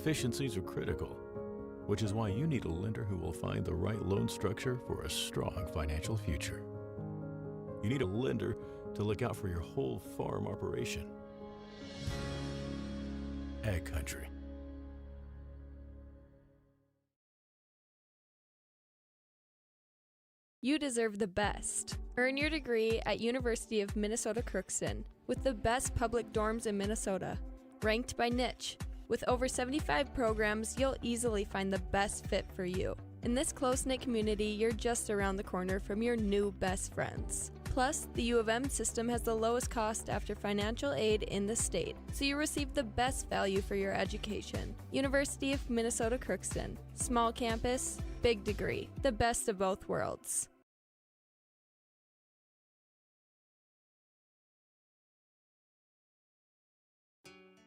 efficiencies are critical, which is why you need a lender who will find the right loan structure for a strong financial future. You need a lender to look out for your whole farm operation. Ag Country. You deserve the best. Earn your degree at University of Minnesota Crookston with the best public dorms in Minnesota, ranked by niche. With over 75 programs, you'll easily find the best fit for you. In this close-knit community, you're just around the corner from your new best friends. Plus, the U of M system has the lowest cost after financial aid in the state, so you receive the best value for your education. University of Minnesota Crookston. Small campus, big degree. The best of both worlds.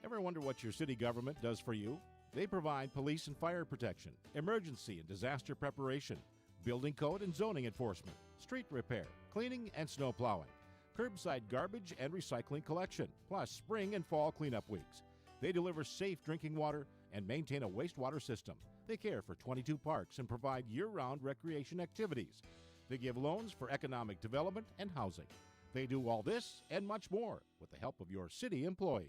Ever wonder what your city government does for you? They provide police and fire protection, emergency and disaster preparation, building code and zoning enforcement, street repair, cleaning and snow plowing, curbside garbage and recycling collection, plus spring and fall cleanup weeks. They deliver safe drinking water and maintain a wastewater system. They care for 22 parks and provide year-round recreation activities. They give loans for economic development and housing. They do all this and much more with the help of your city employees.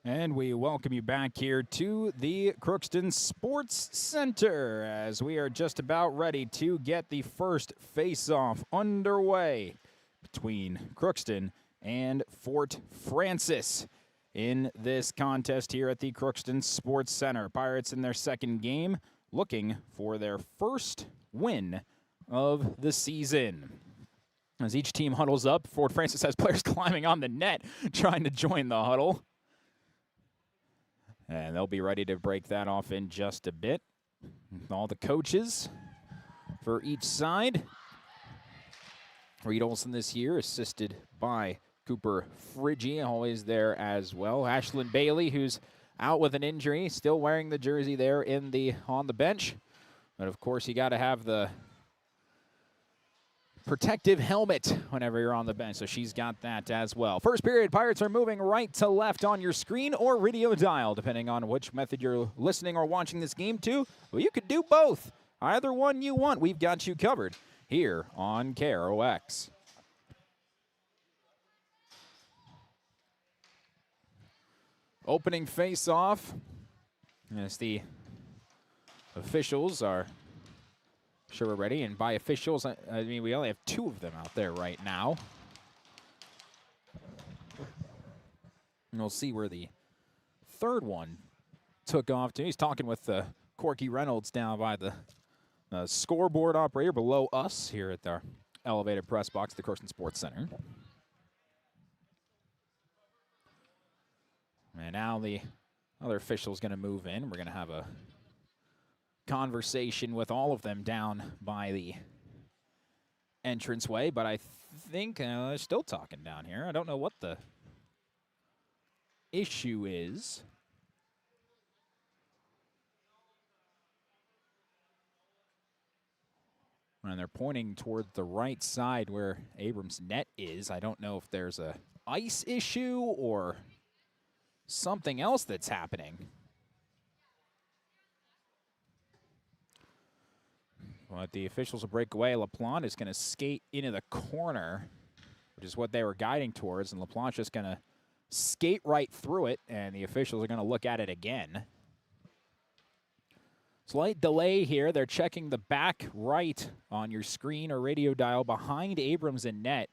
And we welcome you back here to the Crookston Sports Center as we are just about ready to get the first face-off underway between Crookston and Fort Francis in this contest here at the Crookston Sports Center. Pirates in their second game looking for their first win of the season. As each team huddles up, Fort Francis has players climbing on the net trying to join the huddle. And they'll be ready to break that off in just a bit. All the coaches for each side. Reed Olson this year, assisted by Cooper Friggi, always there as well. Ashlyn Bailey, who's out with an injury, still wearing the jersey there on the bench. But of course, you got to have the protective helmet whenever you're on the bench, so she's got that as well. First period, Pirates are moving right to left on your screen or radio dial, depending on which method you're listening or watching this game to. Well, you could do both. Either one you want, we've got you covered here on KROX. Opening face-off as the officials are sure we're ready, and by officials, I mean we only have two of them out there right now. And we'll see where the third one took off to. He's talking with Corky Reynolds down by the scoreboard operator below us here at our elevated press box at the Crookston Sports Center. And now the other official's going to move in. We're going to have a conversation with all of them down by the entranceway, but I think they're still talking down here. I don't know what the issue is. And they're pointing toward the right side where Abrams' net is. I don't know if there's a ice issue or something else that's happening. But the officials will break away. LaPlante is going to skate into the corner, which is what they were guiding towards. And LaPlante's just going to skate right through it, and the officials are going to look at it again. Slight delay here. They're checking the back right on your screen or radio dial behind Abrams and net.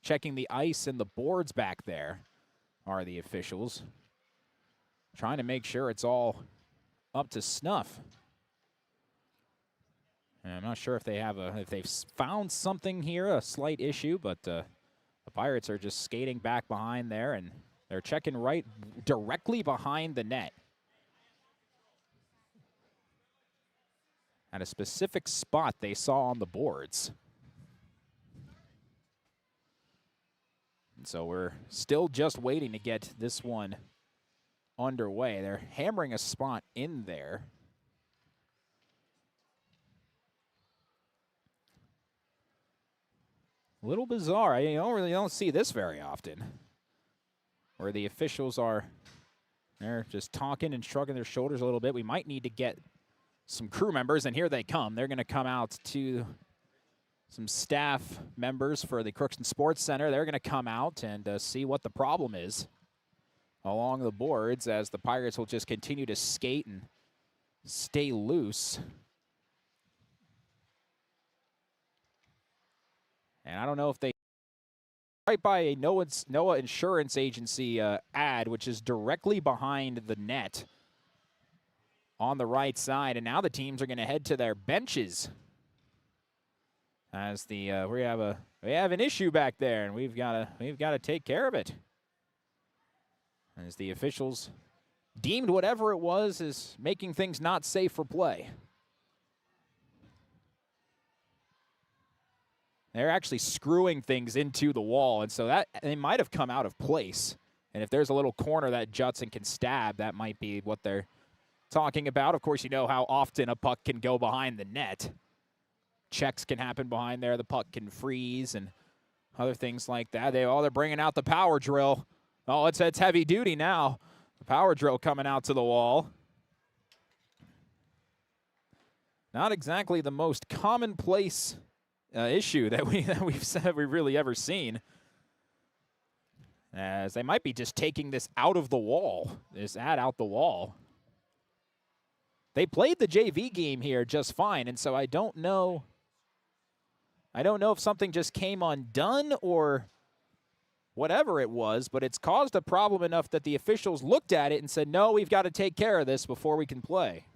Checking the ice and the boards back there are the officials. Trying to make sure it's all up to snuff. And I'm not sure if they've found something here, a slight issue, but the Pirates are just skating back behind there, and they're checking right directly behind the net. At a specific spot they saw on the boards. And so we're still just waiting to get this one underway. They're hammering a spot in there. A little bizarre. You don't see this very often, where the officials they're just talking and shrugging their shoulders a little bit. We might need to get some crew members, and here they come. They're going to come out to some staff members for the Crookston Sports Center. They're going to come out and see what the problem is along the boards, as the Pirates will just continue to skate and stay loose. And I don't know if they right by a Noah Insurance Agency ad, which is directly behind the net on the right side. And now the teams are going to head to their benches as we have an issue back there, and we've got to take care of it. As the officials deemed whatever it was as making things not safe for play. They're actually screwing things into the wall, and so that they might have come out of place. And if there's a little corner that juts and can stab, that might be what they're talking about. Of course, you know how often a puck can go behind the net. Checks can happen behind there. The puck can freeze and other things like that. They're bringing out the power drill. Oh, it's heavy duty now. The power drill coming out to the wall. Not exactly the most commonplace issue that we've really ever seen, as they might be just taking this out of the wall, this ad out the wall. They played the JV game here just fine, and so I don't know if something just came undone or whatever it was, but it's caused a problem enough that the officials looked at it and said, no, we've got to take care of this before we can play.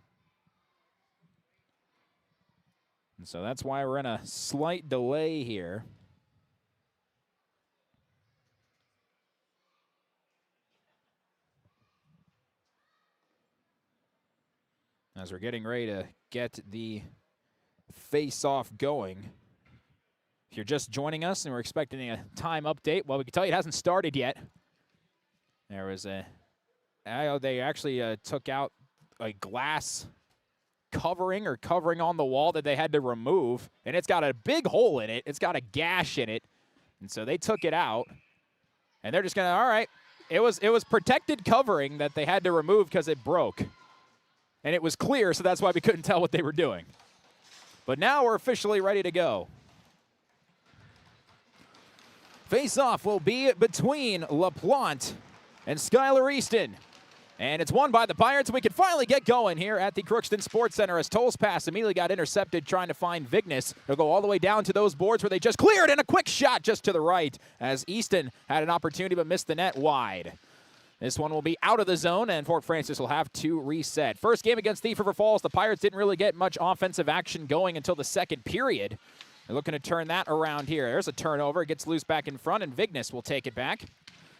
And so that's why we're in a slight delay here. As we're getting ready to get the face-off going. If you're just joining us and we're expecting a time update, well, we can tell you it hasn't started yet. There was they actually took out a glass covering on the wall that they had to remove, and it's got a big hole in it. It's got a gash in it, and so they took it out, and they're just gonna, all right, it was protected covering that they had to remove because it broke, and it was clear, so that's why we couldn't tell what they were doing. But now we're officially ready to go. Face-off will be between LaPlante and Skylar Easton. And it's won by the Pirates. We can finally get going here at the Crookston Sports Center as Toll's pass immediately got intercepted trying to find Vignes. They'll go all the way down to those boards where they just cleared, and a quick shot just to the right as Easton had an opportunity but missed the net wide. This one will be out of the zone, and Fort Francis will have to reset. First game against Thief River Falls, the Pirates didn't really get much offensive action going until the second period. They're looking to turn that around here. There's a turnover. It gets loose back in front, and Vignes will take it back.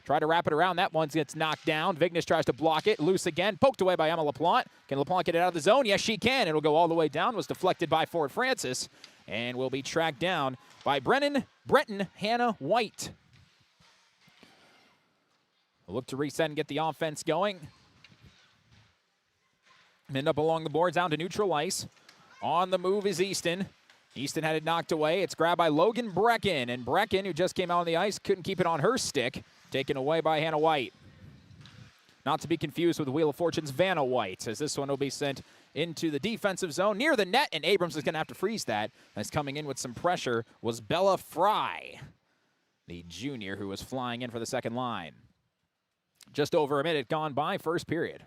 Try to wrap it around. That one gets knocked down. Vignes tries to block it. Loose again. Poked away by Emma LaPlante. Can LaPlante get it out of the zone? Yes, she can. It'll go all the way down. Was deflected by Fort Francis and will be tracked down by Brenton Hannah White. We'll look to reset and get the offense going. End up along the boards down to neutral ice. On the move is Easton. Easton had it knocked away. It's grabbed by Logan Brecken. And Brecken, who just came out on the ice, couldn't keep it on her stick. Taken away by Hannah White. Not to be confused with Wheel of Fortune's Vanna White, as this one will be sent into the defensive zone near the net, and Abrams is going to have to freeze that. As coming in with some pressure was Bella Fry, the junior who was flying in for the second line. Just over a minute gone by, first period.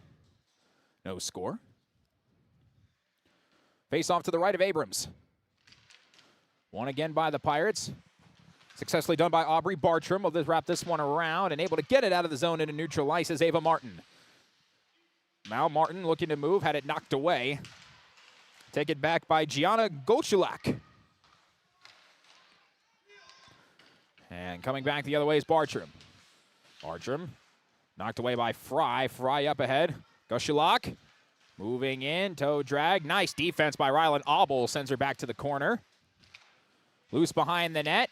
No score. Face off to the right of Abrams. Won again by the Pirates. Successfully done by Aubrey Bartram. We'll just wrap this one around and able to get it out of the zone into neutral ice is Ava Martin. Now Martin looking to move, had it knocked away. Take it back by Gianna Golchulak. And coming back the other way is Bartram. Bartram knocked away by Fry. Fry up ahead. Golchulak moving in, toe drag. Nice defense by Rylan Auble. Sends her back to the corner. Loose behind the net.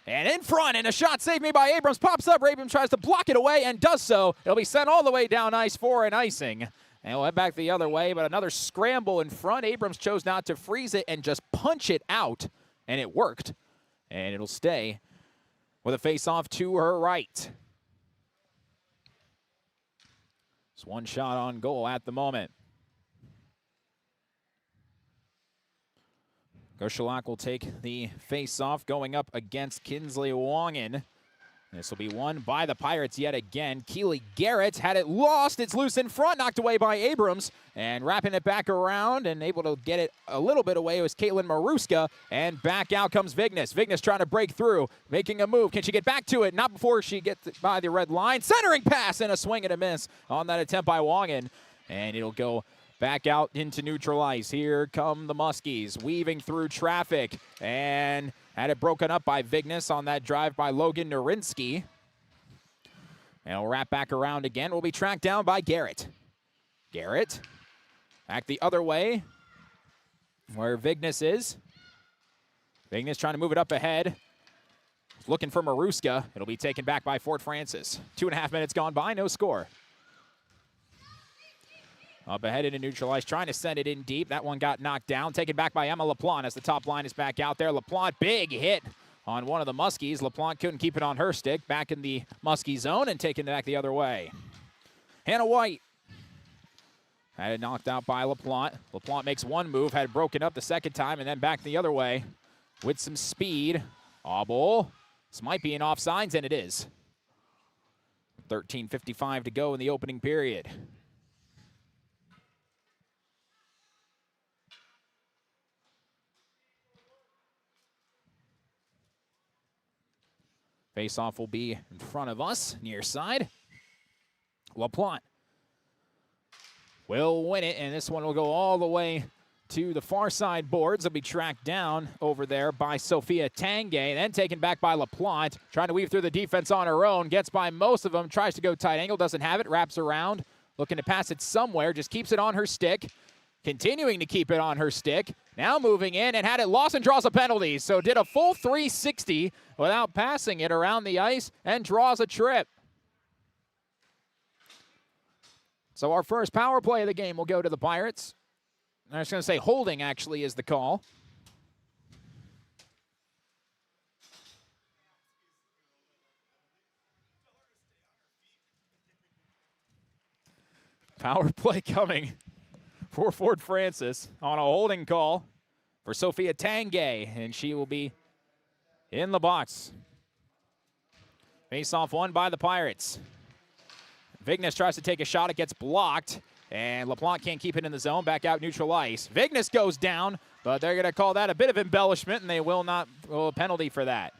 And in front, and a shot saved me by Abrams. Pops up, Abrams tries to block it away and does so. It'll be sent all the way down ice for an icing. And we'll head back the other way, but another scramble in front. Abrams chose not to freeze it and just punch it out, and it worked. And it'll stay with a face-off to her right. It's one shot on goal at the moment. Goshalak will take the face-off going up against Kinsley Wongan. This will be won by the Pirates yet again. Keely Garrett had it lost. It's loose in front, knocked away by Abrams. And wrapping it back around and able to get it a little bit away was Caitlin Maruska. And back out comes Vignes. Vignes trying to break through, making a move. Can she get back to it? Not before she gets by the red line. Centering pass and a swing and a miss on that attempt by Wongan. And it'll go back out into neutral ice. Here come the Muskies, weaving through traffic. And had it broken up by Vignes on that drive by Logan Narinsky. And we'll wrap back around again. We'll be tracked down by Garrett. Garrett back the other way where Vignes is. Vignes trying to move it up ahead. Looking for Maruska. It'll be taken back by Fort Francis. 2.5 minutes gone by, no score. Up ahead into neutral ice, trying to send it in deep. That one got knocked down. Taken back by Emma LaPlante as the top line is back out there. LaPlante, big hit on one of the Muskies. LaPlante couldn't keep it on her stick. Back in the Muskie zone and taken it back the other way. Hannah White had it knocked out by LaPlante. LaPlante makes one move, had it broken up the second time, and then back the other way with some speed. Auble. This might be an offsides, and it is. 13:55 to go in the opening period. Face-off will be in front of us, near side. LaPlante will win it, and this one will go all the way to the far side boards. It'll be tracked down over there by Sophia Tangay, then taken back by LaPlante, trying to weave through the defense on her own, gets by most of them, tries to go tight angle, doesn't have it, wraps around, looking to pass it somewhere, just keeps it on her stick, continuing to keep it on her stick, now moving in and had it lost and draws a penalty, so did a full 360 without passing it around the ice and draws a trip. So our first power play of the game will go to the Pirates. I was going to say holding actually is the call. Power play coming for Fort Francis on a holding call for Sophia Tangay, and she will be in the box. Face-off won by the Pirates. Vignes tries to take a shot. It gets blocked, and LaPlante can't keep it in the zone. Back out neutral ice. Vignes goes down, but they're going to call that a bit of embellishment, and they will not throw a penalty for that.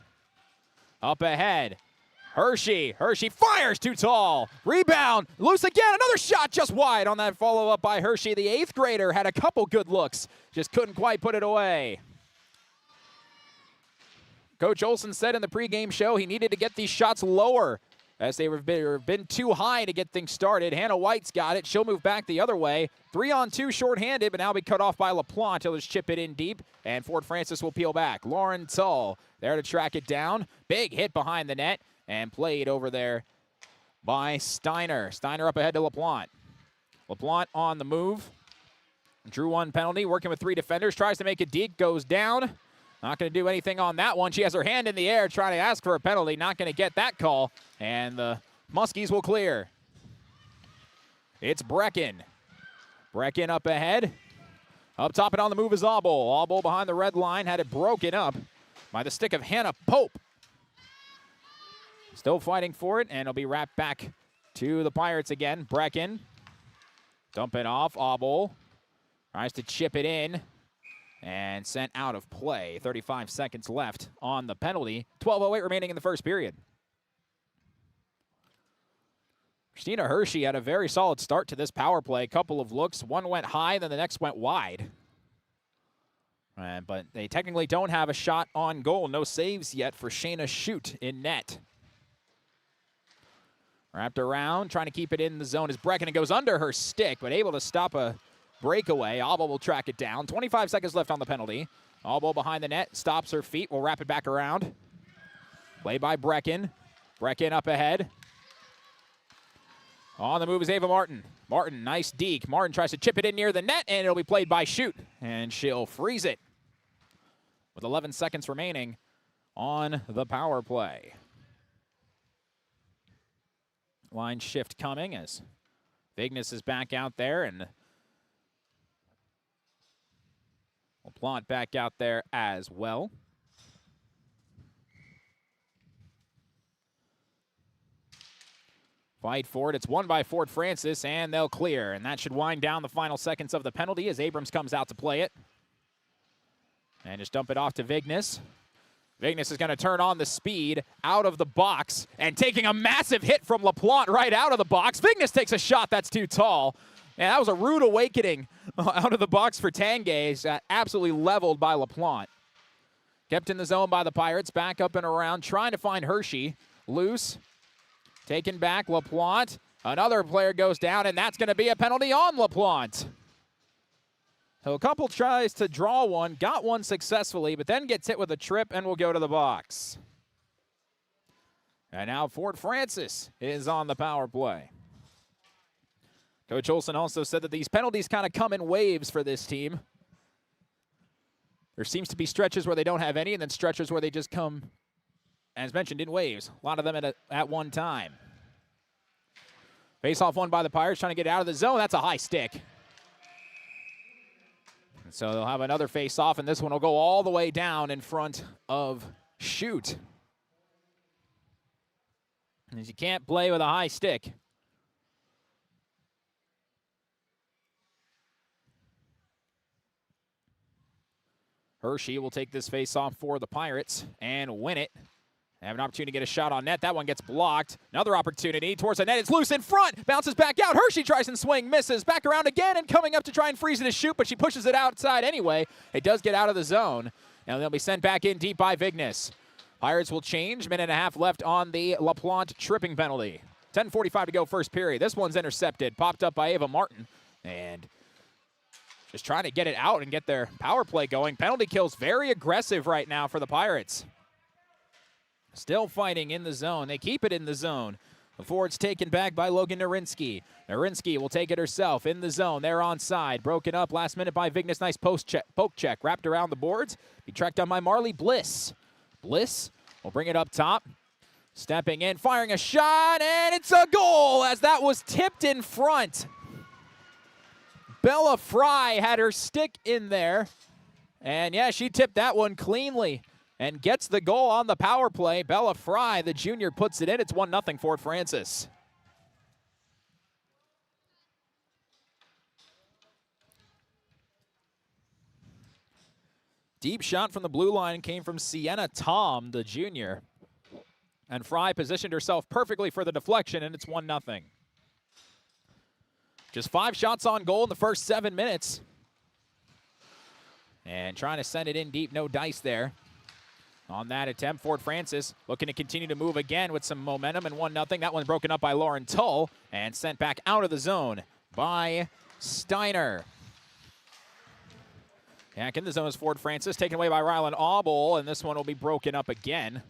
Up ahead. Hershey fires too tall. Rebound, loose again, another shot just wide on that follow-up by Hershey. The 8th grader had a couple good looks, just couldn't quite put it away. Coach Olson said in the pregame show he needed to get these shots lower as they have been too high to get things started. Hannah White's got it. She'll move back the other way. 3-on-2 shorthanded, but now be cut off by LaPlante. He'll just chip it in deep, and Fort Francis will peel back. Lauren Tull there to track it down. Big hit behind the net, and played over there by Steiner. Steiner up ahead to LaPlante. LaPlante on the move. Drew one penalty, working with 3 defenders. Tries to make it deep, goes down. Not going to do anything on that one. She has her hand in the air trying to ask for a penalty. Not going to get that call. And the Muskies will clear. It's Brecken. Brecken up ahead. Up top and on the move is Auble. Auble behind the red line. Had it broken up by the stick of Hannah Pope. Still fighting for it, and it'll be wrapped back to the Pirates again. Brecken. Dump it off. Auble tries to chip it in. And sent out of play. 35 seconds left on the penalty. 12:08 remaining in the first period. Christina Hershey had a very solid start to this power play. A couple of looks. One went high, then the next went wide. But they technically don't have a shot on goal. No saves yet for Shayna Shute in net. Wrapped around, trying to keep it in the zone as Brecken. It goes under her stick, but able to stop a breakaway. Auble will track it down. 25 seconds left on the penalty. Auble behind the net, stops her feet. Will wrap it back around. Play by Brecken. Brecken up ahead. On the move is Ava Martin. Martin, nice deke. Martin tries to chip it in near the net, and it'll be played by Shute. And she'll freeze it with 11 seconds remaining on the power play. line shift coming as Vignes is back out there and LaPlante back out there as well. Fight for it. It's won by Fort Francis, and they'll clear. And that should wind down the final seconds of the penalty as Abrams comes out to play it. And just dump it off to Vignes. Vignes is going to turn on the speed out of the box and taking a massive hit from LaPlante right out of the box. Vignes takes a shot that's too tall. And that was a rude awakening out of the box for Tanguay's, absolutely leveled by LaPlante. Kept in the zone by the Pirates, back up and around, trying to find Hershey. Loose, taken back, LaPlante. Another player goes down, and that's going to be a penalty on LaPlante. So a couple tries to draw one, got one successfully, but then gets hit with a trip and will go to the box. And now Fort Francis is on the power play. Coach Olson also said that these penalties kind of come in waves for this team. There seems to be stretches where they don't have any, and then stretches where they just come, as mentioned, in waves. A lot of them at one time. Face-off won by the Pirates, trying to get out of the zone. That's a high stick. And so they'll have another face-off, and this one will go all the way down in front of Shoot. As you can't play with a high stick. Hershey will take this face-off for the Pirates and win it. They have an opportunity to get a shot on net. That one gets blocked. Another opportunity towards the net. It's loose in front. Bounces back out. Hershey tries and swing. Misses. Back around again and coming up to try and freeze it to Shoot, but she pushes it outside anyway. It does get out of the zone. And they'll be sent back in deep by Vignes. Pirates will change. Minute and a half left on the LaPlante tripping penalty. 10:45 to go first period. This one's intercepted. Popped up by Ava Martin. And just trying to get it out and get their power play going. Penalty kill's very aggressive right now for the Pirates. Still fighting in the zone. They keep it in the zone. Before it's taken back by Logan Narinsky. Narinsky will take it herself in the zone. They're onside. Broken up last minute by Vignes. Nice poke check. Wrapped around the boards. Be tracked down by Marley Bliss. Bliss will bring it up top. Stepping in, firing a shot, and it's a goal as that was tipped in front. Bella Fry had her stick in there. And yeah, she tipped that one cleanly and gets the goal on the power play. Bella Fry, the junior, puts it in. It's 1-0 Fort Francis. Deep shot from the blue line came from Sienna Tom, the junior. And Fry positioned herself perfectly for the deflection, and it's 1-0. Just 5 shots on goal in the first 7 minutes. And trying to send it in deep, no dice there. On that attempt, Fort Francis looking to continue to move again with some momentum, and 1-0. That one's broken up by Lauren Tull and sent back out of the zone by Steiner. Back in the zone is Fort Francis, taken away by Rylan Auble, and this one will be broken up again.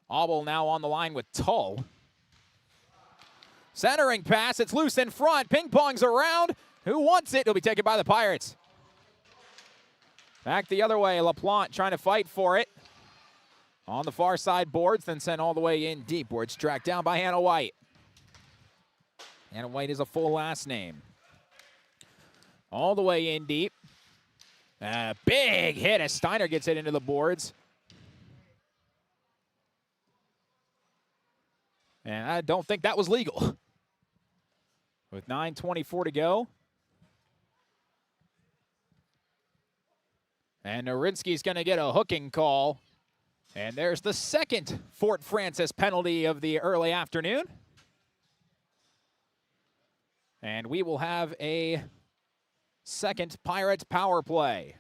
Auble now on the line with Tull. Centering pass, it's loose in front. Ping-pongs around. Who wants it? It'll be taken by the Pirates. Back the other way, LaPlante trying to fight for it. On the far side boards, then sent all the way in deep where it's tracked down by Hannah White. Hannah White is a full last name. All the way in deep. A big hit as Steiner gets it into the boards. And I don't think that was legal. With 9:24 to go. And Narinsky's going to get a hooking call. And there's the second Fort Francis penalty of the early afternoon. And we will have a second Pirates power play.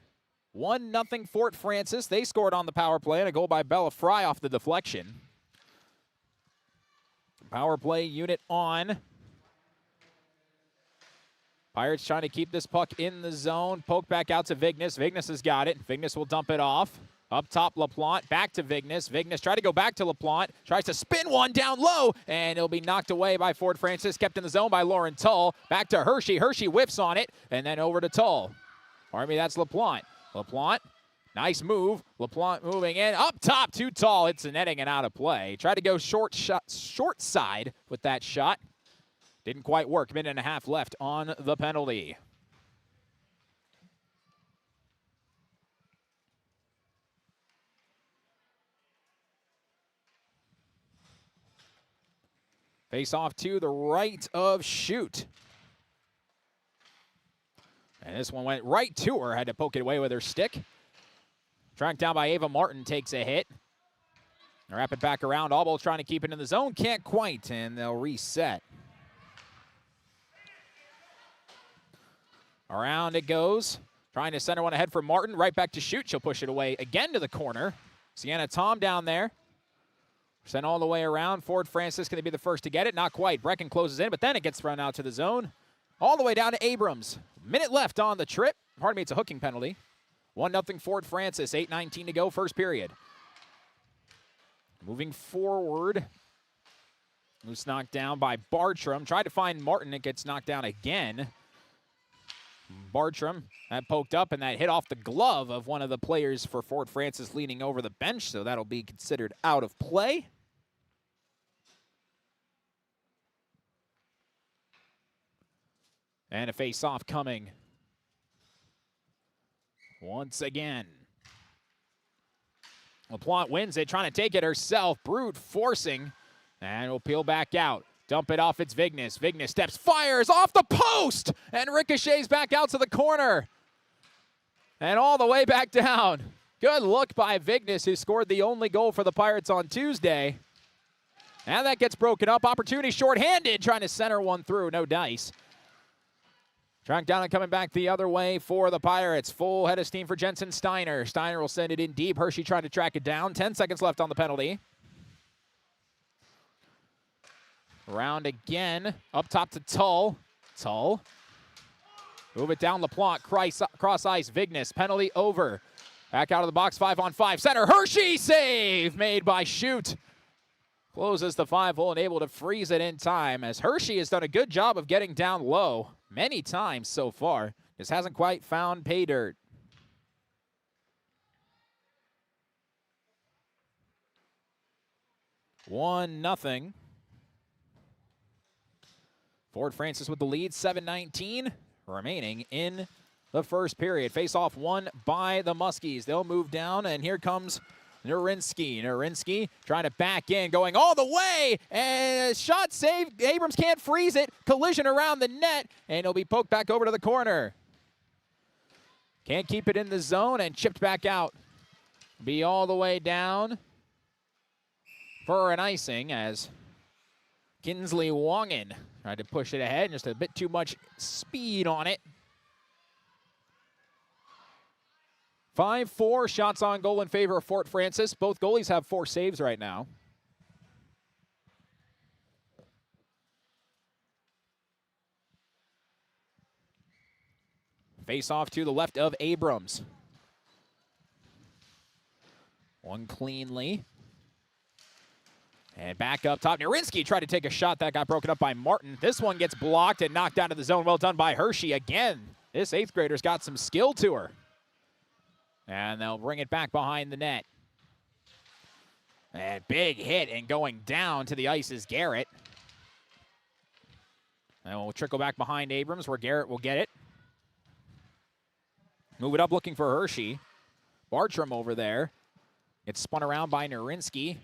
1-0 Fort Francis. They scored on the power play and a goal by Bella Fry off the deflection. Power play unit on. Pirates trying to keep this puck in the zone. Poke back out to Vignes. Vignes has got it. Vignes will dump it off. Up top, LaPlante. Back to Vignes. Vignes tried to go back to LaPlante. Tries to spin one down low. And it'll be knocked away by Fort Francis. Kept in the zone by Lauren Tull. Back to Hershey. Hershey whiffs on it. And then over to Tull. That's LaPlante. LaPlante Nice move. LaPlante moving in. Up top, too tall. Hits the netting and out of play. Tried to go short side with that shot. Didn't quite work. Minute and a half left on the penalty. Face off to the right of Shoot. And this one went right to her. Had to poke it away with her stick. Tracked down by Ava Martin, takes a hit. Wrap it back around. Albo trying to keep it in the zone. Can't quite, and they'll reset. Around it goes. Trying to center one ahead for Martin. Right back to Shoot. She'll push it away again to the corner. Sienna Tom down there. Sent all the way around. Ford Francis going to be the first to get it. Not quite. Brecken closes in, but then it gets thrown out to the zone. All the way down to Abrams. Minute left on the trip. Pardon me, it's a hooking penalty. 1-0 Ford Francis. 8:19 to go, first period. Moving forward. Loose knocked down by Bartram. Tried to find Martin. It gets knocked down again. Bartram, that poked up, and that hit off the glove of one of the players for Fort Francis leaning over the bench, so that'll be considered out of play. And a face-off coming once again. LaPlante wins it, trying to take it herself. Brood forcing, and will peel back out. Dump it off, it's Vignes. Vignes steps, fires off the post, and ricochets back out to the corner. And all the way back down. Good look by Vignes, who scored the only goal for the Pirates on Tuesday. And that gets broken up. Opportunity shorthanded, trying to center one through, no dice. Tracked down and coming back the other way for the Pirates. Full head of steam for Jensen Steiner. Steiner will send it in deep. Hershey trying to track it down. 10 seconds left on the penalty. Around again. Up top to Tull. Tull. Move it down LaPlante. Cross ice. Vignes. Penalty over. Back out of the box. 5-on-5. Center. Hershey save made by Shoot. Closes the 5-hole and able to freeze it in time, as Hershey has done a good job of getting down low many times so far. Just hasn't quite found pay dirt. One nothing. Ford Francis with the lead, 7:19 remaining in the first period. Face-off won by the Muskies. They'll move down, and here comes Nurinsky. Nurinsky trying to back in, going all the way, and shot saved. Abrams can't freeze it. Collision around the net, and it'll be poked back over to the corner. Can't keep it in the zone, and chipped back out. Be all the way down for an icing, as Kinsley Wongen tried to push it ahead, just a bit too much speed on it. 5-4 shots on goal in favor of Fort Francis. Both goalies have 4 saves right now. Face off to the left of Abrams. One cleanly. And back up top. Nurinsky tried to take a shot that got broken up by Martin. This one gets blocked and knocked out of the zone. Well done by Hershey again. This 8th grader's got some skill to her. And they'll bring it back behind the net. And big hit, and going down to the ice is Garrett. And we'll trickle back behind Abrams, where Garrett will get it. Move it up looking for Hershey. Bartram over there. Gets spun around by Nurinsky.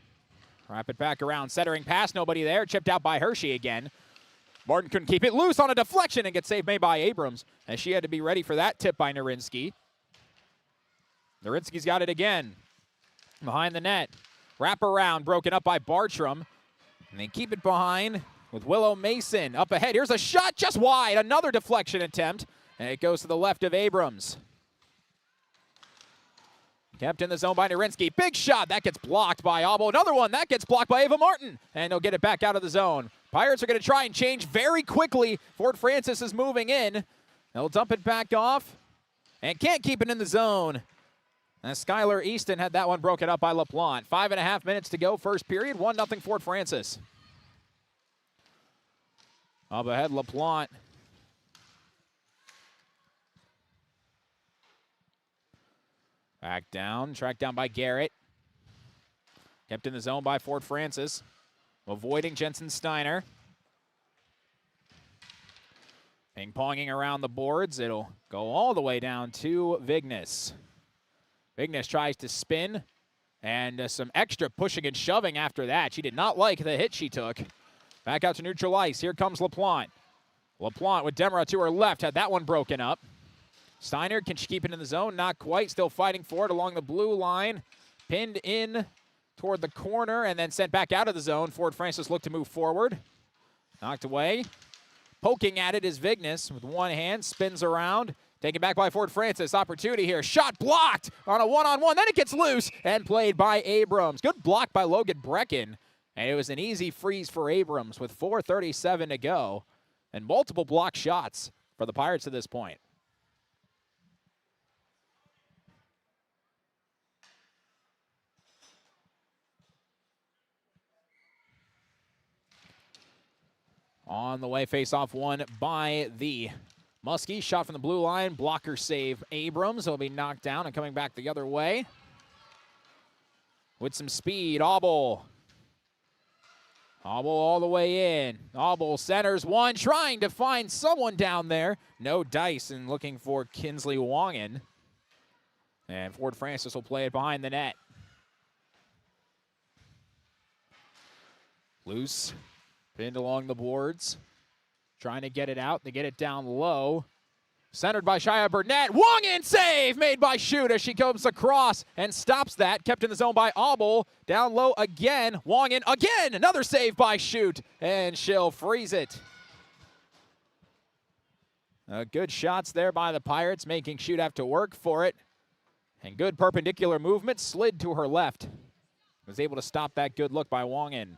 Wrap it back around, centering pass, nobody there. Chipped out by Hershey again. Martin couldn't keep it loose on a deflection and gets saved made by Abrams, as she had to be ready for that tip by Nurinsky. Nurinsky's got it again. Behind the net. Wrap around, broken up by Bartram. And they keep it behind with Willow Mason. Up ahead, here's a shot just wide. Another deflection attempt. And it goes to the left of Abrams. Kept in the zone by Nurinsky. Big shot. That gets blocked by Albo. Another one. That gets blocked by Ava Martin. And they'll get it back out of the zone. Pirates are going to try and change very quickly. Fort Francis is moving in. They'll dump it back off. And can't keep it in the zone. And Skylar Easton had that one broken up by LaPlante. 5.5 minutes to go, first period. 1-0 Fort Francis. Up ahead, LaPlante. Back down, tracked down by Garrett. Kept in the zone by Ford Francis. Avoiding Jensen Steiner. Ping-ponging around the boards. It'll go all the way down to Vignes. Vignes tries to spin, and some extra pushing and shoving after that. She did not like the hit she took. Back out to neutral ice. Here comes LaPlante. LaPlante with Demera to her left. Had that one broken up. Steiner, can she keep it in the zone? Not quite. Still fighting for it along the blue line. Pinned in toward the corner and then sent back out of the zone. Ford Francis looked to move forward. Knocked away. Poking at it is Vignes with one hand. Spins around. Taken back by Ford Francis. Opportunity here. Shot blocked on a one-on-one. Then it gets loose and played by Abrams. Good block by Logan Brecken. And it was an easy freeze for Abrams with 4:37 to go. And multiple block shots for the Pirates at this point. On the way, face-off won by the Muskies. Shot from the blue line. Blocker save Abrams. He'll be knocked down and coming back the other way. With some speed, Auble. Auble all the way in. Auble centers one, trying to find someone down there. No dice and looking for Kinsley Wongen. And Ford Francis will play it behind the net. Loose. Pinned along the boards. Trying to get it out. They get it down low. Centered by Shia Burnett. Wongen save made by Schutt as she comes across and stops that. Kept in the zone by Auble. Down low again. Wongen again. Another save by Schutt. And she'll freeze it. Good shots there by the Pirates, making Schutt have to work for it. And good perpendicular movement. Slid to her left. Was able to stop that good look by Wongen.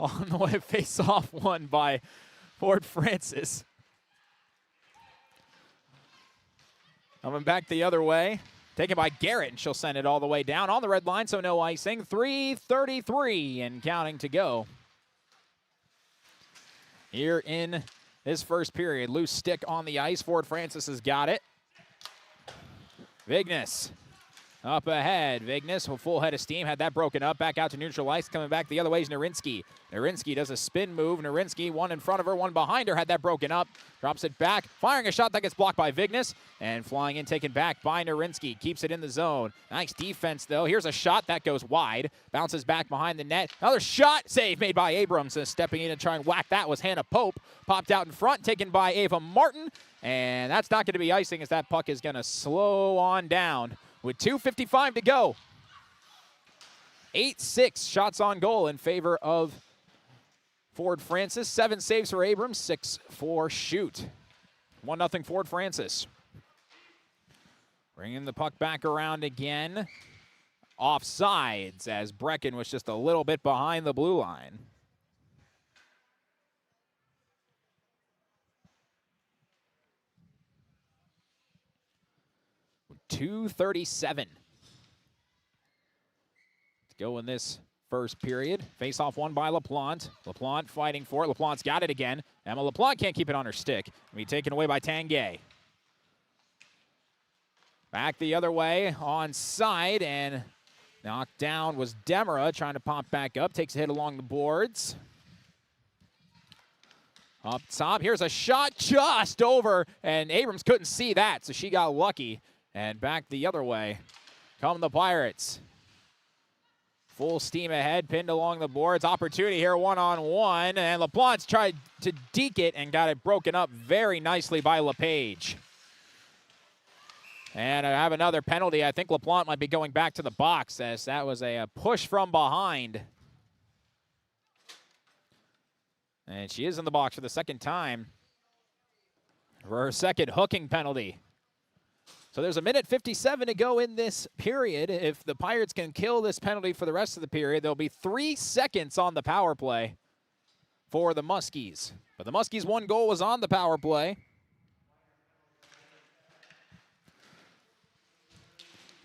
On the way, face-off won by Ford Francis. Coming back the other way. Taken by Garrett, and she'll send it all the way down on the red line, so no icing. 3:33 and counting to go. Here in this first period. Loose stick on the ice. Ford Francis has got it. Vignes. Up ahead, Vignes with full head of steam, had that broken up, back out to neutral ice, coming back the other way is Narinsky. Narinsky does a spin move, Narinsky, one in front of her, one behind her, had that broken up, drops it back, firing a shot that gets blocked by Vignes, and flying in, taken back by Narinsky, keeps it in the zone. Nice defense though, here's a shot that goes wide, bounces back behind the net, another shot, save made by Abrams, stepping in to try and whack that was Hannah Pope, popped out in front, taken by Ava Martin, and that's not going to be icing as that puck is going to slow on down. With 2:55 to go. 8-6 shots on goal in favor of Ford Francis. 7 saves for Abrams, 6 for Schutt. 1-0 Ford Francis. Bringing the puck back around again. Offsides as Brecken was just a little bit behind the blue line. .237 to go in this first period. Face-off won by LaPlante. LaPlante fighting for it. LaPlante's got it again. Emma LaPlante can't keep it on her stick. Be taken away by Tanguay. Back the other way on side, and knocked down was Demera trying to pop back up. Takes a hit along the boards. Up top, here's a shot just over, and Abrams couldn't see that, so she got lucky. And back the other way come the Pirates. Full steam ahead, pinned along the boards. Opportunity here, one-on-one. And LaPlante tried to deke it and got it broken up very nicely by LePage. And I have another penalty. I think LaPlante might be going back to the box as that was a push from behind. And she is in the box for the second time for her second hooking penalty. So there's 1:57 to go in this period. If the Pirates can kill this penalty for the rest of the period, there'll be 3 seconds on the power play for the Muskies. But the Muskies' one goal was on the power play.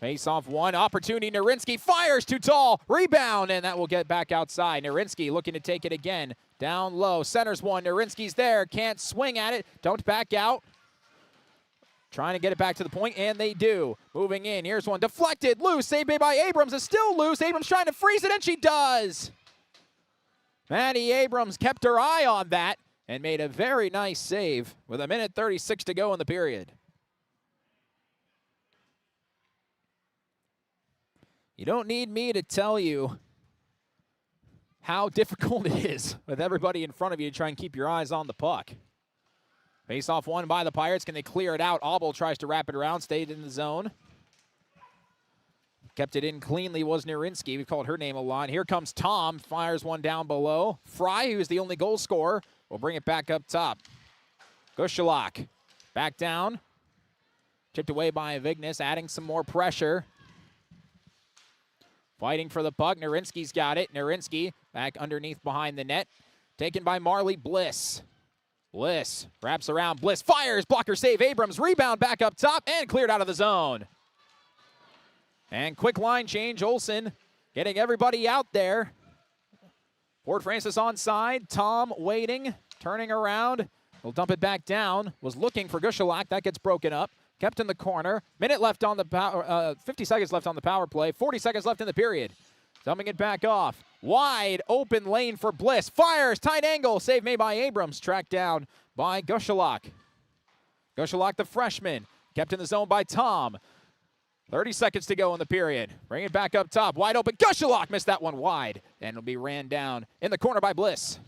Face off one, opportunity, Narinsky fires too tall, rebound, and that will get back outside. Narinsky looking to take it again, down low, centers one, Narinsky's there, can't swing at it, don't back out. Trying to get it back to the point, and they do. Moving in, here's one, deflected, loose, saved by Abrams, is still loose, Abrams trying to freeze it, and she does! Maddie Abrams kept her eye on that and made a very nice save with 1:36 to go in the period. You don't need me to tell you how difficult it is with everybody in front of you to try and keep your eyes on the puck. Face off one by the Pirates. Can they clear it out? Auble tries to wrap it around, stayed in the zone. Kept it in cleanly was Narinsky. We've called her name a lot. Here comes Tom, fires one down below. Fry, who's the only goal scorer, will bring it back up top. Gushalak back down. Chipped away by Vignes, adding some more pressure. Fighting for the puck. Narinsky's got it. Narinsky back underneath behind the net. Taken by Marley Bliss. Bliss wraps around. Bliss fires. Blocker save. Abrams rebound back up top and cleared out of the zone. And quick line change. Olsen getting everybody out there. Ford Francis onside. Tom waiting. Turning around. He'll dump it back down. Was looking for Gushalak. That gets broken up. Kept in the corner. Minute left on the power. 50 seconds left on the power play. 40 seconds left in the period. Dumping it back off. Wide open lane for Bliss. Fires. Tight angle. Save made by Abrams. Tracked down by Gushalak. Gushalak, the freshman. Kept in the zone by Tom. 30 seconds to go in the period. Bring it back up top. Wide open. Gushalak missed that one wide. And it'll be ran down in the corner by Bliss.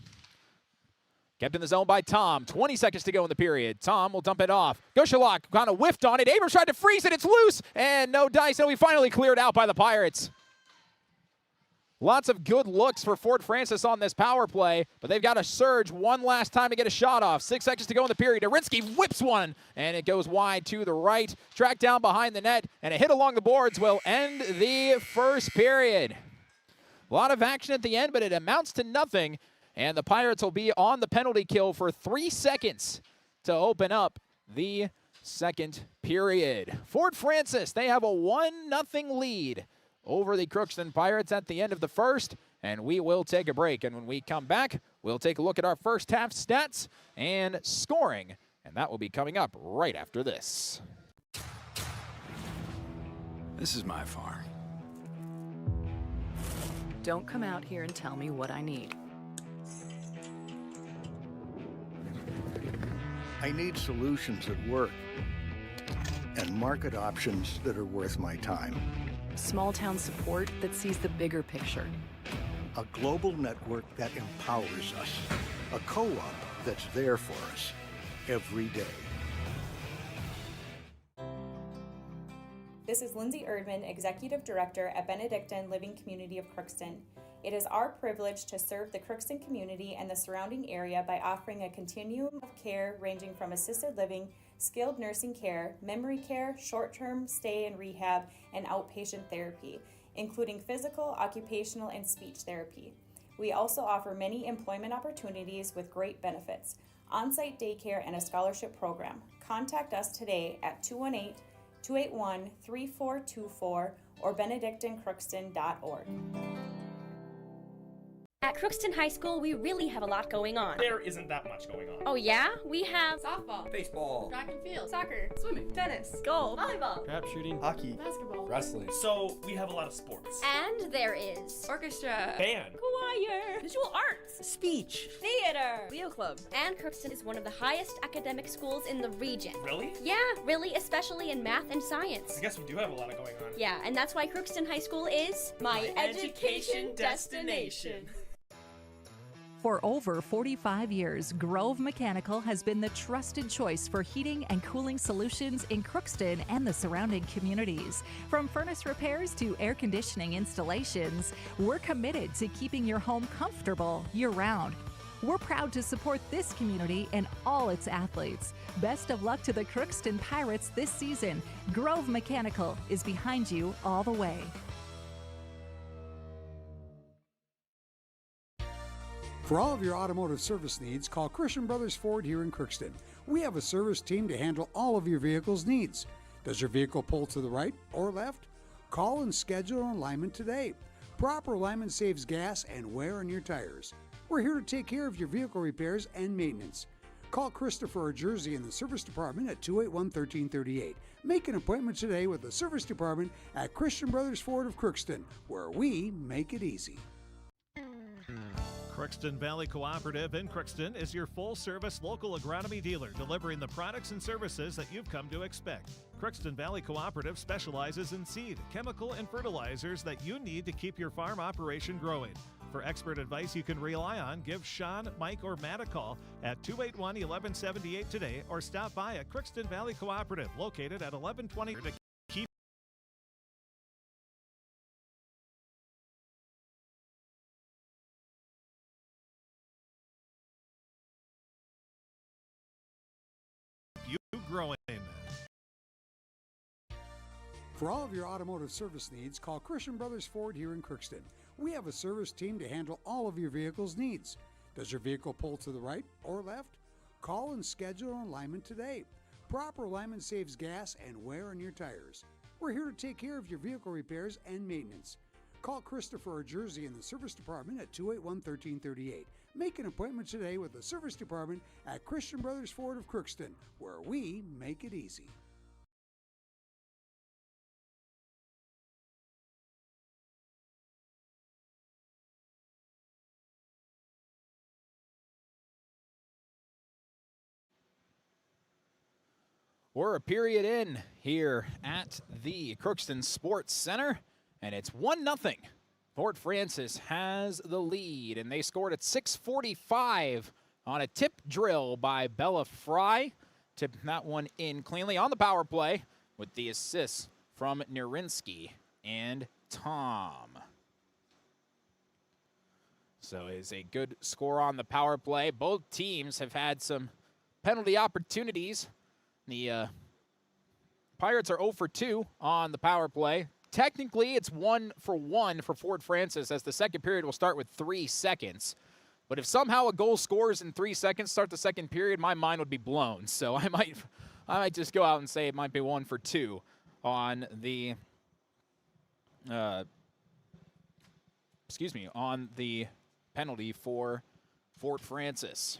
Kept in the zone by Tom. 20 seconds to go in the period. Tom will dump it off. Gushalak kind of whiffed on it. Abrams tried to freeze it. It's loose. And no dice. And we finally cleared out by the Pirates. Lots of good looks for Fort Francis on this power play, but they've got to surge one last time to get a shot off. 6 seconds to go in the period. Narinsky whips one, and it goes wide to the right. Tracked down behind the net, and a hit along the boards will end the first period. A lot of action at the end, but it amounts to nothing, and the Pirates will be on the penalty kill for 3 seconds to open up the second period. Fort Francis, they have a 1-0 lead over the Crookston Pirates at the end of the first, and we will take a break. And when we come back, we'll take a look at our first half stats and scoring, and that will be coming up right after this. This is my farm. Don't come out here and tell me what I need. I need solutions that work and market options that are worth my time. Small town support that sees the bigger picture. A global network that empowers us. A co-op that's there for us every day. This is Lindsay Erdman, Executive Director at Benedictine Living Community of Crookston. It is our privilege to serve the Crookston community and the surrounding area by offering a continuum of care ranging from assisted living, skilled nursing care, memory care, short-term stay and rehab, and outpatient therapy, including physical, occupational, and speech therapy. We also offer many employment opportunities with great benefits, on-site daycare, and a scholarship program. Contact us today at 218-281-3424 or benedictinecrookston.org. At Crookston High School, we really have a lot going on. There isn't that much going on. Oh yeah? We have softball, baseball, track and field, soccer, swimming, tennis, golf, volleyball, trap shooting, hockey, basketball, wrestling. So we have a lot of sports. And there is orchestra, band, choir, visual arts, speech, theater, Leo Club. And Crookston is one of the highest academic schools in the region. Really? Yeah, really, especially in math and science. I guess we do have a lot going on. Yeah, and that's why Crookston High School is my education destination. For over 45 years, Grove Mechanical has been the trusted choice for heating and cooling solutions in Crookston and the surrounding communities. From furnace repairs to air conditioning installations, we're committed to keeping your home comfortable year-round. We're proud to support this community and all its athletes. Best of luck to the Crookston Pirates this season. Grove Mechanical is behind you all the way. For all of your automotive service needs, call Christian Brothers Ford here in Crookston. We have a service team to handle all of your vehicle's needs. Does your vehicle pull to the right or left? Call and schedule an alignment today. Proper alignment saves gas and wear on your tires. We're here to take care of your vehicle repairs and maintenance. Call Christopher or Jersey in the service department at 281-1338. Make an appointment today with the service department at Christian Brothers Ford of Crookston, where we make it easy. Crookston Valley Cooperative in Crookston is your full-service local agronomy dealer, delivering the products and services that you've come to expect. Crookston Valley Cooperative specializes in seed, chemical, and fertilizers that you need to keep your farm operation growing. For expert advice you can rely on, give Sean, Mike, or Matt a call at 281-1178 today, or stop by at Crookston Valley Cooperative, located at 1120 to keep you growing. For all of your automotive service needs, call Christian Brothers Ford here in Crookston. We have a service team to handle all of your vehicle's needs. Does your vehicle pull to the right or left? Call and schedule an alignment today. Proper alignment saves gas and wear on your tires. We're here to take care of your vehicle repairs and maintenance. Call Christopher or Jersey in the service department at 281-1338. Make an appointment today with the service department at Christian Brothers Ford of Crookston, where we make it easy. We're a period in here at the Crookston Sports Center, and it's 1-0. Fort Francis has the lead, and they scored at 6:45 on a tip drill by Bella Fry. Tipped that one in cleanly on the power play with the assists from Nerinsky and Tom. So it's a good score on the power play. Both teams have had some penalty opportunities. The Pirates are 0 for 2 on the power play. Technically, it's 1 for 1 for Fort Francis, as the second period will start with 3 seconds. But if somehow a goal scores in 3 seconds, start the second period, my mind would be blown. So I might just go out and say it might be 1 for 2 on the on the penalty for Fort Francis.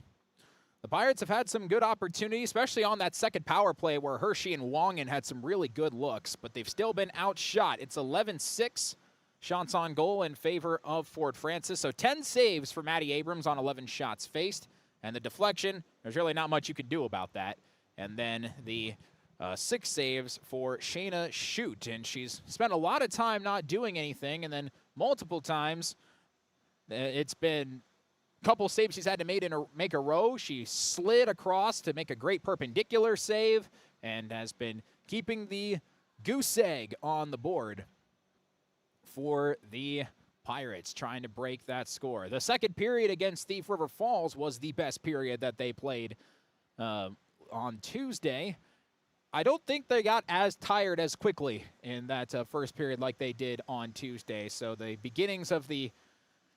The Pirates have had some good opportunities, especially on that second power play where Hershey and Wongan had some really good looks, but they've still been outshot. It's 11-6 shots on goal in favor of Fort Francis. So 10 saves for Maddie Abrams on 11 shots faced. And the deflection, there's really not much you could do about that. And then the 6 saves for Shayna Shute. And she's spent a lot of time not doing anything. And then multiple times it's been couple saves she's had to make a row. She slid across to make a great perpendicular save and has been keeping the goose egg on the board for the Pirates, trying to break that score. The second period against Thief River Falls was the best period that they played on Tuesday. I don't think they got as tired as quickly in that first period like they did on Tuesday. So the beginnings of the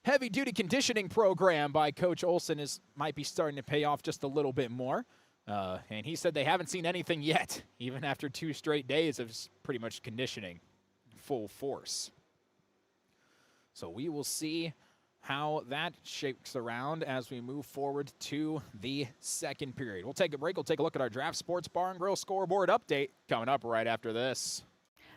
heavy-duty conditioning program by Coach Olson might be starting to pay off just a little bit more. And he said they haven't seen anything yet, even after 2 straight days of pretty much conditioning full force. So we will see how that shakes around as we move forward to the second period. We'll take a break. We'll take a look at our Draft Sports Bar and Grill scoreboard update coming up right after this.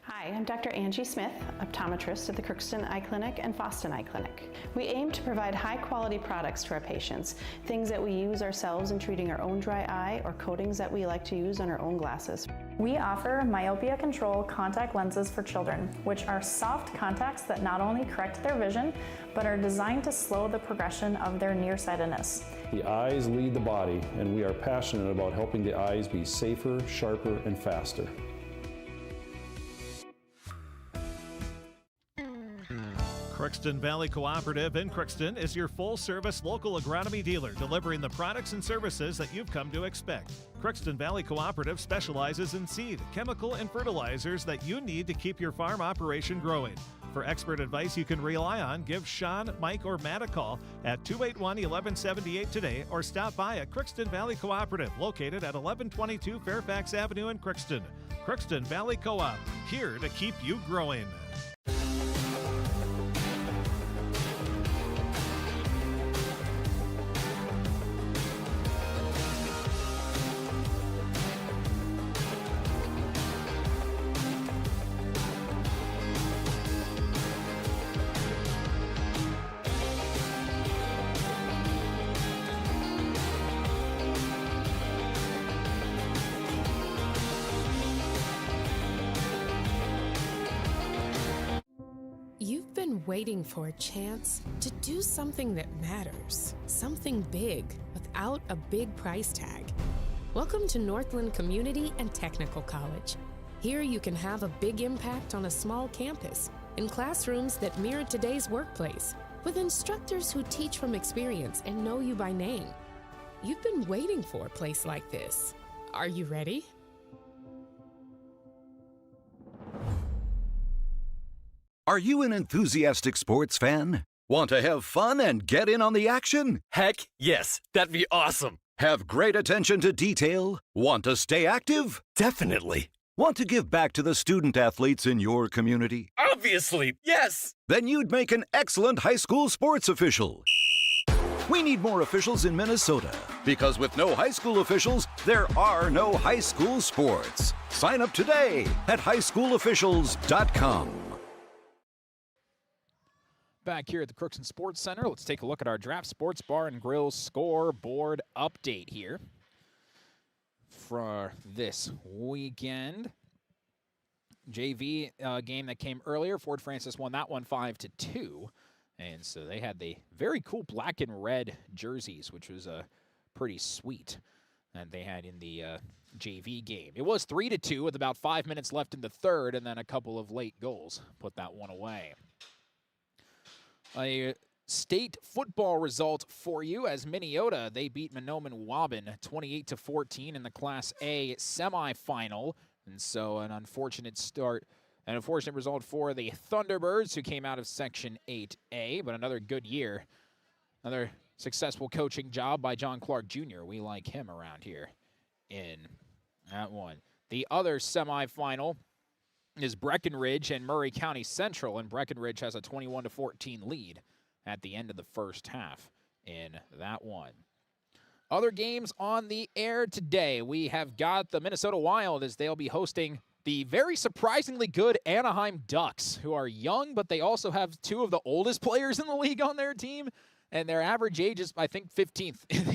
Hi, I'm Dr. Angie Smith, optometrist at the Crookston Eye Clinic and Foston Eye Clinic. We aim to provide high-quality products to our patients, things that we use ourselves in treating our own dry eye or coatings that we like to use on our own glasses. We offer myopia control contact lenses for children, which are soft contacts that not only correct their vision, but are designed to slow the progression of their nearsightedness. The eyes lead the body, and we are passionate about helping the eyes be safer, sharper, and faster. Crookston Valley Cooperative in Crookston is your full-service local agronomy dealer, delivering the products and services that you've come to expect. Crookston Valley Cooperative specializes in seed, chemical, and fertilizers that you need to keep your farm operation growing. For expert advice you can rely on, give Sean, Mike, or Matt a call at 281-1178 today, or stop by at Crookston Valley Cooperative, located at 1122 Fairfax Avenue in Crookston. Crookston Valley Co-op, here to keep you growing. You've been waiting for a chance to do something that matters, something big without a big price tag. Welcome to Northland Community and Technical College. Here you can have a big impact on a small campus, in classrooms that mirror today's workplace, with instructors who teach from experience and know you by name. You've been waiting for a place like this. Are you ready? Are you an enthusiastic sports fan? Want to have fun and get in on the action? Heck, yes. That'd be awesome. Have great attention to detail? Want to stay active? Definitely. Want to give back to the student athletes in your community? Obviously, yes. Then you'd make an excellent high school sports official. We need more officials in Minnesota, because with no high school officials, there are no high school sports. Sign up today at highschoolofficials.com. Back here at the Crookston Sports Center, let's take a look at our Draft Sports Bar and Grill scoreboard update here for this weekend. JV game that came earlier, Fort Francis won that one 5-2. And so they had the very cool black and red jerseys, which was pretty sweet, that they had in the JV game. It was 3-2 with about 5 minutes left in the third, and then a couple of late goals put that one away. A state football result for you as Minneota, they beat Mahnomen-Waubun 28-14 in the Class A semifinal. And so an unfortunate result for the Thunderbirds, who came out of Section 8A, but another good year. Another successful coaching job by John Clark Jr. We like him around here in that one. The other semifinal is Breckenridge and Murray County Central, and Breckenridge has a 21-14 lead at the end of the first half in that one. Other games on the air today. We have got the Minnesota Wild, as they'll be hosting the very surprisingly good Anaheim Ducks, who are young, but they also have two of the oldest players in the league on their team. And their average age is, I think, 15th in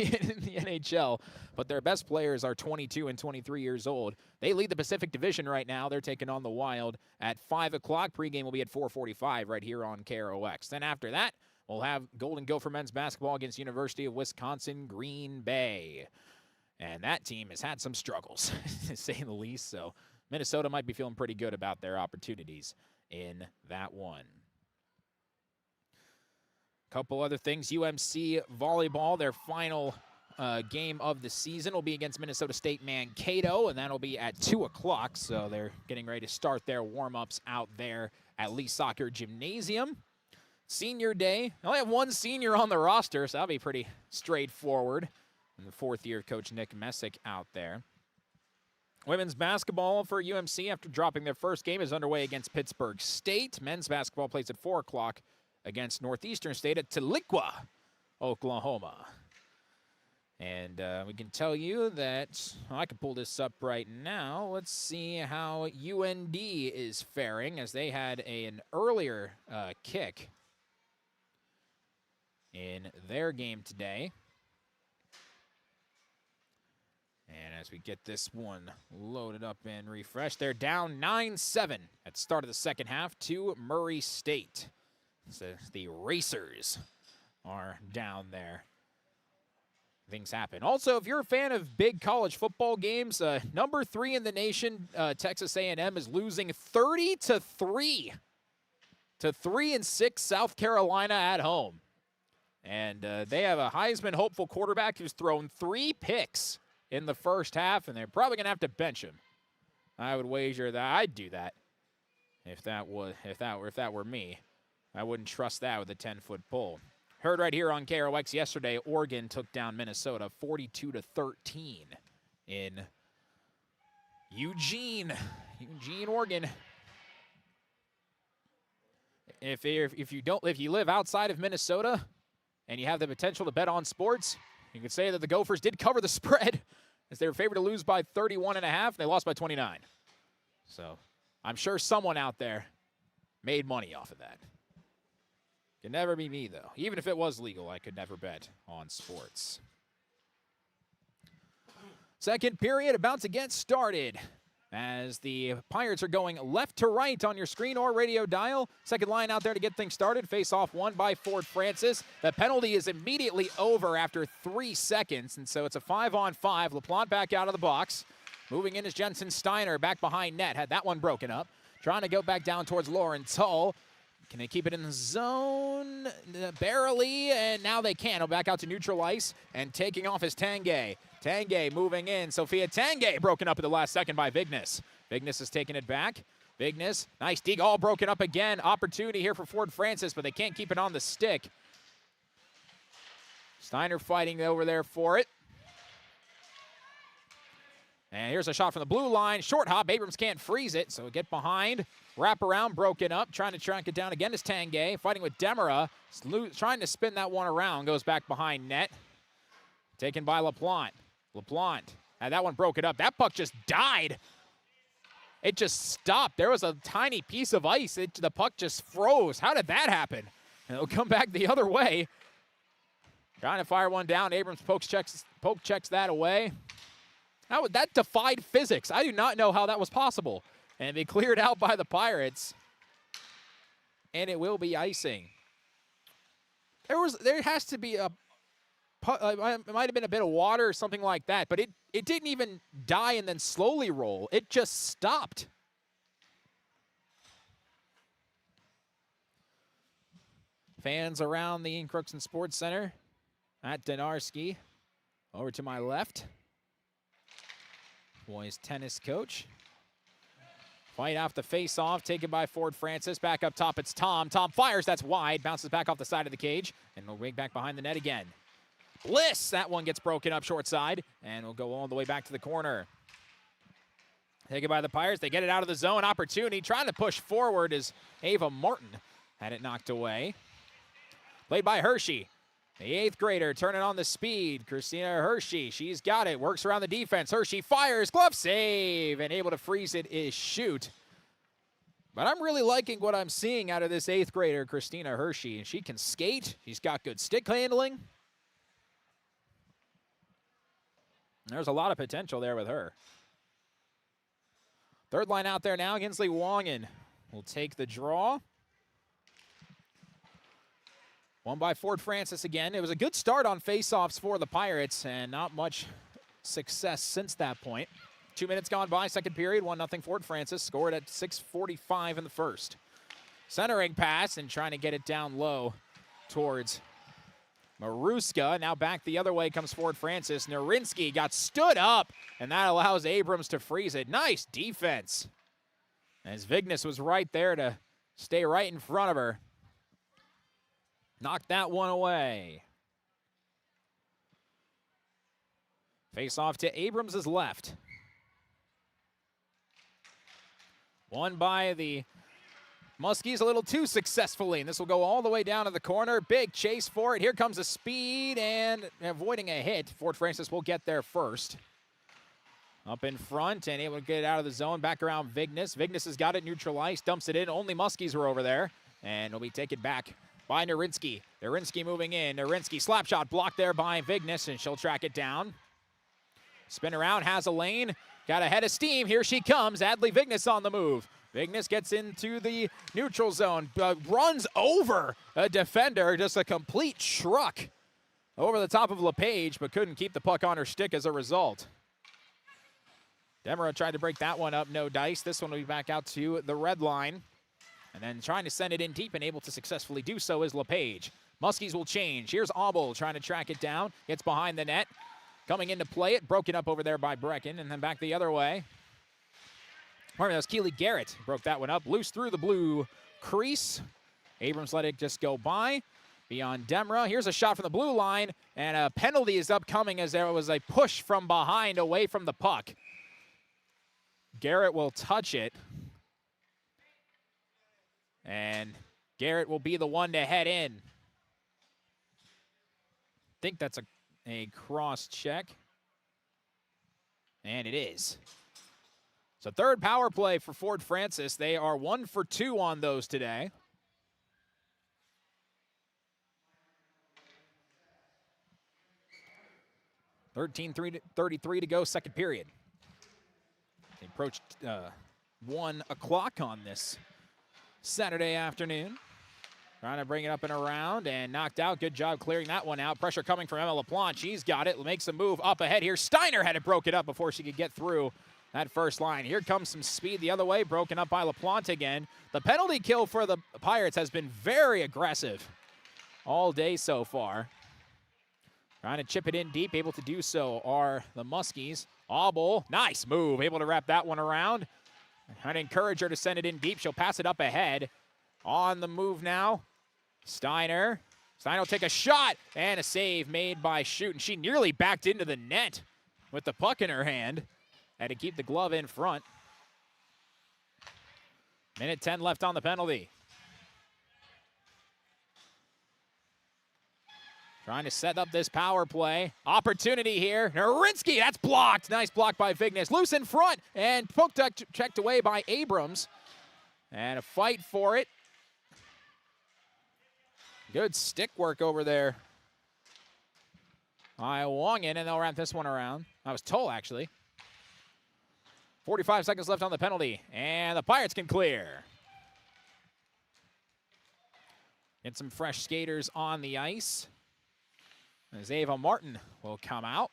the NHL. But their best players are 22 and 23 years old. They lead the Pacific Division right now. They're taking on the Wild at 5 o'clock. Pregame will be at 4:45 right here on KROX. Then after that, we'll have Golden Gopher men's basketball against University of Wisconsin Green Bay. And that team has had some struggles, to say the least. So Minnesota might be feeling pretty good about their opportunities in that one. Couple other things. UMC volleyball, their final game of the season will be against Minnesota State Mankato, and that'll be at 2 o'clock. So they're getting ready to start their warm-ups out there at Lee Soccer Gymnasium. Senior day. I only have one senior on the roster, so that'll be pretty straightforward. In the fourth year of Coach Nick Messick out there. Women's basketball for UMC, after dropping their first game, is underway against Pittsburgh State. Men's basketball plays at 4 o'clock against Northeastern State at Tahlequah, Oklahoma. And we can tell you that, I can pull this up right now. Let's see how UND is faring, as they had an earlier kick in their game today. And as we get this one loaded up and refreshed, they're down 9-7 at the start of the second half to Murray State. So the Racers are down there. Things happen. Also, if you're a fan of big college football games, number 3 in the nation, Texas A&M is losing 30-3 to 3-6 South Carolina at home. And they have a Heisman hopeful quarterback who's thrown 3 picks in the first half, and they're probably going to have to bench him. I would wager that I'd do that if that were me. I wouldn't trust that with a 10-foot pole. Heard right here on KROX yesterday, Oregon took down Minnesota 42-13 in Eugene, Oregon. If you live outside of Minnesota and you have the potential to bet on sports, you can say that the Gophers did cover the spread as they were favored to lose by 31.5. And they lost by 29. So I'm sure someone out there made money off of that. Can never be me, though. Even if it was legal, I could never bet on sports. Second period about to get started as the Pirates are going left to right on your screen or radio dial. Second line out there to get things started. Face-off won by Ford Francis. The penalty is immediately over after 3 seconds, and so it's a 5-on-5. LaPlante back out of the box. Moving in is Jensen Steiner back behind net. Had that one broken up. Trying to go back down towards Lauren Tull. Can they keep it in the zone? Barely, and now they can. Back out to neutral ice, and taking off is Tanguay. Tanguay moving in. Sophia Tanguay broken up at the last second by Vignes. Vignes is taking it back. Vignes, nice dig, all broken up again. Opportunity here for Ford Francis, but they can't keep it on the stick. Steiner fighting over there for it. And here's a shot from the blue line. Short hop. Abrams can't freeze it, so get behind. Wrap around, broken up. Trying to track it down again is Tanguay. Fighting with Demera. Trying to spin that one around. Goes back behind net. Taken by LaPlante. LaPlante had that one broken up. That puck just died. It just stopped. There was a tiny piece of ice. The puck just froze. How did that happen? And it'll come back the other way. Trying to fire one down. Abrams poke checks that away. That defied physics. I do not know how that was possible. And they cleared out by the Pirates. And it will be icing. There has to be it might have been a bit of water or something like that, but it didn't even die and then slowly roll. It just stopped. Fans around the Crookston Sports Center at Donarski. Over to my left. Boys tennis coach. Fight off the face-off, taken by Ford Francis. Back up top, it's Tom. Tom fires, that's wide. Bounces back off the side of the cage, and we'll rig back behind the net again. Bliss, that one gets broken up short side, and we'll go all the way back to the corner. Taken by the Pirates, they get it out of the zone. Opportunity, trying to push forward is Ava Martin. Had it knocked away. Played by Hershey. The 8th grader turning on the speed. Christina Hershey, she's got it. Works around the defense. Hershey fires, glove save, and able to freeze it is Shoot. But I'm really liking what I'm seeing out of this 8th grader, Christina Hershey. And she can skate. She's got good stick handling. There's a lot of potential there with her. Third line out there now. Kinsley Wongan will take the draw. Won by Ford Francis again. It was a good start on faceoffs for the Pirates, and not much success since that point. 2 minutes gone by, second period, 1-0 Ford Francis. Scored at 6:45 in the first. Centering pass and trying to get it down low towards Maruska. Now back the other way comes Ford Francis. Narinsky got stood up, and that allows Abrams to freeze it. Nice defense. As Vignes was right there to stay right in front of her. Knocked that one away. Face off to Abrams' left. Won by the Muskies a little too successfully, and this will go all the way down to the corner. Big chase for it. Here comes the speed, and avoiding a hit. Ford Francis will get there first. Up in front, and able to get it out of the zone. Back around Vignes. Vignes has got it neutral ice, dumps it in. Only Muskies were over there, and will be taken back by Narinsky. Narinsky moving in. Narinsky slap shot blocked there by Vignes, and she'll track it down. Spin around, has a lane. Got a head of steam. Here she comes. Adley Vignes on the move. Vignes gets into the neutral zone. Runs over a defender. Just a complete truck over the top of LePage, but couldn't keep the puck on her stick as a result. Demera tried to break that one up. No dice. This one will be back out to the red line. And then trying to send it in deep and able to successfully do so is LePage. Muskies will change. Here's Auble trying to track it down. Gets behind the net. Coming in to play it. Broken up over there by Brecken. And then back the other way. That was Keely Garrett. Broke that one up. Loose through the blue crease. Abrams let it just go by. Beyond Demera. Here's a shot from the blue line. And a penalty is upcoming as there was a push from behind away from the puck. Garrett will touch it. And Garrett will be the one to head in. I think that's a cross check. And it is. So third power play for Fort Francis. They are 1 for 2 on those today. .33 to go, second period. They approached 1 o'clock on this Saturday afternoon. Trying to bring it up and around and knocked out. Good job clearing that one out. Pressure coming from Emma LaPlante. She's got it. Makes a move up ahead here. Steiner had it broken up before she could get through that first line. Here comes some speed the other way. Broken up by LaPlante again. The penalty kill for the Pirates has been very aggressive all day so far. Trying to chip it in deep. Able to do so are the Muskies. Auble, nice move. Able to wrap that one around. Trying to encourage her to send it in deep. She'll pass it up ahead. On the move now. Steiner. Steiner will take a shot. And a save made by Schutt. And she nearly backed into the net with the puck in her hand. Had to keep the glove in front. Minute 10 left on the penalty. Trying to set up this power play. Opportunity here. Narinsky, that's blocked. Nice block by Vignes. Loose in front and poke checked away by Abrams. And a fight for it. Good stick work over there by Wongan, and they'll wrap this one around. That was Toll, actually. 45 seconds left on the penalty, and the Pirates can clear. Get some fresh skaters on the ice. As Ava Martin will come out.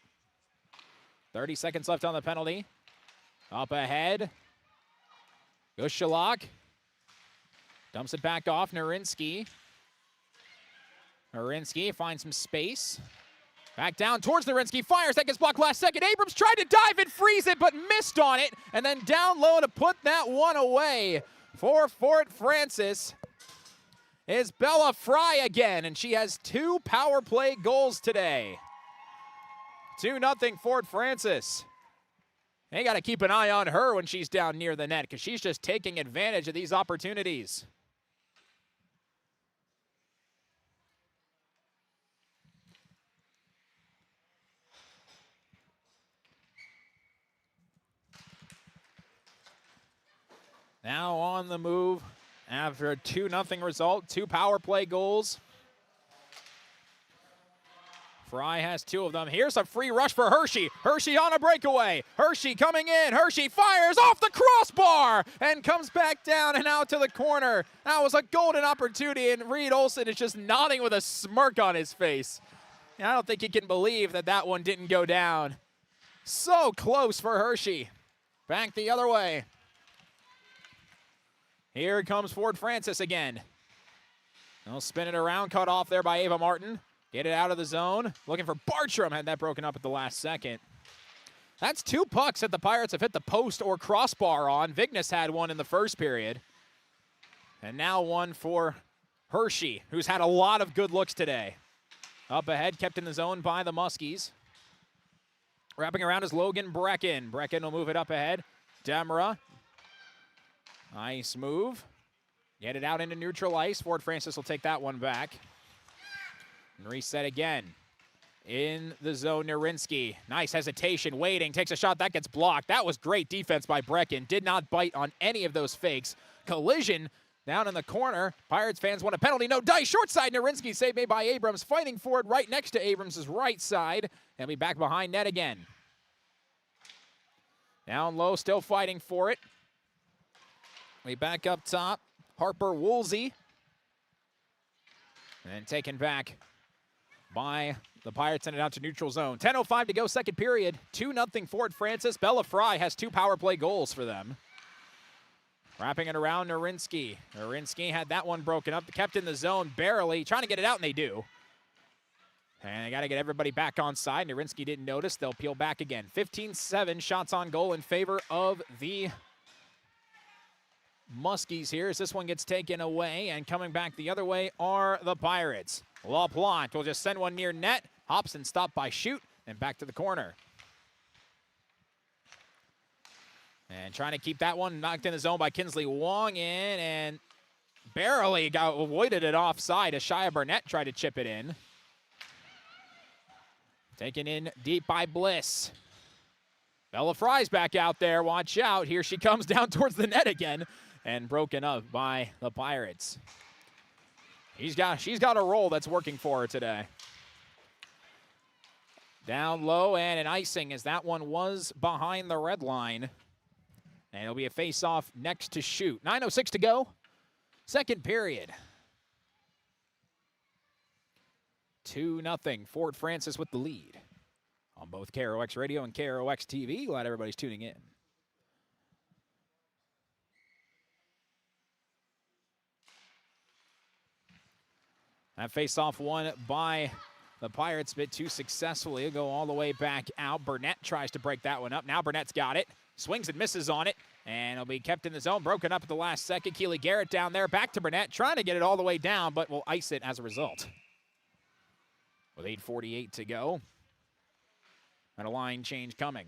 30 seconds left on the penalty. Up ahead. Gushalak. Dumps it back off. Narinsky. Narinsky finds some space. Back down towards Narinsky. Fires. That gets blocked last second. Abrams tried to dive and freeze it, but missed on it. And then down low to put that one away for Fort Francis is Bella Fry again, and she has 2 power play goals today. 2-0 Fort Francis. They got to keep an eye on her when she's down near the net because she's just taking advantage of these opportunities. Now on the move. After a 2-0 result, 2 power play goals. Fry has 2 of them. Here's a free rush for Hershey. Hershey on a breakaway. Hershey coming in. Hershey fires off the crossbar and comes back down and out to the corner. That was a golden opportunity, and Reed Olson is just nodding with a smirk on his face. And I don't think he can believe that that one didn't go down. So close for Hershey. Back the other way. Here comes Fort Francis again. They'll spin it around, cut off there by Ava Martin. Get it out of the zone. Looking for Bartram, had that broken up at the last second. That's 2 pucks that the Pirates have hit the post or crossbar on. Vignes had one in the first period. And now one for Hershey, who's had a lot of good looks today. Up ahead, kept in the zone by the Muskies. Wrapping around is Logan Brecken. Brecken will move it up ahead. Demra. Nice move. Get it out into neutral ice. Fort Francis will take that one back. And reset again. In the zone, Narinsky. Nice hesitation, waiting, takes a shot. That gets blocked. That was great defense by Brecken. Did not bite on any of those fakes. Collision down in the corner. Pirates fans want a penalty. No dice. Short side, Narinsky. Save made by Abrams. Fighting for it right next to Abrams' right side. And be back behind net again. Down low, still fighting for it. We back up top, Harper Woolsey. And taken back by the Pirates, send it out to neutral zone. 10:05 to go, second period. 2-0 Fort Francis. Bella Fry has 2 power play goals for them. Wrapping it around Narinsky. Narinsky had that one broken up, kept in the zone barely, trying to get it out, and they do. And they got to get everybody back on side. Narinsky didn't notice. They'll peel back again. 15-7 shots on goal in favor of the Muskies here as this one gets taken away, and coming back the other way are the Pirates. LaPlante will just send one near net. Hops and stopped by Schutt, and back to the corner. And trying to keep that one knocked in the zone by Kinsley Wong in, and barely avoided it offside as Shia Burnett tried to chip it in. Taken in deep by Bliss. Bella Fry's back out there. Watch out. Here she comes down towards the net again and broken up by the Pirates. She's got a roll that's working for her today. Down low and an icing as that one was behind the red line. And it'll be a face-off next to shoot. 9:06 to go. Second period. 2-0. Fort Francis with the lead. On both KROX Radio and KROX TV. Glad everybody's tuning in. That face-off won by the Pirates a bit too successfully. It'll go all the way back out. Burnett tries to break that one up. Now Burnett's got it. Swings and misses on it. And it'll be kept in the zone. Broken up at the last second. Keely Garrett down there. Back to Burnett. Trying to get it all the way down, but will ice it as a result. With 8:48 to go. And a line change coming.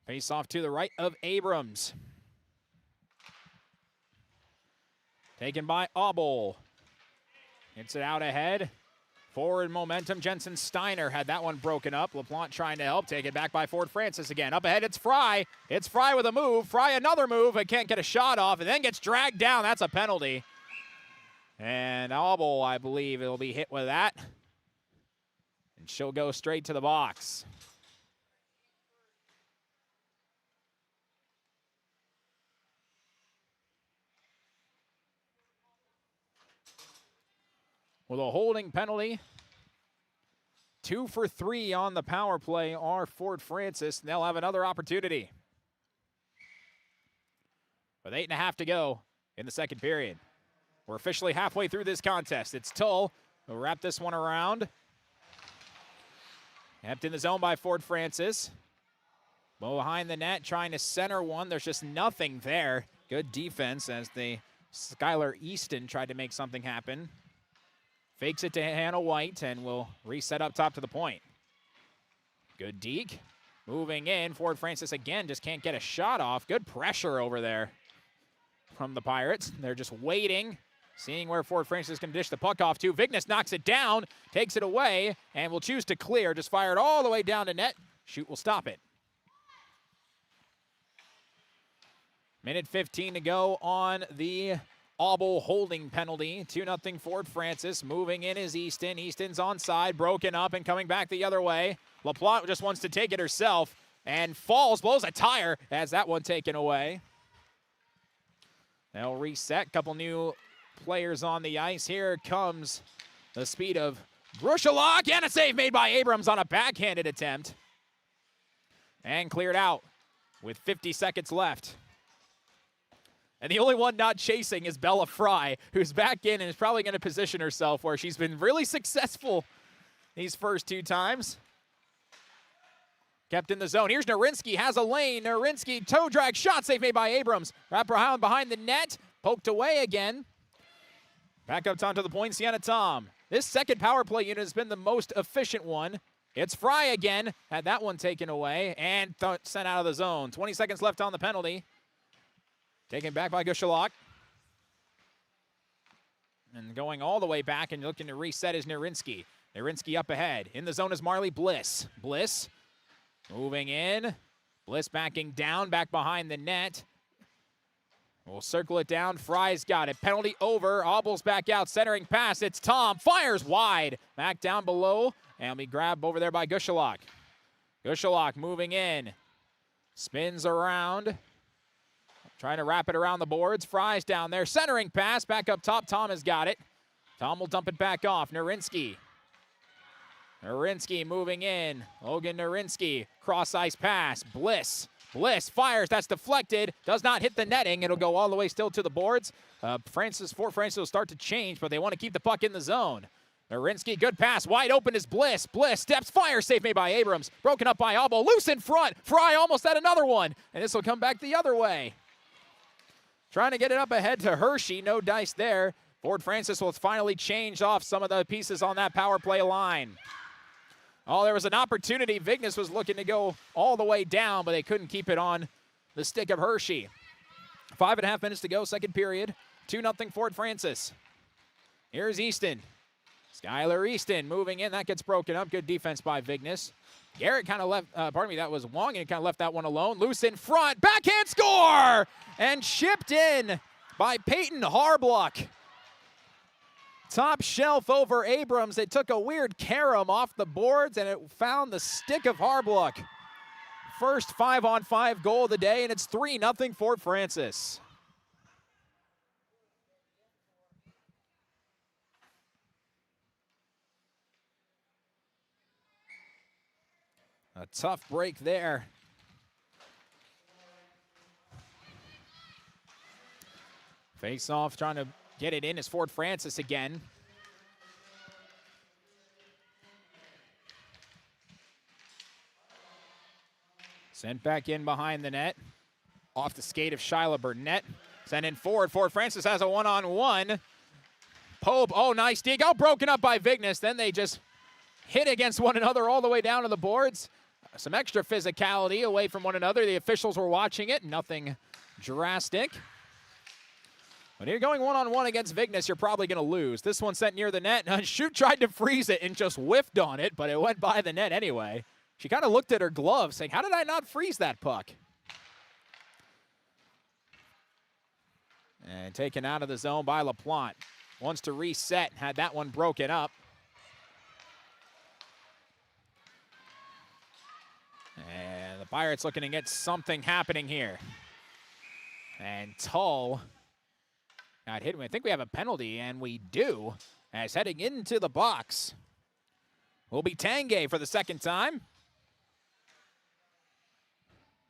Face off to the right of Abrams. Taken by Auble. Hits it out ahead. Forward momentum. Jensen Steiner had that one broken up. LaPlante trying to help. Take it back by Fort Francis again. Up ahead, it's Fry. It's Fry with a move. Fry another move. But can't get a shot off and then gets dragged down. That's a penalty. And Auble, I believe, will be hit with that. And she'll go straight to the box. With a holding penalty. 2 for 3 on the power play are Fort Francis. And they'll have another opportunity. With 8.5 to go in the second period. We're officially halfway through this contest. It's Tull. We'll wrap this one around. Kept in the zone by Fort Francis. Behind the net, trying to center one. There's just nothing there. Good defense as Skylar Easton tried to make something happen. Fakes it to Hannah White and will reset up top to the point. Good deke. Moving in. Fort Francis again just can't get a shot off. Good pressure over there from the Pirates. They're just waiting, seeing where Fort Francis can dish the puck off to. Vignes knocks it down, takes it away, and will choose to clear. Just fired all the way down to net. Shoot will stop it. Minute 15 to go on the Auble holding penalty. 2-0 Fort Francis. Moving in is Easton. Easton's onside, broken up and coming back the other way. LaPlante just wants to take it herself and falls, blows a tire as that one taken away. They'll reset. Couple new players on the ice. Here comes the speed of Grushalak, and a save made by Abrams on a backhanded attempt. And cleared out with 50 seconds left. And the only one not chasing is Bella Fry, who's back in and is probably going to position herself where she's been really successful these first 2 times. Kept in the zone. Here's Narinsky, has a lane. Narinsky, toe drag, shot save made by Abrams. Wrap around behind the net, poked away again. Back up top to the point, Sienna Tom. This second power play unit has been the most efficient one. It's Fry again, had that one taken away and sent out of the zone. 20 seconds left on the penalty. Taken back by Gushalak. And going all the way back and looking to reset is Narinsky. Narinsky up ahead. In the zone is Marley Bliss. Bliss moving in. Bliss backing down, back behind the net. We'll circle it down. Fry's got it. Penalty over. Auble's back out. Centering pass. It's Tom. Fires wide. Back down below. And we grab over there by Gushalak. Gushalak moving in. Spins around. Trying to wrap it around the boards. Fry's down there. Centering pass. Back up top. Tom has got it. Tom will dump it back off. Narinsky. Narinsky moving in. Logan Narinsky. Cross ice pass. Bliss. Bliss fires. That's deflected. Does not hit the netting. It'll go all the way still to the boards. Fort Francis will start to change, but they want to keep the puck in the zone. Narinsky, good pass. Wide open is Bliss. Bliss steps. Fire save made by Abrams. Broken up by Auble. Loose in front. Fry almost had another one. And this will come back the other way. Trying to get it up ahead to Hershey. No dice there. Ford Francis will finally change off some of the pieces on that power play line. Oh, there was an opportunity. Vignes was looking to go all the way down, but they couldn't keep it on the stick of Hershey. 5.5 minutes to go, second period. 2-0 Ford Francis. Here's Easton. Skylar Easton moving in. That gets broken up. Good defense by Vignes. Garrett kind of left, that was Wong, and kind of left that one alone. Loose in front. Backhand score! And chipped in by Peyton Harblock. Top shelf over Abrams. It took a weird carom off the boards, and it found the stick of Harblock. First 5-on-5 goal of the day, and it's 3-0 Fort Francis. A tough break there. Face off, trying to get it in is Fort Francis again. Sent back in behind the net. Off the skate of Shyla Burnett. Sent in forward. Fort Francis has a one-on-one. Pope, oh, nice dig. Oh, broken up by Vignes. Then they just hit against one another all the way down to the boards. Some extra physicality away from one another. The officials were watching it. Nothing drastic. When you're going one-on-one against Vignes, you're probably going to lose. This one sent near the net. Schutt tried to freeze it and just whiffed on it, but it went by the net anyway. She kind of looked at her glove saying, how did I not freeze that puck? And taken out of the zone by LaPlante. Wants to reset, had that one broken up. And the Pirates looking to get something happening here. And Tull got hit. I think we have a penalty, and we do, as heading into the box will be Tanguay for the second time.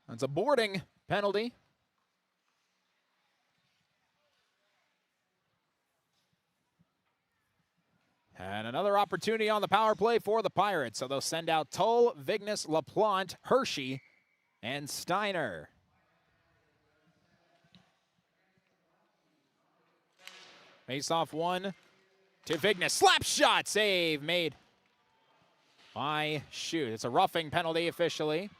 That's a boarding penalty. And another opportunity on the power play for the Pirates. So they'll send out Tull, Vignes, LaPlante, Hershey, and Steiner. Face off one to Vignes. Slap shot save made by Schutt. It's a roughing penalty officially.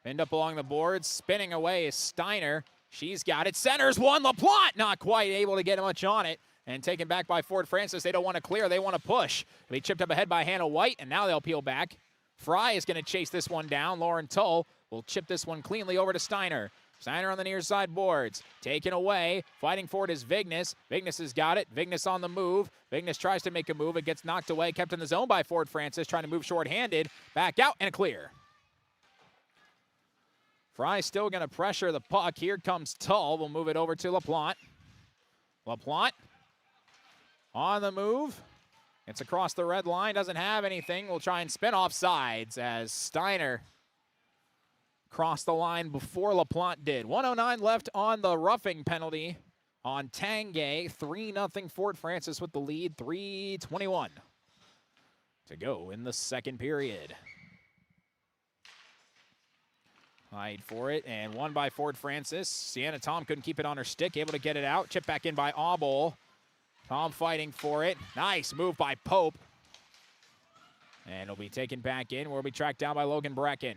End up along the boards. Spinning away is Steiner. She's got it. Centers one. LaPlante not quite able to get much on it. And taken back by Fort Francis. They don't want to clear. They want to push. They chipped up ahead by Hannah White, and now they'll peel back. Fry is going to chase this one down. Lauren Tull will chip this one cleanly over to Steiner. Steiner on the near side boards. Taken away. Fighting for it is Vignes. Vignes has got it. Vignes on the move. Vignes tries to make a move. It gets knocked away. Kept in the zone by Fort Francis. Trying to move shorthanded. Back out and a clear. Fry still going to pressure the puck. Here comes Tull. We'll move it over to LaPlante. LaPlante on the move. It's across the red line. Doesn't have anything. We'll try and spin off sides as Steiner crossed the line before LaPlante did. 1:09 left on the roughing penalty on Tanguay. 3-0 Fort Francis with the lead. 3:21 to go in the second period. Fight for it, and won by Fort Francis. Sienna Tom couldn't keep it on her stick, able to get it out. Chip back in by Auble. Tom fighting for it. Nice move by Pope. And it'll be taken back in. We'll be tracked down by Logan Brecken.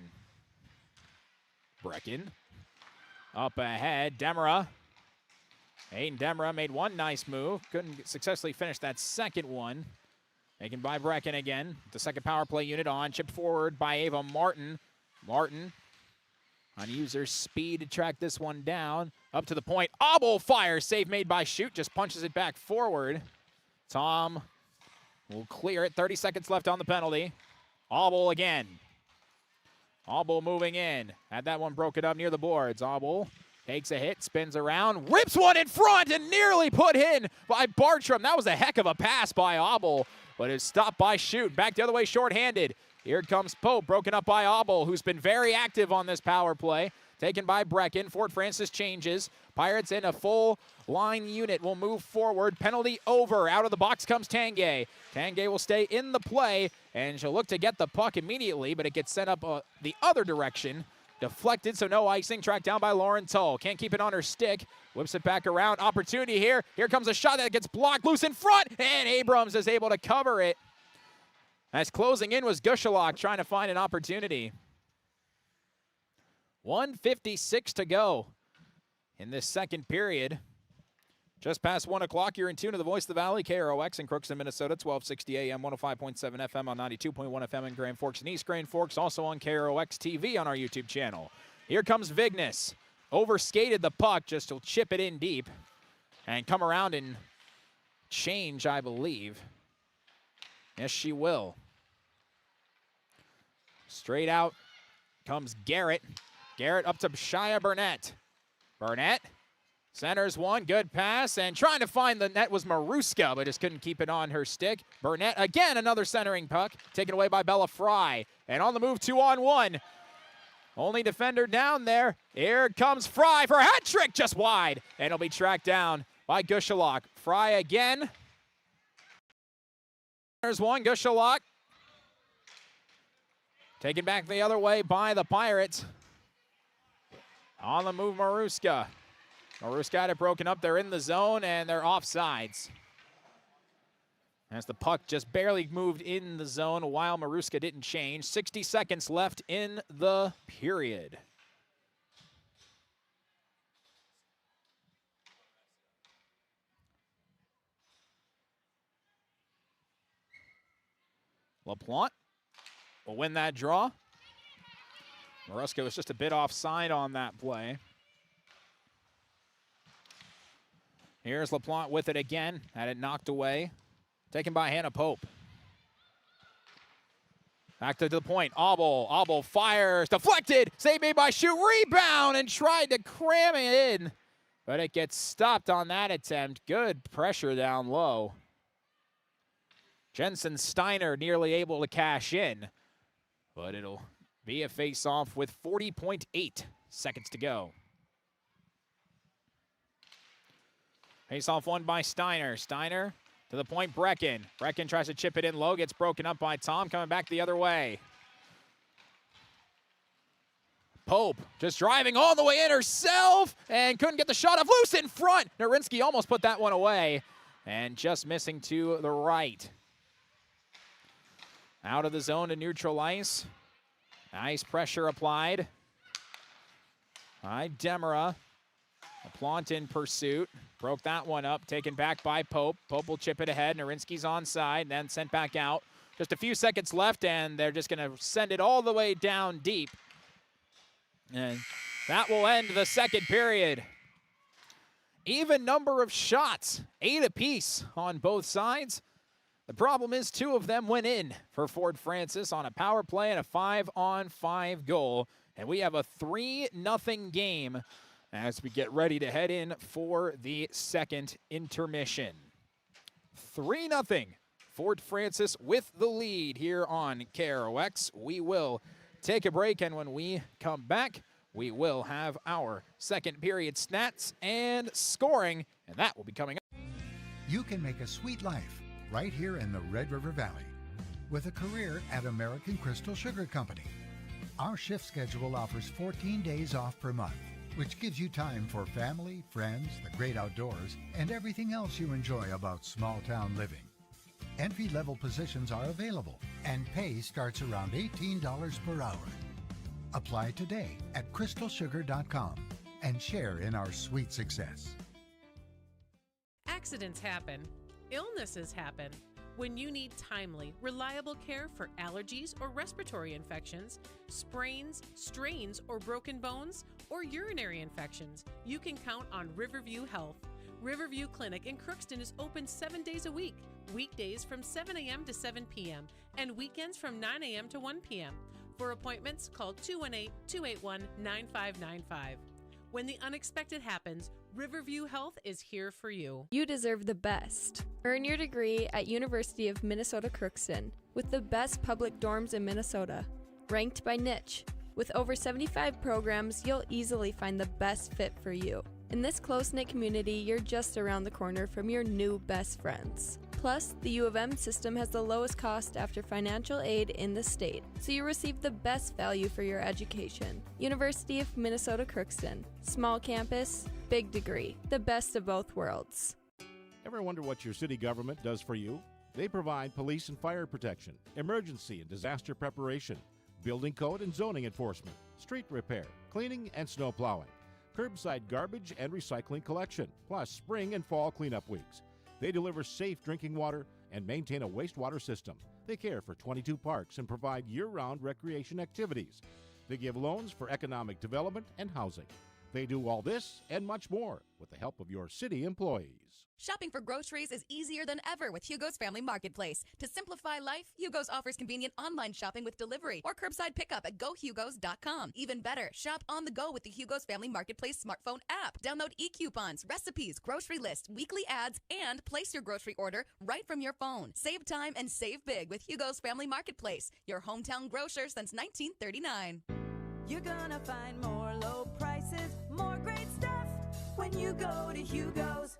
Brecken up ahead. Demera. Aiden Demera made one nice move. Couldn't successfully finish that second one. Taken by Brecken again. The second power play unit on. Chipped forward by Ava Martin. Martin on user speed to track this one down. Up to the point. Auble fire. Save made by Schutt. Just punches it back forward. Tom will clear it. 30 seconds left on the penalty. Auble again. Auble moving in. Had that one broken up near the boards. Auble takes a hit, spins around, rips one in front, and nearly put in by Bartram. That was a heck of a pass by Auble, but it's stopped by Schutt. Back the other way, shorthanded. Here comes Pope, broken up by Auble, who's been very active on this power play. Taken by Brecken. Fort Francis changes. Pirates in a full line unit will move forward. Penalty over. Out of the box comes Tanguay. Tanguay will stay in the play, and she'll look to get the puck immediately, but it gets sent up the other direction. Deflected, so no icing. Tracked down by Lauren Tull. Can't keep it on her stick. Whips it back around. Opportunity here. Here comes a shot that gets blocked loose in front, and Abrams is able to cover it. As closing in was Gushalak trying to find an opportunity. 1:56 to go in this second period. Just past 1 o'clock, you're in tune to the Voice of the Valley, KROX in Crookston, Minnesota, 1260 AM, 105.7 FM on 92.1 FM in Grand Forks and East Grand Forks, also on KROX TV on our YouTube channel. Here comes Vignes. Overskated the puck, just to chip it in deep and come around and change, I believe. Yes, she will. Straight out comes Garrett. Garrett up to Shia Burnett. Burnett centers one, good pass, and trying to find the net was Maruska, but just couldn't keep it on her stick. Burnett, again, another centering puck, taken away by Bella Fry. And on the move, 2-on-1. Only defender down there. Here comes Fry for a hat trick, just wide. And it'll be tracked down by Gushalak. Fry again. There's one, Gushalak. Taken back the other way by the Pirates. On the move, Maruska. Maruska had it broken up. They're in the zone, and they're offsides. As the puck just barely moved in the zone while Maruska didn't change. 60 seconds left in the period. LaPlante will win that draw. Maruska was just a bit offside on that play. Here's LaPlante with it again. Had it knocked away. Taken by Hannah Pope. Back to the point. Auble fires. Deflected. Save made by Shoot. Rebound and tried to cram it in. But it gets stopped on that attempt. Good pressure down low. Jensen Steiner nearly able to cash in. But it'll be a face-off with 40.8 seconds to go. Face-off won by Steiner. Steiner to the point, Brecken. Brecken tries to chip it in low, gets broken up by Tom, coming back the other way. Pope just driving all the way in herself and couldn't get the shot off, loose in front. Narinsky almost put that one away and just missing to the right. Out of the zone to neutral ice. Nice pressure applied by Demera. LaPlante in pursuit. Broke that one up, taken back by Pope. Pope will chip it ahead. Narinsky's onside, then sent back out. Just a few seconds left, and they're just going to send it all the way down deep. And that will end the second period. Even number of shots, 8 apiece on both sides. The problem is 2 of them went in for Fort Francis on a power play and a 5-on-5 goal. And we have a 3-0 game as we get ready to head in for the second intermission. 3-0, Fort Francis with the lead here on KROX. We will take a break, and when we come back, we will have our second period stats and scoring, and that will be coming up. You can make a sweet life right here in the Red River Valley with a career at American Crystal Sugar Company. Our shift schedule offers 14 days off per month, which gives you time for family, friends, the great outdoors, and everything else you enjoy about small-town living. Entry-level positions are available, and pay starts around $18 per hour. Apply today at crystalsugar.com and share in our sweet success. Accidents happen. Illnesses happen. When you need timely, reliable care for allergies or respiratory infections, sprains, strains, or broken bones, or urinary infections, you can count on Riverview Health. Riverview Clinic in Crookston is open 7 days a week, weekdays from 7 a.m. to 7 p.m., and weekends from 9 a.m. to 1 p.m. For appointments, call 218-281-9595. When the unexpected happens, Riverview Health is here for you. You deserve the best. Earn your degree at University of Minnesota Crookston with the best public dorms in Minnesota. Ranked by niche. With over 75 programs, you'll easily find the best fit for you. In this close-knit community, you're just around the corner from your new best friends. Plus, the U of M system has the lowest cost after financial aid in the state, so you receive the best value for your education. University of Minnesota Crookston. Small campus, big degree. The best of both worlds. Ever wonder what your city government does for you? They provide police and fire protection, emergency and disaster preparation, building code and zoning enforcement, street repair, cleaning and snow plowing, curbside garbage and recycling collection, plus spring and fall cleanup weeks. They deliver safe drinking water and maintain a wastewater system. They care for 22 parks and provide year-round recreation activities. They give loans for economic development and housing. They do all this and much more with the help of your city employees. Shopping for groceries is easier than ever with Hugo's Family Marketplace. To simplify life, Hugo's offers convenient online shopping with delivery or curbside pickup at gohugos.com. Even better, shop on the go with the Hugo's Family Marketplace smartphone app. Download e-coupons, recipes, grocery lists, weekly ads, and place your grocery order right from your phone. Save time and save big with Hugo's Family Marketplace, your hometown grocer since 1939. You're gonna find more low prices, more great stuff when you go to Hugo's.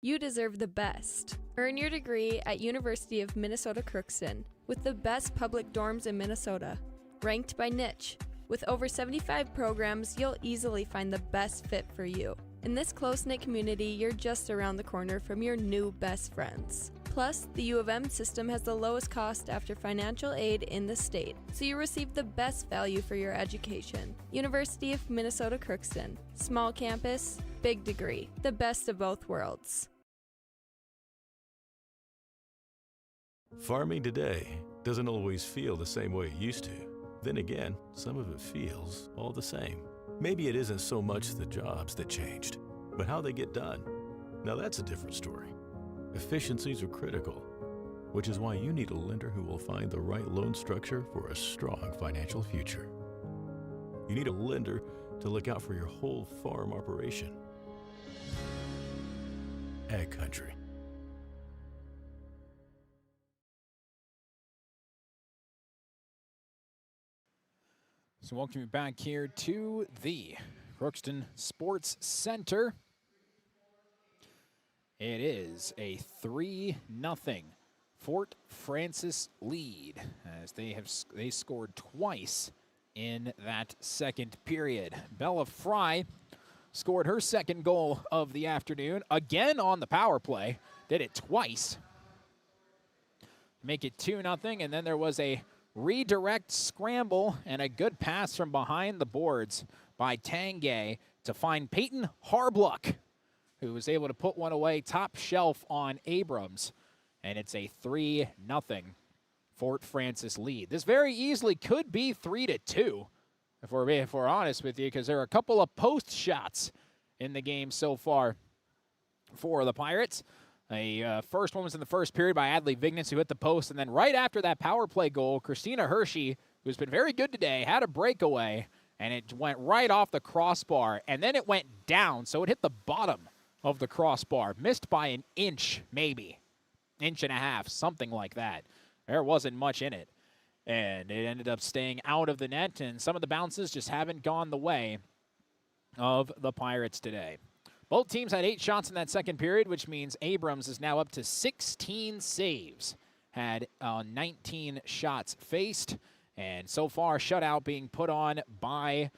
You deserve the best. Earn your degree at University of Minnesota Crookston with the best public dorms in Minnesota, ranked by niche. With over 75 programs, you'll easily find the best fit for you. In this close-knit community, you're just around the corner from your new best friends. Plus, the U of M system has the lowest cost after financial aid in the state, so you receive the best value for your education. University of Minnesota Crookston. Small campus, big degree. The best of both worlds. Farming today doesn't always feel the same way it used to. Then again, some of it feels all the same. Maybe it isn't so much the jobs that changed, but how they get done. Now that's a different story. Efficiencies are critical, which is why you need a lender who will find the right loan structure for a strong financial future. You need a lender to look out for your whole farm operation. Ag Country. So welcome you back here to the Crookston Sports Center. It is a 3-0 Fort Francis lead as they scored twice in that second period. Bella Fry scored her second goal of the afternoon, again on the power play. Did it twice. Make it 2-0, and then there was a redirect scramble and a good pass from behind the boards by Tangay to find Peyton Harbluck, who was able to put one away top shelf on Abrams. And it's a 3-0 Fort Francis lead. This very easily could be 3-2, if we're honest with you, because there are a couple of post shots in the game so far for the Pirates. A first one was in the first period by Adley Vigness, who hit the post. And then right after that power play goal, Christina Hershey, who's been very good today, had a breakaway, and it went right off the crossbar. And then it went down, so it hit the bottom of the crossbar. Missed by an inch, maybe. Inch and a half, something like that. There wasn't much in it. And it ended up staying out of the net, and some of the bounces just haven't gone the way of the Pirates today. Both teams had 8 shots in that second period, which means Abrams is now up to 16 saves. Had 19 shots faced, and so far shutout being put on by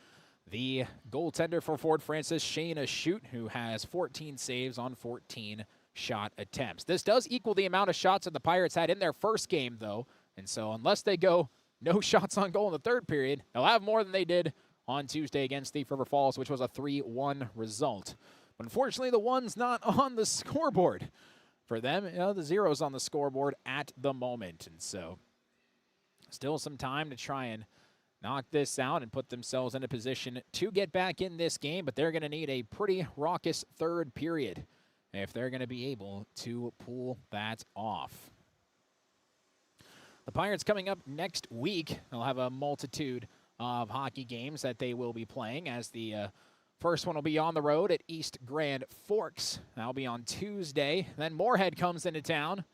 the goaltender for Fort Francis, Shayna Shute, who has 14 saves on 14 shot attempts. This does equal the amount of shots that the Pirates had in their first game, though, and so unless they go no shots on goal in the third period, they'll have more than they did on Tuesday against Thief River Falls, which was a 3-1 result. But unfortunately, the 1's not on the scoreboard for them. The 0's on the scoreboard at the moment. And so still some time to try and knock this out and put themselves in a position to get back in this game. But they're going to need a pretty raucous third period if they're going to be able to pull that off. The Pirates coming up next week. They'll have a multitude of hockey games that they will be playing, as the first one will be on the road at East Grand Forks. That'll be on Tuesday. Then Moorhead comes into town.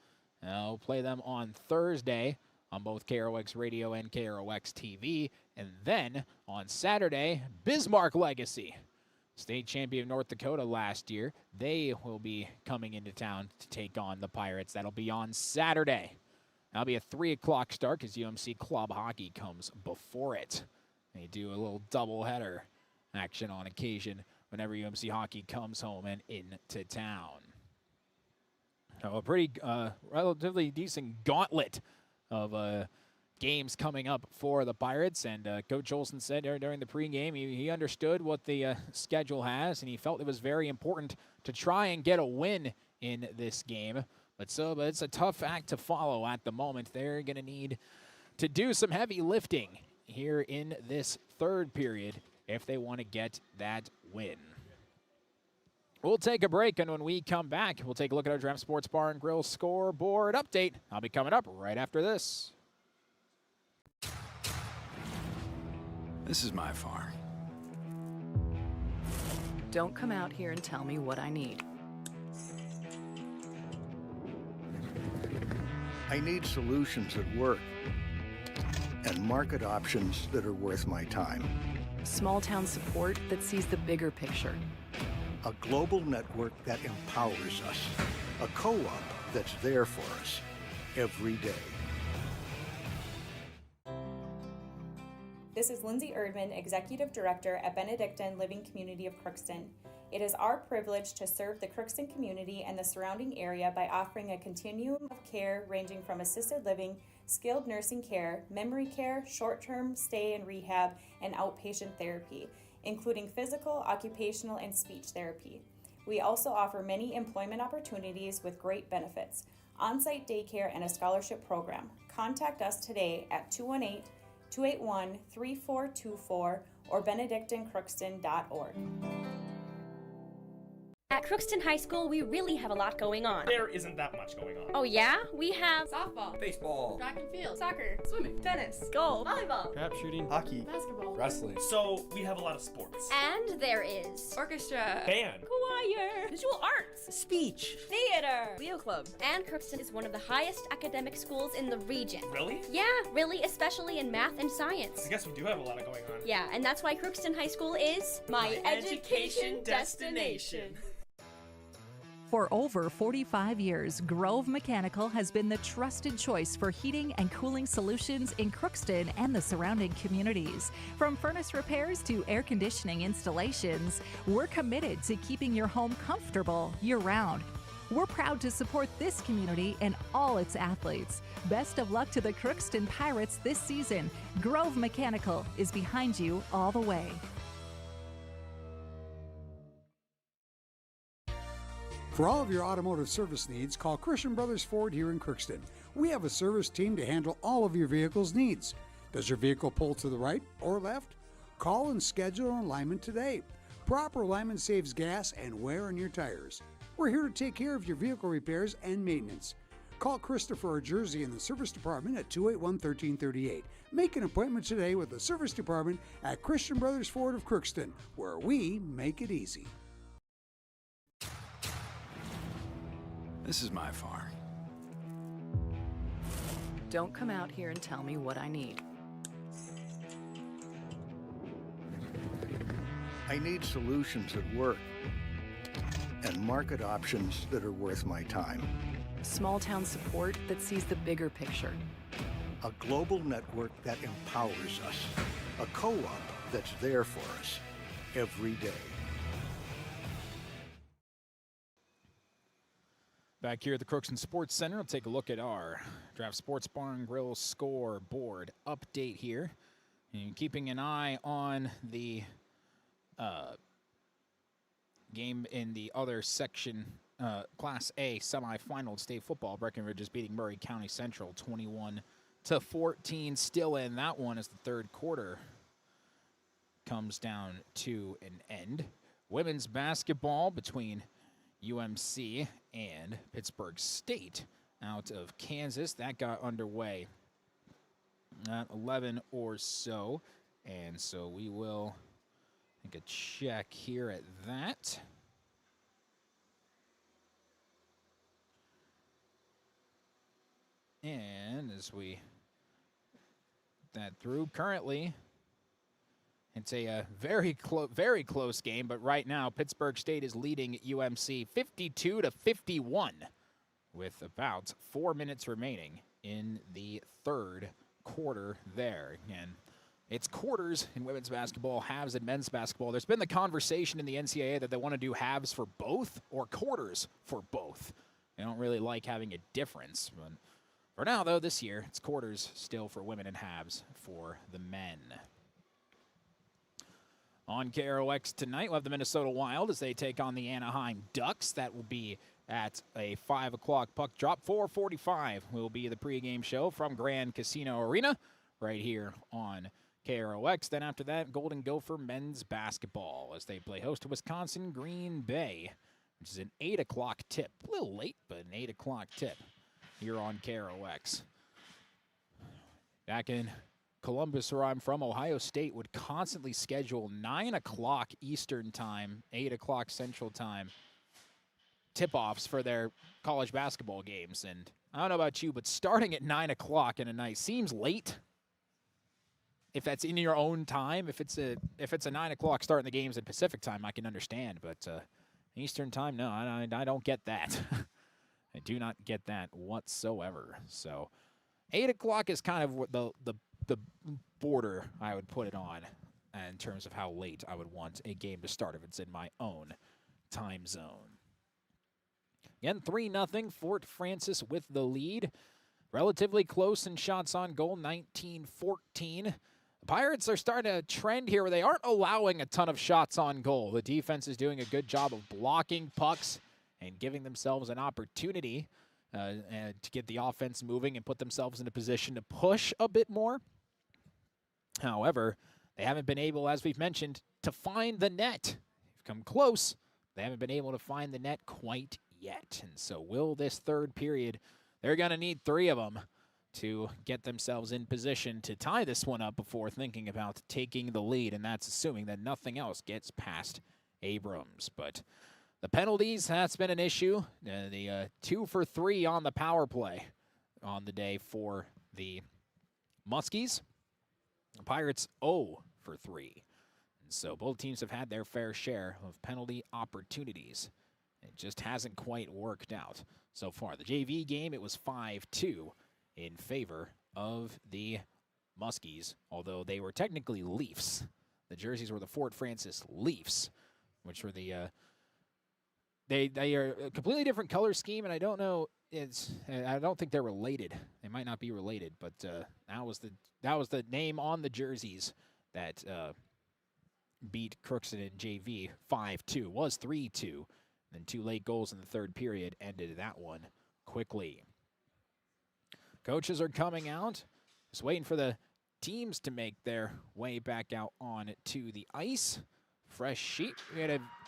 I'll play them on Thursday on both KROX Radio and KROX TV. And then on Saturday, Bismarck Legacy. state champion of North Dakota last year. They will be coming into town to take on the Pirates. That'll be on Saturday. That'll be a 3 o'clock start because UMC Club Hockey comes before it. They do a little doubleheader action on occasion whenever UMC Hockey comes home and into town. So a pretty relatively decent gauntlet of games coming up for the Pirates. And Coach Olson said during the pregame he understood what the schedule has, and he felt it was very important to try and get a win in this game. But it's a tough act to follow at the moment. They're going to need to do some heavy lifting here in this third period if they want to get that win. We'll take a break, and when we come back, we'll take a look at our Draft Sports Bar and Grill scoreboard update. I'll be coming up right after this. This is my farm. Don't come out here and tell me what I need. I need solutions that work and market options that are worth my time. Small town support that sees the bigger picture. A global network that empowers us. A co-op that's there for us every day. This is Lindsay Erdman, Executive Director at Benedictine Living Community of Crookston. It is our privilege to serve the Crookston community and the surrounding area by offering a continuum of care ranging from assisted living, skilled nursing care, memory care, short-term stay and rehab, and outpatient therapy, including physical, occupational, and speech therapy. We also offer many employment opportunities with great benefits, on-site daycare, and a scholarship program. Contact us today at 218-281-3424 or benedictinecrookston.org. At Crookston High School, we really have a lot going on. There isn't that much going on. Oh yeah? We have softball, baseball, track and field, soccer, swimming, tennis, golf, volleyball, trap shooting, hockey, basketball, wrestling. So we have a lot of sports. And there is orchestra, band, choir, visual arts, speech, theater, Leo Club. And Crookston is one of the highest academic schools in the region. Really? Yeah, really, especially in math and science. I guess we do have a lot going on. Yeah, and that's why Crookston High School is my education destination. For over 45 years, Grove Mechanical has been the trusted choice for heating and cooling solutions in Crookston and the surrounding communities. From furnace repairs to air conditioning installations, we're committed to keeping your home comfortable year-round. We're proud to support this community and all its athletes. Best of luck to the Crookston Pirates this season. Grove Mechanical is behind you all the way. For all of your automotive service needs, call Christian Brothers Ford here in Crookston. We have a service team to handle all of your vehicle's needs. Does your vehicle pull to the right or left? Call and schedule an alignment today. Proper alignment saves gas and wear on your tires. We're here to take care of your vehicle repairs and maintenance. Call Christopher or Jersey in the service department at 281-1338. Make an appointment today with the service department at Christian Brothers Ford of Crookston, where we make it easy. This is my farm. Don't come out here and tell me what I need. I need solutions that work and market options that are worth my time. Small town support that sees the bigger picture. A global network that empowers us. A co-op that's there for us every day. Back here at the Crookston Sports Center, we'll take a look at our Draft Sports Bar and Grill scoreboard update here. And keeping an eye on the game in the other section, Class A semifinal state football. Breckenridge is beating Murray County Central 21-14. Still in that one as the third quarter comes down to an end. Women's basketball between UMC and Pittsburgh State out of Kansas. That got underway at 11 or so. And so we will take a check here at that. And as we that through, currently It's a very close game, but right now Pittsburgh State is leading UMC 52-51 with about 4 minutes remaining in the third quarter there. And it's quarters in women's basketball, halves in men's basketball. There's been the conversation in the NCAA that they want to do halves for both or quarters for both. They don't really like having a difference. But for now, though, this year, it's quarters still for women and halves for the men. On KROX tonight, we'll have the Minnesota Wild as they take on the Anaheim Ducks. That will be at a 5 o'clock puck drop. 4:45 will be the pregame show from Grand Casino Arena right here on KROX. Then after that, Golden Gopher men's basketball as they play host to Wisconsin Green Bay, which is an 8 o'clock tip. A little late, but an 8 o'clock tip here on KROX. Back in Columbus, where I'm from, Ohio State would constantly schedule 9 o'clock Eastern time, 8 o'clock Central time tip-offs for their college basketball games. And I don't know about you, but starting at 9 o'clock in a night seems late. If that's in your own time, if it's a 9 o'clock start in the games in Pacific time, I can understand. But Eastern time, no, I don't get that. I do not get that whatsoever. So 8 o'clock is kind of what the border I would put it on in terms of how late I would want a game to start if it's in my own time zone. Again, 3-0, Fort Francis with the lead. Relatively close in shots on goal, 19-14. The Pirates are starting to trend here where they aren't allowing a ton of shots on goal. The defense is doing a good job of blocking pucks and giving themselves an opportunity to get the offense moving and put themselves in a position to push a bit more. However, they haven't been able, as we've mentioned, to find the net. They've come close. They haven't been able to find the net quite yet. And so will this third period, they're going to need 3 of them to get themselves in position to tie this one up before thinking about taking the lead, and that's assuming that nothing else gets past Abrams. But the penalties, that's been an issue. The 2 for 3 on the power play on the day for the Muskies. The Pirates 0 for 3. And so both teams have had their fair share of penalty opportunities. It just hasn't quite worked out so far. The JV game, it was 5-2 in favor of the Muskies, although they were technically Leafs. The jerseys were the Fort Francis Leafs, which were the they are a completely different color scheme, and I don't know. I don't think they're related. They might not be related, but that was the name on the jerseys that beat Crookston in JV 5-2. Was 3-2. Then 2 late goals in the third period ended that one quickly. Coaches are coming out. Just waiting for the teams to make their way back out on to the ice. Fresh sheet.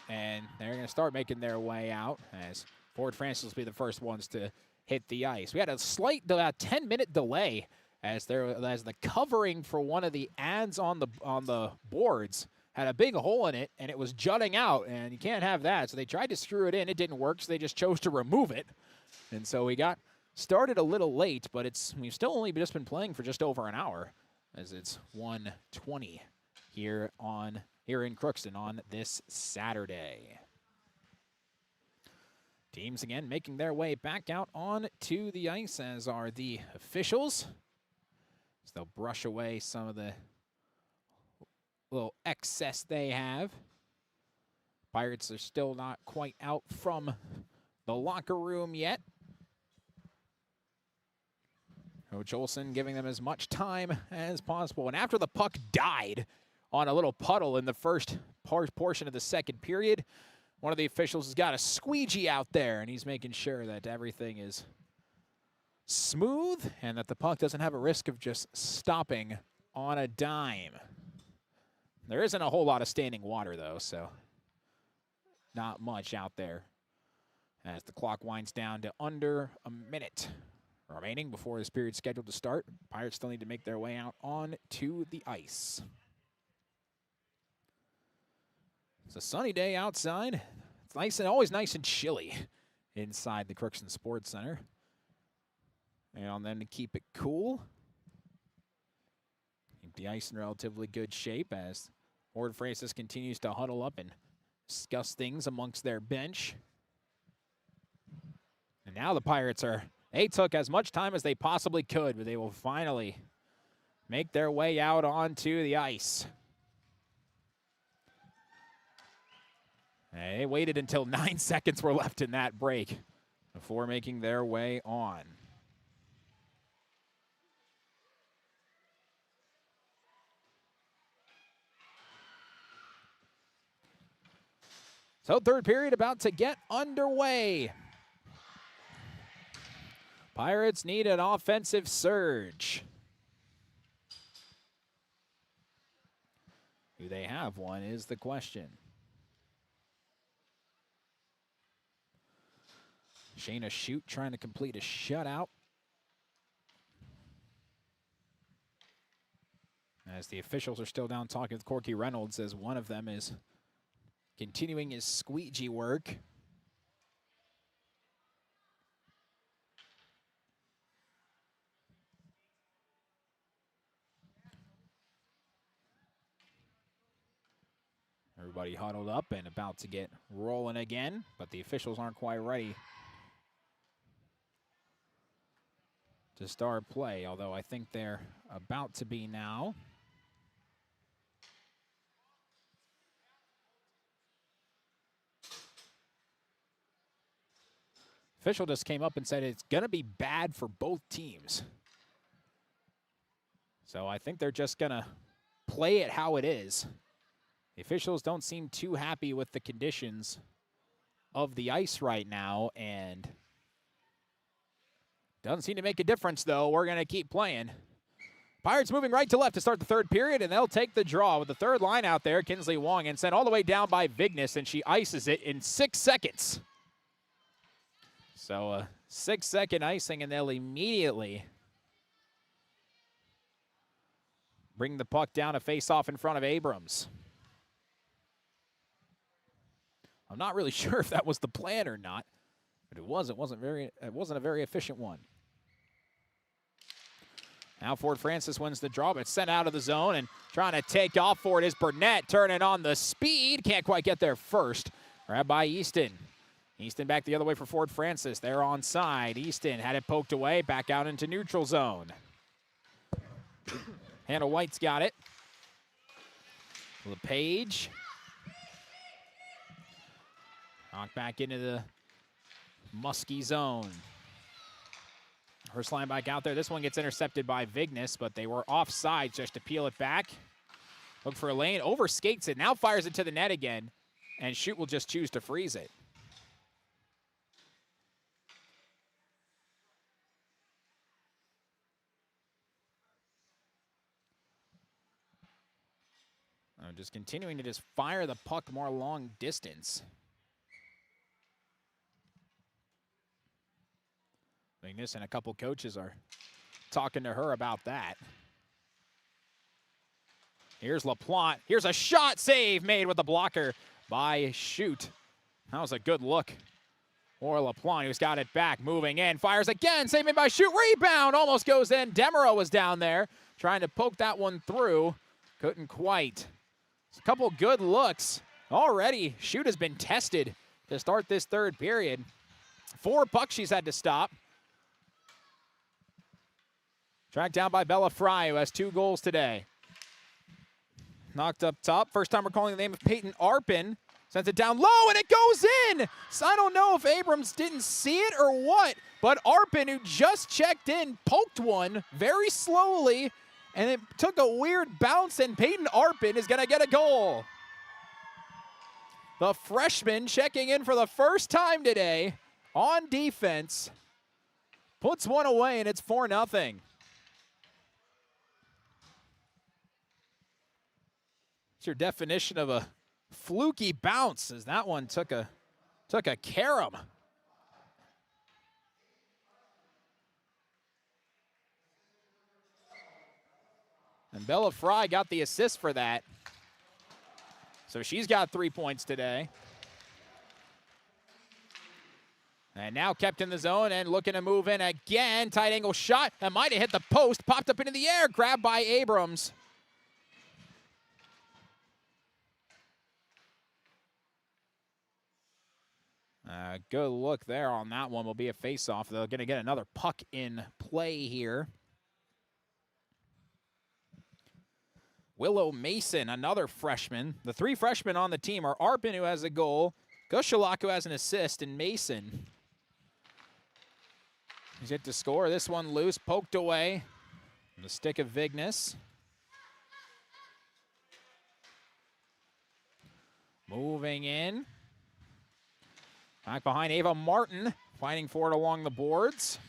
And they're going to start making their way out as Fort Francis will be the first ones to hit the ice. We had a slight 10-minute delay as the covering for one of the ads on the boards had a big hole in it, and it was jutting out, and you can't have that. So they tried to screw it in. It didn't work, so they just chose to remove it. And so we got started a little late, but we've still only just been playing for just over an hour, as it's 1:20 here in Crookston on this Saturday. Teams again making their way back out on to the ice, as are the officials. So they'll brush away some of the little excess they have. Pirates are still not quite out from the locker room yet. Coach Olson giving them as much time as possible. And after the puck died on a little puddle in the first portion of the second period, one of the officials has got a squeegee out there, and he's making sure that everything is smooth and that the puck doesn't have a risk of just stopping on a dime. There isn't a whole lot of standing water, though, so not much out there as the clock winds down to under a minute remaining before this period's scheduled to start. Pirates still need to make their way out on to the ice. It's a sunny day outside. It's nice and always nice and chilly inside the Crookston Sports Center. And then to keep it cool, keep the ice in relatively good shape as Ford Francis continues to huddle up and discuss things amongst their bench. And now the Pirates they took as much time as they possibly could, but they will finally make their way out onto the ice. They waited until 9 seconds were left in that break before making their way on. So third period about to get underway. Pirates need an offensive surge. Do they have one is the question. Shayna Shute trying to complete a shutout. As the officials are still down talking with Corky Reynolds, as one of them is continuing his squeegee work. Everybody huddled up and about to get rolling again, but the officials aren't quite ready to start play, although I think they're about to be now. Official just came up and said it's going to be bad for both teams. So I think they're just going to play it how it is. The officials don't seem too happy with the conditions of the ice right now, and doesn't seem to make a difference, though. We're going to keep playing. Pirates moving right to left to start the third period, and they'll take the draw with the third line out there, Kinsley Wong, and sent all the way down by Vignes, and she ices it in 6 seconds. So a 6-second icing, and they'll immediately bring the puck down to face off in front of Abrams. I'm not really sure if that was the plan or not, but it wasn't a very efficient one. Now Ford Francis wins the draw, but it's sent out of the zone, and trying to take off for it is Burnett, turning on the speed. Can't quite get there first. Grabbed by Easton. Easton back the other way for Ford Francis. They're onside. Easton had it poked away, back out into neutral zone. Hannah White's got it. LePage. Knocked back into the Muskie zone. First line back out there. This one gets intercepted by Vignes, but they were offside just to peel it back. Look for a lane. Overskates it. Now fires it to the net again. And Shute will just choose to freeze it. Just continuing to just fire the puck more long distance. Vignes and a couple coaches are talking to her about that. Here's LaPlante. Here's a shot save made with the blocker by Shute. That was a good look. Or LaPlante, who's got it back, moving in, fires again, save made by Shute. Rebound almost goes in. Demeraux was down there trying to poke that one through. Couldn't quite. A couple good looks. Already, Shute has been tested to start this third period. 4 pucks she's had to stop. Tracked down by Bella Fry, who has 2 goals today. Knocked up top. First time we're calling the name of Peyton Arpin. Sends it down low, and it goes in! So I don't know if Abrams didn't see it or what, but Arpin, who just checked in, poked one very slowly, and it took a weird bounce, and Peyton Arpin is going to get a goal. The freshman checking in for the first time today on defense. Puts one away, and it's 4-0. It's your definition of a fluky bounce, as that one took a carom. And Bella Fry got the assist for that. So she's got 3 points today. And now kept in the zone and looking to move in again. Tight angle shot. That might have hit the post. Popped up into the air. Grabbed by Abrams. Good look there on that one. Will be a face-off. They're going to get another puck in play here. Willow Mason, another freshman. The 3 freshmen on the team are Arpin, who has a goal, Goshalak, who has an assist, and Mason. He's hit to score. This one loose, poked away. The stick of Vignes. Moving in. Back behind Ava Martin, fighting for it along the boards.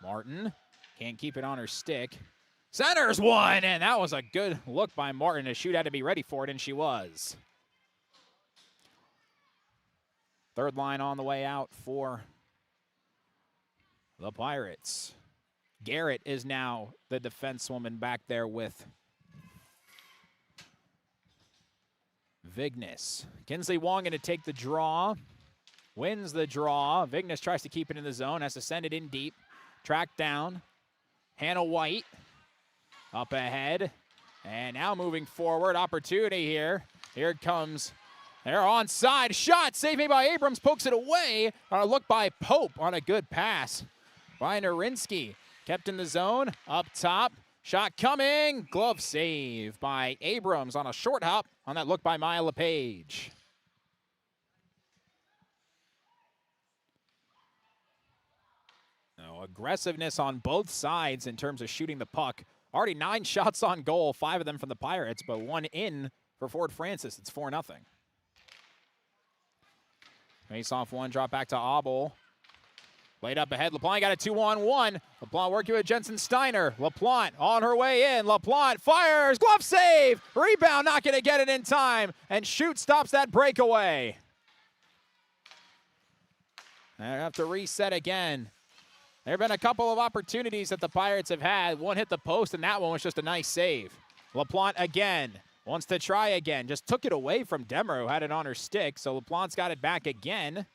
Martin can't keep it on her stick. Centers one, and that was a good look by Martin. A shoot had to be ready for it, and she was. Third line on the way out for the Pirates. Garrett is now the defensewoman back there with Vignes. Kinsley Wong going to take the draw. Wins the draw. Vignes tries to keep it in the zone. Has to send it in deep. Tracked down. Hannah White up ahead. And now moving forward. Opportunity here. Here it comes. They're onside. Shot saved made by Abrams. Pokes it away. On a look by Pope on a good pass by Narinsky. Kept in the zone. Up top. Shot coming. Glove save by Abrams on a short hop on that look by Maya LePage. No aggressiveness on both sides in terms of shooting the puck. Already 9 shots on goal, 5 of them from the Pirates, but 1 in for Fort Francis. It's 4-0. Face-off one, drop back to Abel. Laid up ahead. LaPlante got a 2-on-1. LaPlante working with Jensen Steiner. LaPlante on her way in. LaPlante fires. Glove save. Rebound, not going to get it in time. And Shoot stops that breakaway. They have to reset again. There have been a couple of opportunities that the Pirates have had. One hit the post, and that one was just a nice save. LaPlante again. Wants to try again. Just took it away from Demmer, who had it on her stick. So LaPlante's got it back again.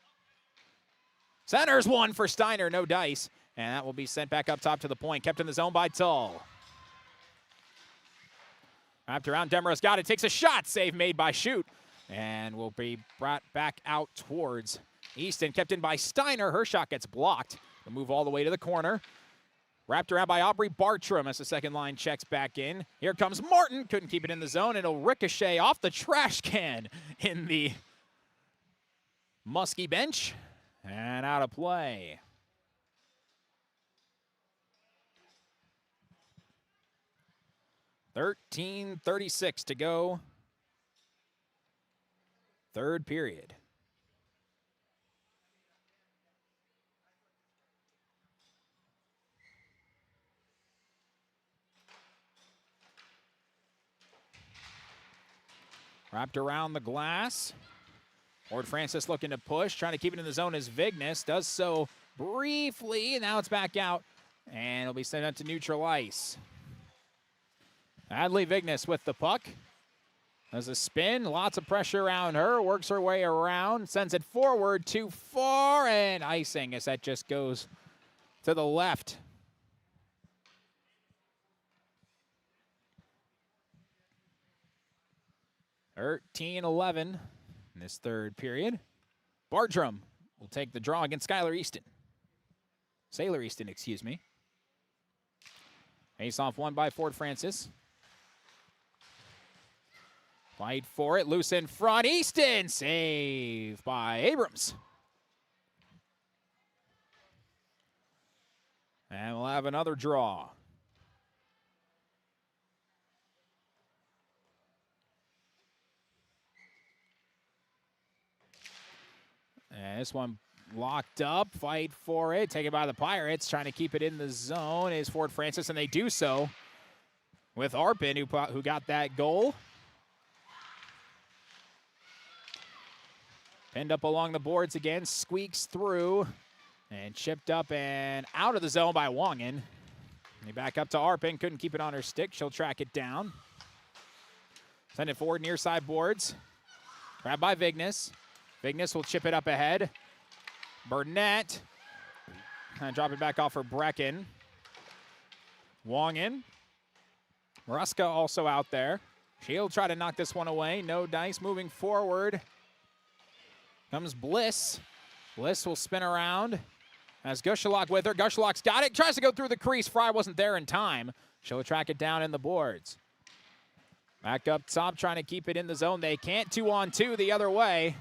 Centers one for Steiner, no dice. And that will be sent back up top to the point. Kept in the zone by Tull. Wrapped around, Demer's got it. Takes a shot. Save made by Shoot. And will be brought back out towards Easton. Kept in by Steiner. Her shot gets blocked. They'll move all the way to the corner. Wrapped around by Aubrey Bartram as the second line checks back in. Here comes Martin. Couldn't keep it in the zone. It'll ricochet off the trash can in the Muskie bench. And out of play. .36 to go. Third period. Wrapped around the glass. Fort Francis looking to push, trying to keep it in the zone as Vignes does so briefly. Now it's back out, and it'll be sent out to neutral ice. Adley Vignes with the puck. Does a spin, lots of pressure around her, works her way around, sends it forward too far, and icing as that just goes to the left. .11 in this third period. Bartram will take the draw against Sailor Easton, excuse me. Face-off won by Fort Francis. Fight for it, loose in front. Easton, save by Abrams. And we'll have another draw. And this one locked up, fight for it, taken by the Pirates, trying to keep it in the zone is Fort Francis, and they do so with Arpin, who got that goal. Pinned up along the boards again, squeaks through, and chipped up and out of the zone by Wongan. They back up to Arpin, couldn't keep it on her stick. She'll track it down. Send it forward near side boards. Grabbed by Vignes. Vignes will chip it up ahead. Burnett. And drop it back off for Brecken. Wongan. Maruska also out there. She'll try to knock this one away. No dice moving forward. Comes Bliss. Bliss will spin around. Has Gushalak with her. Gushalak's got it. Tries to go through the crease. Fry wasn't there in time. She'll track it down in the boards. Back up top, trying to keep it in the zone. They can't. 2-on-2 the other way.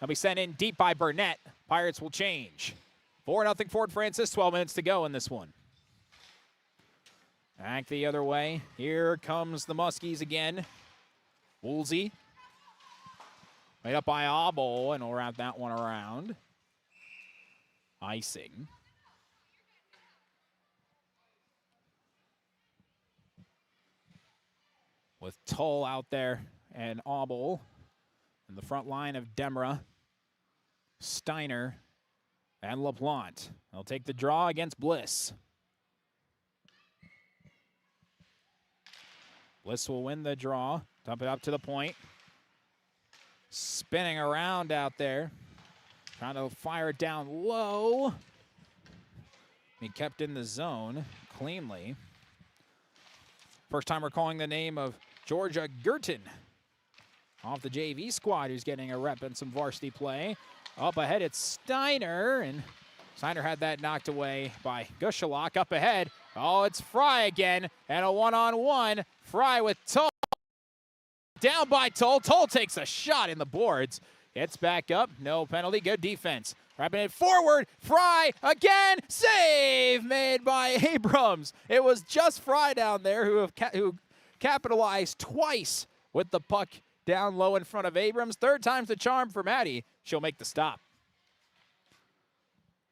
They'll be sent in deep by Burnett. Pirates will change. 4-0 Fort Francis. 12 minutes to go in this one. Back the other way. Here comes the Muskies again. Woolsey. Made up by Obel, and we'll wrap that one around. Icing. With Tull out there and Obel. In the front line of Demra, Steiner, and LaPlante. They'll take the draw against Bliss. Bliss will win the draw. Dump it up to the point. Spinning around out there. Trying to fire it down low. He kept in the zone cleanly. First time we're calling the name of Georgia Gurton. Off the JV squad, who's getting a rep and some varsity play. Up ahead, it's Steiner, and Steiner had that knocked away by Gushalak. Up ahead, oh, it's Fry again, and a one-on-one. Fry with Tull. Down by Tull. Tull takes a shot in the boards. Gets back up, no penalty, good defense. Wrapping it forward, Fry again, save made by Abrams. It was just Fry down there who capitalized twice with the puck down low in front of Abrams. Third time's the charm for Maddie. She'll make the stop.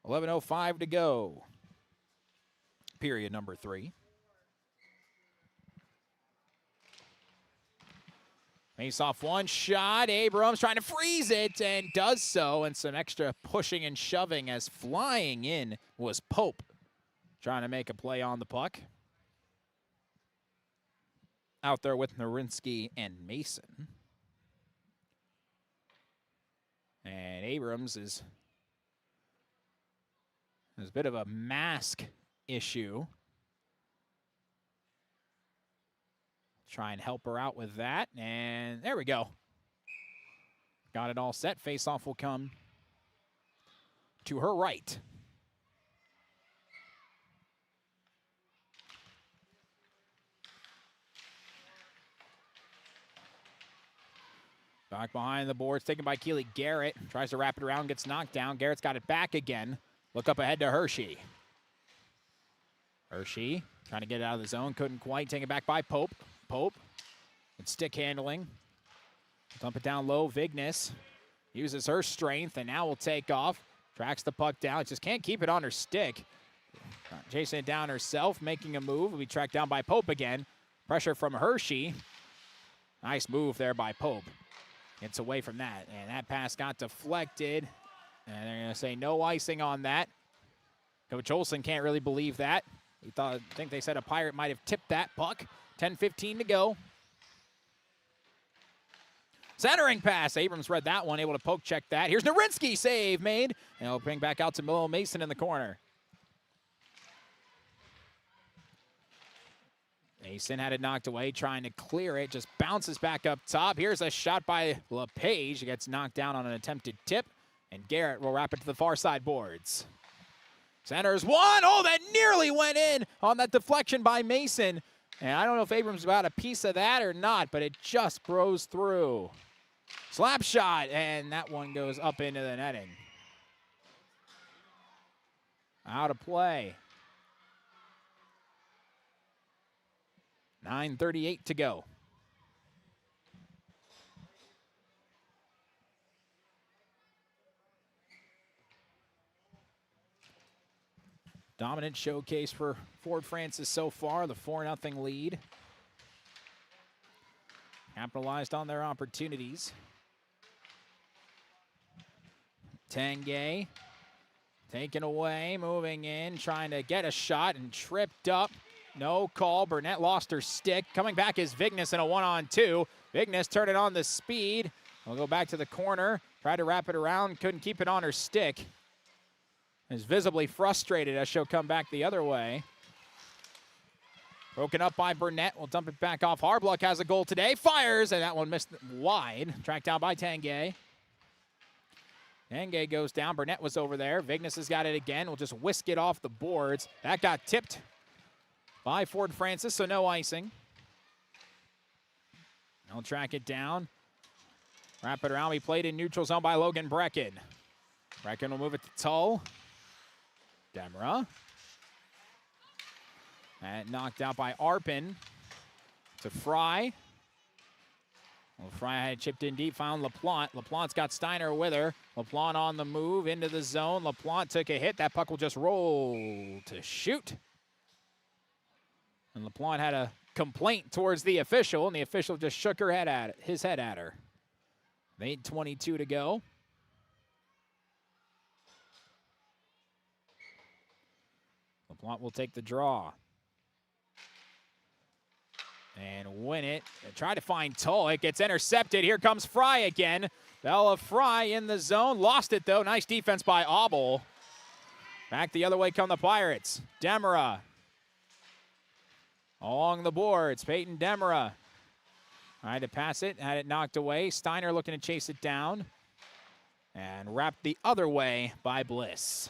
11:05 to go. Period number 3. Face off one shot. Abrams trying to freeze it and does so. And some extra pushing and shoving as flying in was Pope. Trying to make a play on the puck. Out there with Narinsky and Mason. And Abrams is there's a bit of a mask issue. Try and help her out with that. And there we go. Got it all set. Face-off will come to her right. Back behind the boards, taken by Keely Garrett. Tries to wrap it around, gets knocked down. Garrett's got it back again. Look up ahead to Hershey. Hershey trying to get it out of the zone. Couldn't quite. Take it back by Pope. Pope with stick handling. Dump it down low. Vignes uses her strength and now will take off. Tracks the puck down. Just can't keep it on her stick. Chasing it down herself, making a move. Will be tracked down by Pope again. Pressure from Hershey. Nice move there by Pope. Gets away from that, and that pass got deflected. And they're going to say no icing on that. Coach Olson can't really believe that. I think they said a Pirate might have tipped that puck. 10:15 to go. Centering pass. Abrams read that one, able to poke check that. Here's Narinsky, save made. And he'll bring back out to Milo Mason in the corner. Mason had it knocked away, trying to clear it. Just bounces back up top. Here's a shot by LePage. He gets knocked down on an attempted tip. And Garrett will wrap it to the far side boards. Centers one. Oh, that nearly went in on that deflection by Mason. And I don't know if Abrams got a piece of that or not, but it just bros through. Slap shot, and that one goes up into the netting. Out of play. 9:38 to go. Dominant showcase for Fort Francis so far, the 4-0 lead. Capitalized on their opportunities. Tanguay taken away, moving in, trying to get a shot and tripped up. No call. Burnett lost her stick. Coming back is Vignes in a 1-on-2. Vignes turned it on the speed. We'll go back to the corner. Tried to wrap it around. Couldn't keep it on her stick. Is visibly frustrated as she'll come back the other way. Broken up by Burnett. We'll dump it back off. Harbluck has a goal today. Fires, and that one missed wide. Tracked down by Tanguay. Enge goes down. Burnett was over there. Vignes has got it again. We'll just whisk it off the boards. That got tipped by Ford Francis, so no icing. They'll track it down. Wrap it around. We played in neutral zone by Logan Brecken. Brecken will move it to Tull. Demra. And knocked out by Arpin to Fry. Well, Fry had chipped in deep, found LaPlante. LaPlante's got Steiner with her. LaPlante on the move into the zone. LaPlante took a hit. That puck will just roll to shoot. And LaPlante had a complaint towards the official, and the official just shook his head at her. 8:22 to go. LaPlante will take the draw. And win it. Try to find Tull. It gets intercepted. Here comes Fry again. Bella Fry in the zone. Lost it, though. Nice defense by Auble. Back the other way come the Pirates. Demera. Along the boards. Peyton Demera. Tried to pass it. Had it knocked away. Steiner looking to chase it down. And wrapped the other way by Bliss.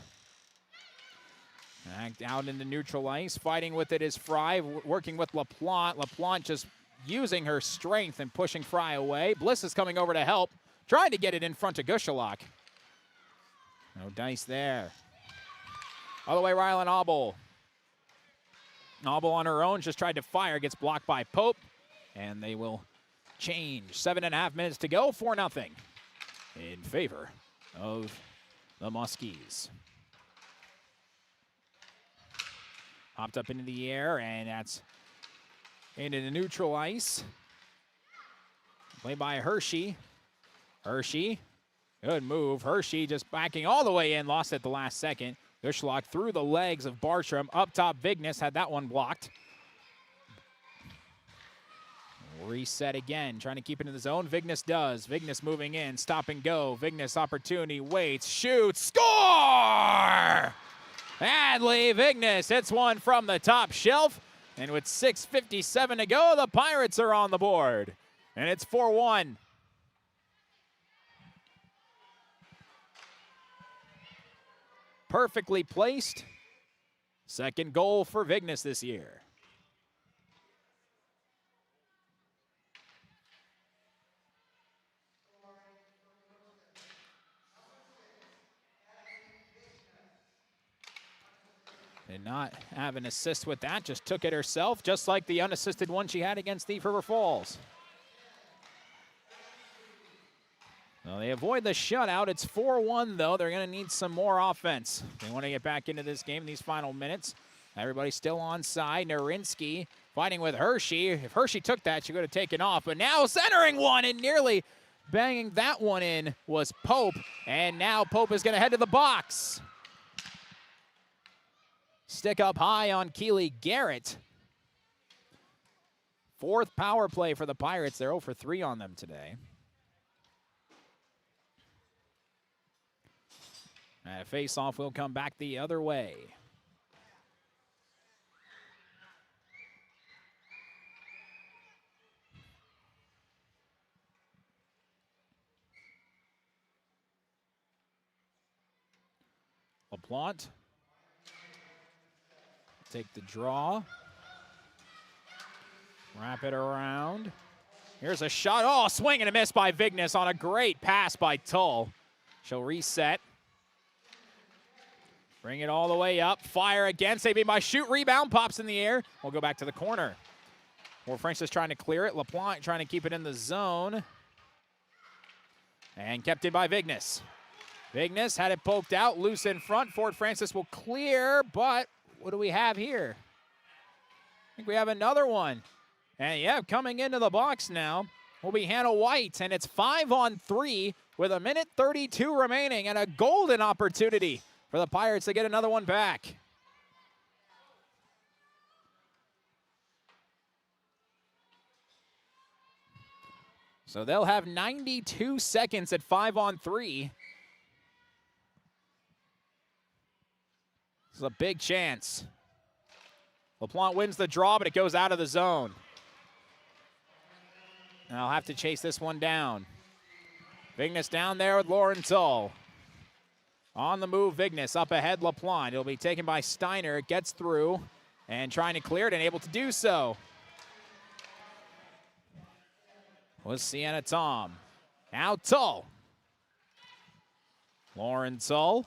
Back out into neutral ice. Fighting with it is Fry, working with LaPlante. LaPlante just using her strength and pushing Fry away. Bliss is coming over to help. Trying to get it in front of Gushalak. No dice there. All the way, Rylan Auble. Auble on her own, just tried to fire. Gets blocked by Pope. And they will change. 7.5 minutes to go, 4-0 in favor of the Muskies. Hopped up into the air, and that's into the neutral ice. Played by Hershey. Hershey, good move. Hershey just backing all the way in, lost it the last second. Gushalak through the legs of Bartram. Up top, Vignes had that one blocked. Reset again, trying to keep it in the zone. Vignes does. Vignes moving in, stop and go. Vignes opportunity, waits, shoots, score! Adley Vignes hits one from the top shelf. And with 6:57 to go, the Pirates are on the board. And it's 4-1. Perfectly placed. Second goal for Vignes this year. Did not have an assist with that, just took it herself, just like the unassisted one she had against Thief River Falls. Well, they avoid the shutout. It's 4-1, though. They're going to need some more offense. They want to get back into this game in these final minutes. Everybody's still on side. Narinsky fighting with Hershey. If Hershey took that, she would have taken off. But now centering one and nearly banging that one in was Pope. And now Pope is going to head to the box. Stick up high on Keely Garrett. Fourth power play for the Pirates. They're 0 for 3 on them today. And a face-off will come back the other way. LaPlante. Take the draw. Wrap it around. Here's a shot. Oh, swing and a miss by Vignes on a great pass by Tull. She'll reset. Bring it all the way up. Fire again. Saved by shoot. Rebound. Pops in the air. We'll go back to the corner. Ford Francis trying to clear it. LaPlante trying to keep it in the zone. And kept in by Vignes. Vignes had it poked out. Loose in front. Ford Francis will clear, but what do we have here? I think we have another one. And yeah, coming into the box now will be Hannah White. And it's 5-on-3 with 1:32 remaining and a golden opportunity for the Pirates to get another one back. So they'll have 92 seconds at 5-on-3. This is a big chance. LaPlante wins the draw, but it goes out of the zone. And I'll have to chase this one down. Vignes down there with Lauren Tull. On the move, Vignes up ahead, LaPlante. It'll be taken by Steiner. It gets through and trying to clear it and able to do so. Was Sienna Tom. Now Tull. Lauren Tull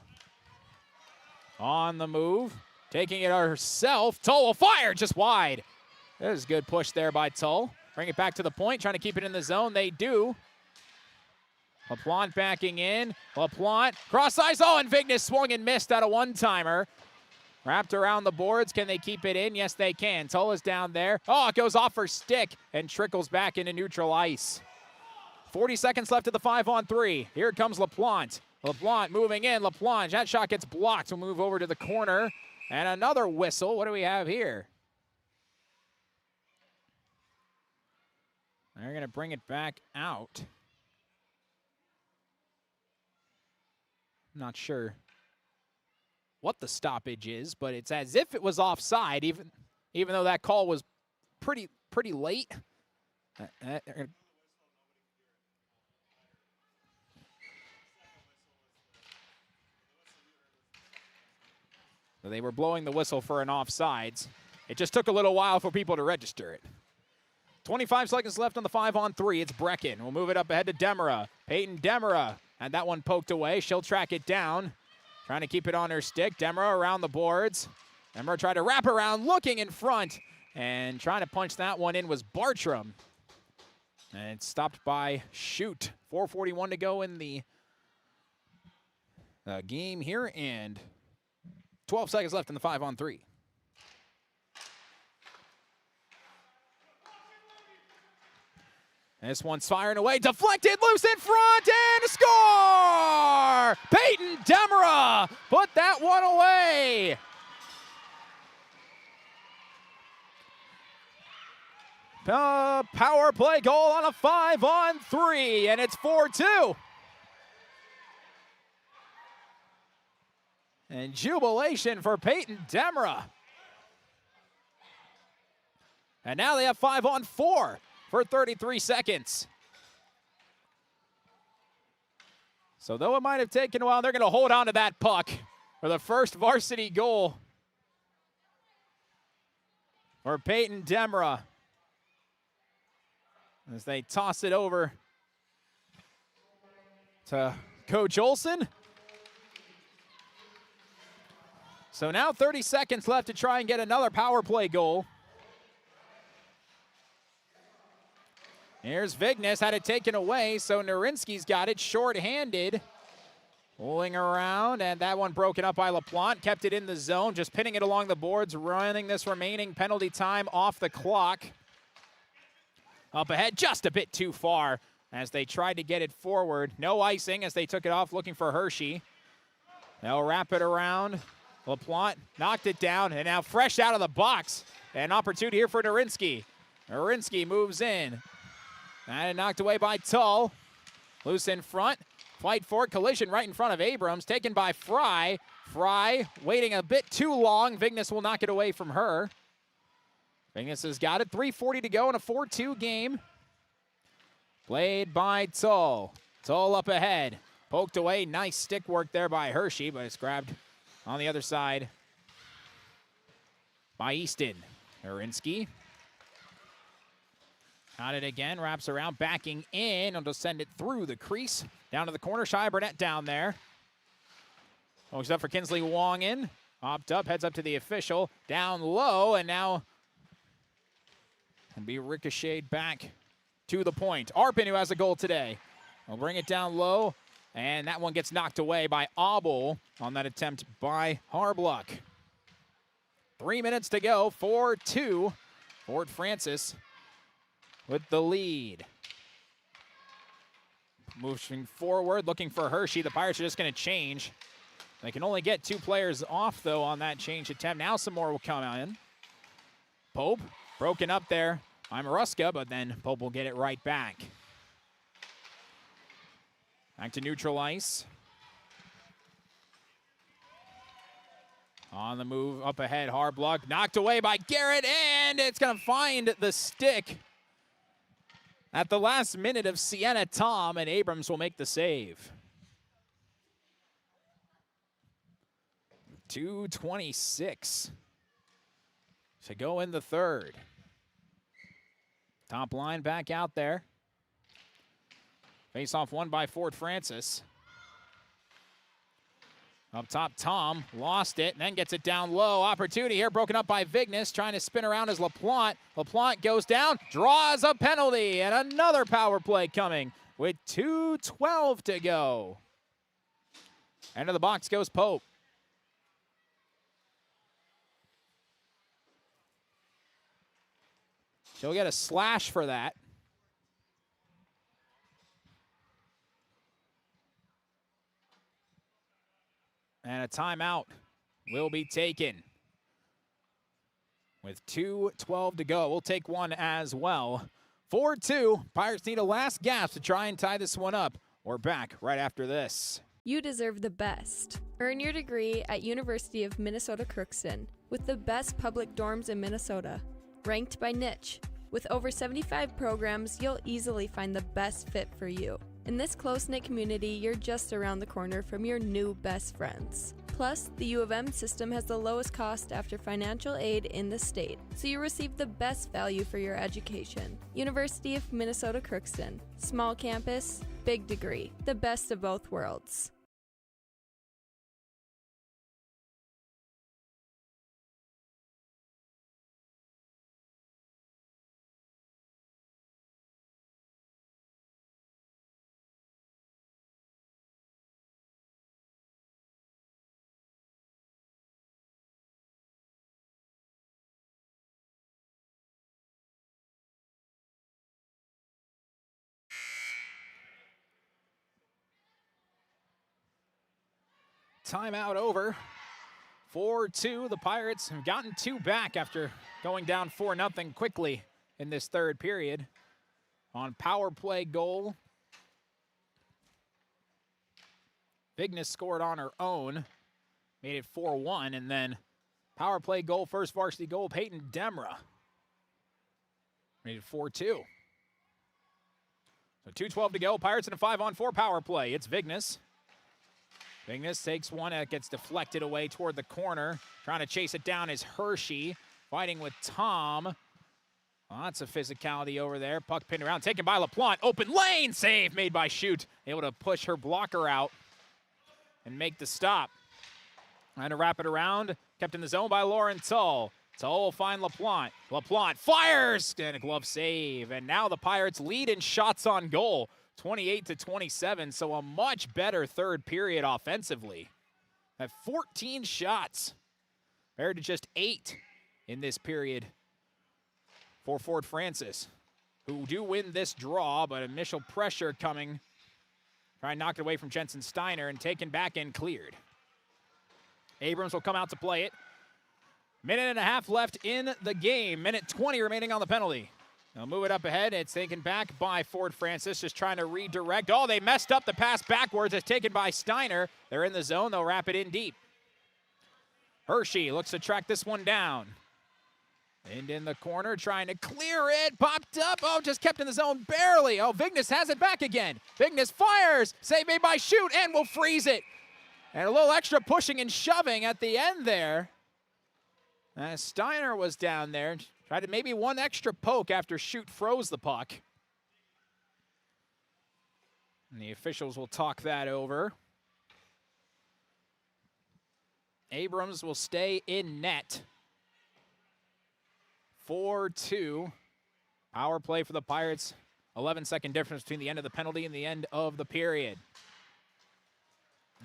on the move, taking it herself. Tull will fire just wide. That was a good push there by Tull. Bring it back to the point, trying to keep it in the zone. They do. LaPlante backing in. LaPlante, cross ice. Oh, and Vignes swung and missed out a one-timer. Wrapped around the boards. Can they keep it in? Yes, they can. Tull is down there. Oh, it goes off her stick and trickles back into neutral ice. 40 seconds left of the 5-on-3. Here comes LaPlante. LaPlante moving in. LaPlante, that shot gets blocked. We'll move over to the corner. And another whistle. What do we have here? They're going to bring it back out. Not sure what the stoppage is, but it's as if it was offside, even though that call was pretty late. They were blowing the whistle for an offsides. It just took a little while for people to register it. 25 seconds left on the 5-on-3. It's Brecken. We'll move it up ahead to Demera. Peyton Demera had that one poked away. She'll track it down. Trying to keep it on her stick. Demera around the boards. Demera tried to wrap around, looking in front. And trying to punch that one in was Bartram. And it's stopped by Shoot. 4:41 to go in the game here. And 12 seconds left in the 5-on-3. This one's firing away, deflected, loose in front, and a score! Peyton Demera put that one away. Power play goal on a 5-on-3, and it's 4-2. And jubilation for Peyton Demera. And now they have 5-on-4 for 33 seconds. So though it might have taken a while, they're going to hold on to that puck for the first varsity goal for Peyton Demera as they toss it over to Coach Olson. So now 30 seconds left to try and get another power play goal. Here's Vignes, had it taken away, so Narinsky's got it short-handed. Pulling around, and that one broken up by LaPlante. Kept it in the zone, just pinning it along the boards, running this remaining penalty time off the clock. Up ahead, just a bit too far as they tried to get it forward. No icing as they took it off, looking for Hershey. They'll wrap it around. LaPlante knocked it down, and now fresh out of the box. An opportunity here for Narinsky. Narinsky moves in. And knocked away by Tull. Loose in front. Fight for it. Collision right in front of Abrams. Taken by Fry. Fry waiting a bit too long. Vignes will knock it away from her. Vignes has got it. 3:40 to go in a 4-2 game. Played by Tull. Tull up ahead. Poked away. Nice stick work there by Hershey, but it's grabbed on the other side by Easton. Narinsky. Got it again, wraps around, backing in, and will send it through the crease. Down to the corner, Shia Burnett down there. Pokes up for Kinsley Wong-in. Hopped up, heads up to the official. Down low, and now can be ricocheted back to the point. Arpin, who has a goal today, will bring it down low, and that one gets knocked away by Obel on that attempt by Harbluck. 3 minutes to go, 4-2. Fort Francis with the lead. Moving forward, looking for Hershey. The Pirates are just going to change. They can only get 2 players off, though, on that change attempt. Now some more will come in. Pope, broken up there by Maruska, but then Pope will get it right back. Back to neutral ice. On the move, up ahead, Harbluck. Knocked away by Garrett, and it's going to find the stick at the last minute of Sienna Tom, and Abrams will make the save. 2:26 to go in the third. Top line back out there. Face-off won by Ford Francis. Up top, Tom lost it and then gets it down low. Opportunity here, broken up by Vignes, trying to spin around as LaPlante. LaPlante goes down, draws a penalty, and another power play coming with 2:12 to go. End of the box goes Pope. She'll get a slash for that. And a timeout will be taken. With 2:12 to go, we'll take one as well. 4-2, Pirates need a last gasp to try and tie this one up. We're back right after this. You deserve the best. Earn your degree at University of Minnesota Crookston with the best public dorms in Minnesota, ranked by niche. With over 75 programs, you'll easily find the best fit for you. In this close-knit community, you're just around the corner from your new best friends. Plus, the U of M system has the lowest cost after financial aid in the state, so you receive the best value for your education. University of Minnesota Crookston. Small campus, big degree. The best of both worlds. Timeout over. 4-2. The Pirates have gotten two back after going down 4-0 quickly in this third period. On power play goal, Vignes scored on her own, made it 4-1, and then power play goal, first varsity goal, Peyton Demra made it 4-2. So 2:12 to go. Pirates in a 5-on-4 power play. It's Vignes. Vignes takes one that gets deflected away toward the corner. Trying to chase it down is Hershey. Fighting with Tom. Lots of physicality over there. Puck pinned around. Taken by LaPlante. Open lane. Save made by Schutt. Able to push her blocker out and make the stop. Trying to wrap it around. Kept in the zone by Lauren Tull. Tull will find LaPlante. LaPlante fires. And a glove save. And now the Pirates lead in shots on goal. 28-27, so a much better third period offensively. Have 14 shots compared to just 8 in this period for Ford Francis, who do win this draw, but initial pressure coming. Try and knock it away from Jensen Steiner and taken back and cleared. Abrams will come out to play it. Minute and a half left in the game. Minute 20 remaining on the penalty. They'll move it up ahead. It's taken back by Ford Francis, just trying to redirect. Oh, they messed up the pass backwards. It's taken by Steiner. They're in the zone. They'll wrap it in deep. Hershey looks to track this one down. And in the corner, trying to clear it. Popped up. Oh, just kept in the zone barely. Oh, Vignes has it back again. Vignes fires. Save made by Schutt and will freeze it. And a little extra pushing and shoving at the end there. Steiner was down there. Tried to maybe one extra poke after Schutt froze the puck. And the officials will talk that over. Abrams will stay in net. 4-2. Power play for the Pirates. 11-second difference between the end of the penalty and the end of the period.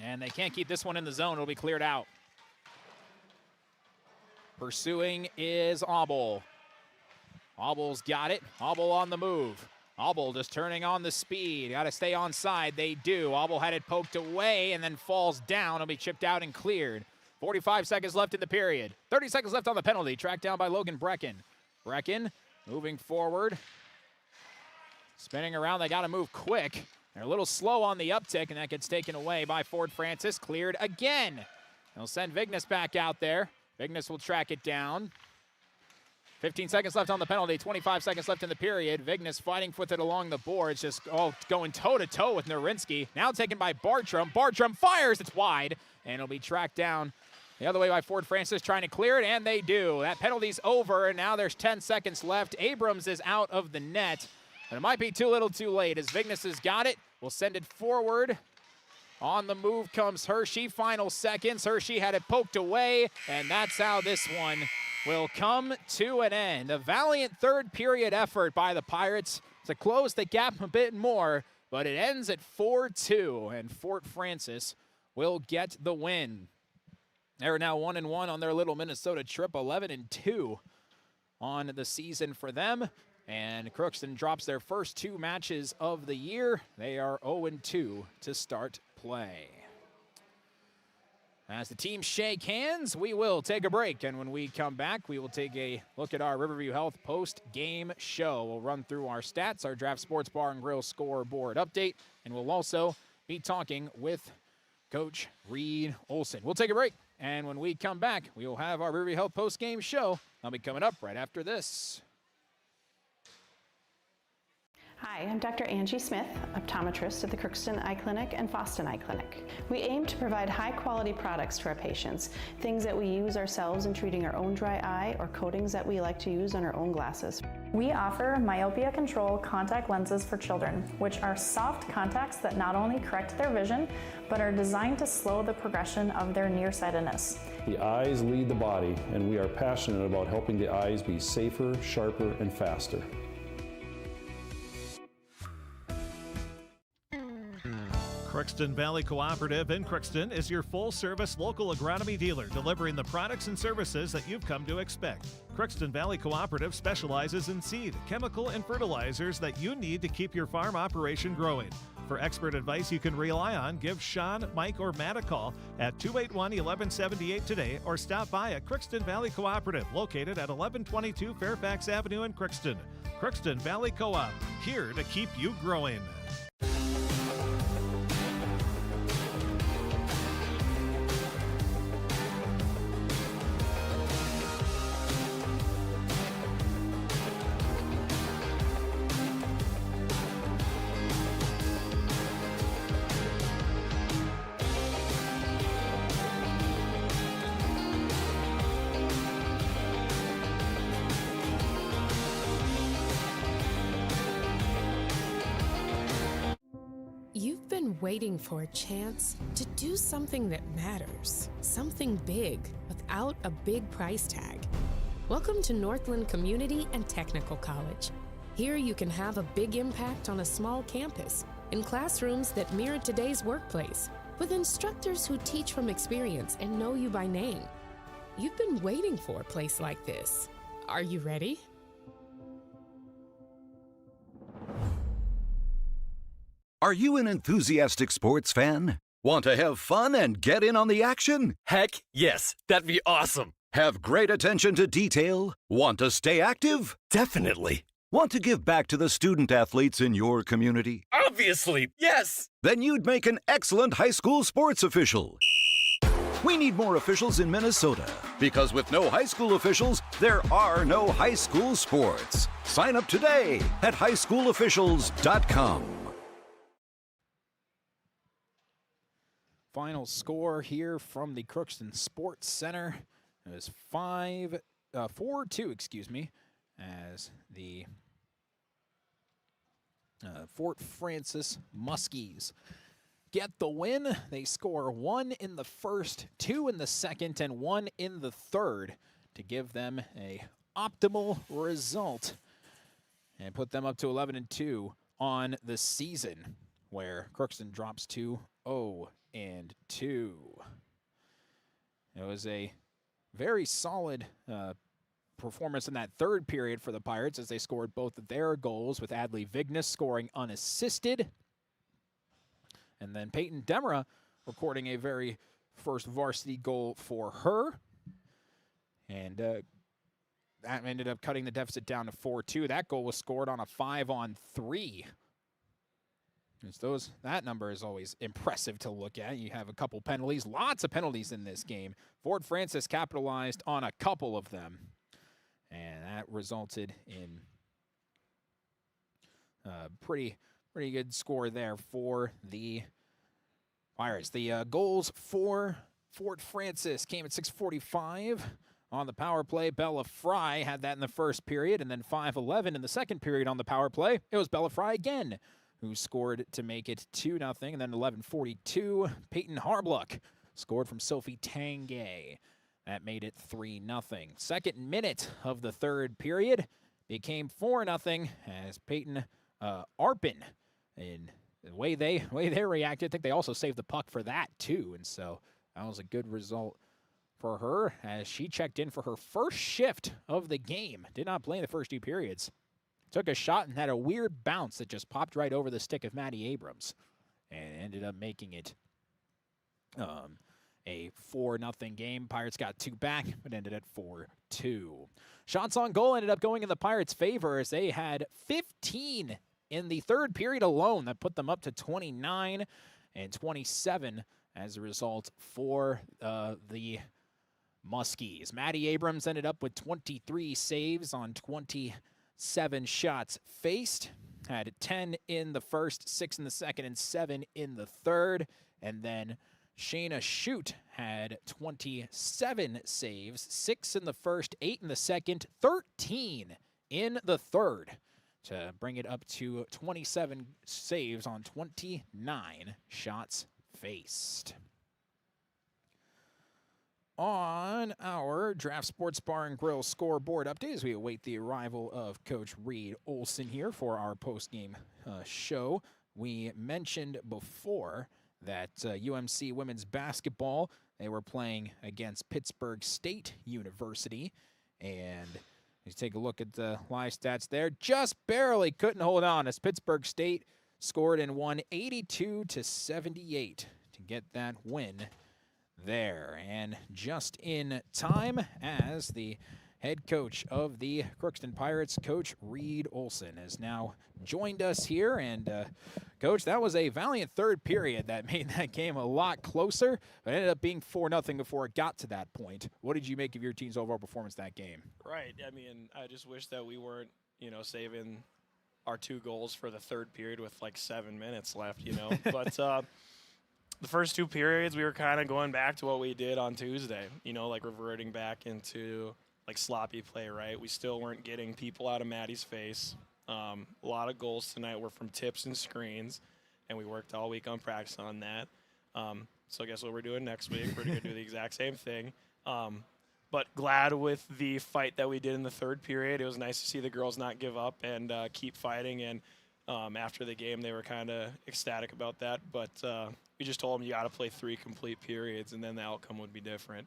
And they can't keep this one in the zone. It'll be cleared out. Pursuing is Auble. Auble's got it. Auble on the move. Auble just turning on the speed. Got to stay on side. They do. Auble had it poked away and then falls down. It'll be chipped out and cleared. 45 seconds left in the period. 30 seconds left on the penalty. Tracked down by Logan Brecken. Brecken moving forward. Spinning around. They got to move quick. They're a little slow on the uptick, and that gets taken away by Ford Francis. Cleared again. They'll send Vignes back out there. Vignes will track it down. 15 seconds left on the penalty, 25 seconds left in the period. Vignes fighting with it along the boards, just going toe-to-toe with Norinsky. Now taken by Bartram. Bartram fires, it's wide, and it'll be tracked down The other way by Fort Francis trying to clear it, and they do. That penalty's over, and now there's 10 seconds left. Abrams is out of the net, and it might be too little too late as Vignes has got it. We'll send it forward. On the move comes Hershey. Final seconds. Hershey had it poked away, and that's how this one will come to an end. A valiant third period effort by the Pirates to close the gap a bit more, but it ends at 4-2, and Fort Francis will get the win. They're now 1-1 on their little Minnesota trip, 11-2 on the season for them. And Crookston drops their first 2 matches of the year. They are 0-2 to start play. As the teams shake hands, we will take a break. And when we come back, we will take a look at our Riverview Health post-game show. We'll run through our stats, our Draft Sports Bar and Grill scoreboard update, and we'll also be talking with Coach Reed Olson. We'll take a break. And when we come back, we will have our Riverview Health post-game show. That'll be coming up right after this. Hi, I'm Dr. Angie Smith, optometrist at the Crookston Eye Clinic and Foston Eye Clinic. We aim to provide high-quality products to our patients, things that we use ourselves in treating our own dry eye or coatings that we like to use on our own glasses. We offer myopia control contact lenses for children, which are soft contacts that not only correct their vision, but are designed to slow the progression of their nearsightedness. The eyes lead the body, and we are passionate about helping the eyes be safer, sharper, and faster. Crookston Valley Cooperative in Crookston is your full-service local agronomy dealer, delivering the products and services that you've come to expect. Crookston Valley Cooperative specializes in seed, chemical, and fertilizers that you need to keep your farm operation growing. For expert advice you can rely on, give Sean, Mike, or Matt a call at 281-1178 today or stop by at Crookston Valley Cooperative, located at 1122 Fairfax Avenue in Crookston. Crookston Valley Co-op, here to keep you growing. You've been waiting for a chance to do something that matters, something big without a big price tag. Welcome to Northland Community and Technical College. Here you can have a big impact on a small campus, in classrooms that mirror today's workplace, with instructors who teach from experience and know you by name. You've been waiting for a place like this. Are you ready? Are you an enthusiastic sports fan? Want to have fun and get in on the action? Heck, yes. That'd be awesome. Have great attention to detail? Want to stay active? Definitely. Want to give back to the student athletes in your community? Obviously, yes. Then you'd make an excellent high school sports official. We need more officials in Minnesota, because with no high school officials, there are no high school sports. Sign up today at highschoolofficials.com. Final score here from the Crookston Sports Center is 4-2, as the Fort Francis Muskies get the win. They score 1 in the first, 2 in the second, and 1 in the third to give them a optimal result and put them up to 11-2 on the season, where Crookston drops to 0-2. It was a very solid performance in that third period for the Pirates, as they scored both of their goals, with Adley Vignes scoring unassisted, and then Peyton Demera recording a very first varsity goal for her. And that ended up cutting the deficit down to 4-2. That goal was scored on a 5-on-3. That number is always impressive to look at. You have a couple penalties, lots of penalties in this game. Fort Francis capitalized on a couple of them, and that resulted in a pretty good score there for the Pirates. The goals for Fort Francis came at 6:45 on the power play. Bella Fry had that in the first period, and then 5:11 in the second period on the power play. It was Bella Fry again who scored to make it 2-0, and then 11:42, Peyton Harbluck scored from Sophie Tangay. That made it 3-0. Second minute of the third period became 4-0 as Peyton Arpin, and the way they reacted, I think they also saved the puck for that too, and so that was a good result for her as she checked in for her first shift of the game. Did not play in the first 2 periods. Took a shot and had a weird bounce that just popped right over the stick of Maddie Abrams and ended up making it a 4-0 game. Pirates got 2 back, but ended at 4-2. Shots on goal ended up going in the Pirates' favor as they had 15 in the third period alone. That put them up to 29 and 27 as a result for the Muskies. Maddie Abrams ended up with 23 saves on 27 shots faced. Had 10 in the first, 6 in the second, and 7 in the third. And then Shayna Shute had 27 saves, 6 in the first, 8 in the second, 13 in the third to bring it up to 27 saves on 29 shots faced. On our Draft Sports Bar and Grill scoreboard update, as we await the arrival of Coach Reed Olson here for our postgame show, we mentioned before that UMC women's basketball, they were playing against Pittsburgh State University, and let's take a look at the live stats there. Just barely couldn't hold on as Pittsburgh State scored and won 82-78 to get that win there. And just in time as the head coach of the Crookston Pirates, Coach Reed Olson, has now joined us here. And, Coach, that was a valiant third period that made that game a lot closer, but ended up being 4-0 before it got to that point. What did you make of your team's overall performance that game? Right. I mean, I just wish that we weren't, saving our 2 goals for the third period with like 7 minutes left, But the first 2 periods, we were kind of going back to what we did on Tuesday, like reverting back into like sloppy play, right? We still weren't getting people out of Maddie's face. A lot of goals tonight were from tips and screens, and we worked all week on practice on that. So guess what we're doing next week? We're going to do the exact same thing. But glad with the fight that we did in the third period. It was nice to see the girls not give up and keep fighting. And after the game, they were kind of ecstatic about that. But we just told them you got to play 3 complete periods, and then the outcome would be different.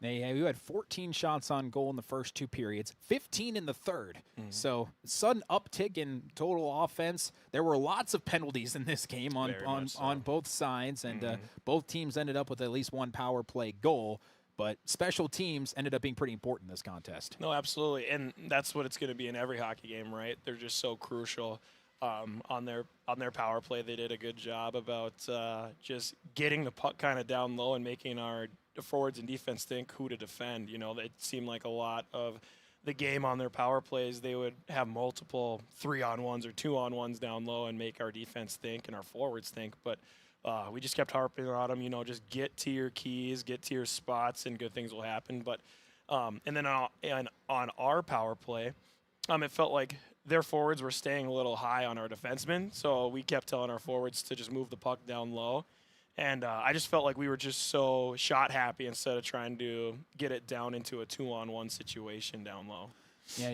We had 14 shots on goal in the first 2 periods, 15 in the third. Mm-hmm. So sudden uptick in total offense. There were lots of penalties in this game on both sides, and both teams ended up with at least 1 power play goal. But special teams ended up being pretty important in this contest. No, absolutely, and that's what it's going to be in every hockey game, right? They're just so crucial. On their power play, they did a good job about just getting the puck kind of down low and making our forwards and defense think who to defend. It seemed like a lot of the game on their power plays, they would have multiple 3-on-1s or 2-on-1s down low and make our defense think and our forwards think. But we just kept harping on them, just get to your keys, get to your spots, and good things will happen. But and then on our power play, it felt like their forwards were staying a little high on our defensemen, so we kept telling our forwards to just move the puck down low. And I just felt like we were just so shot happy instead of trying to get it down into a 2-on-1 situation down low. Yeah,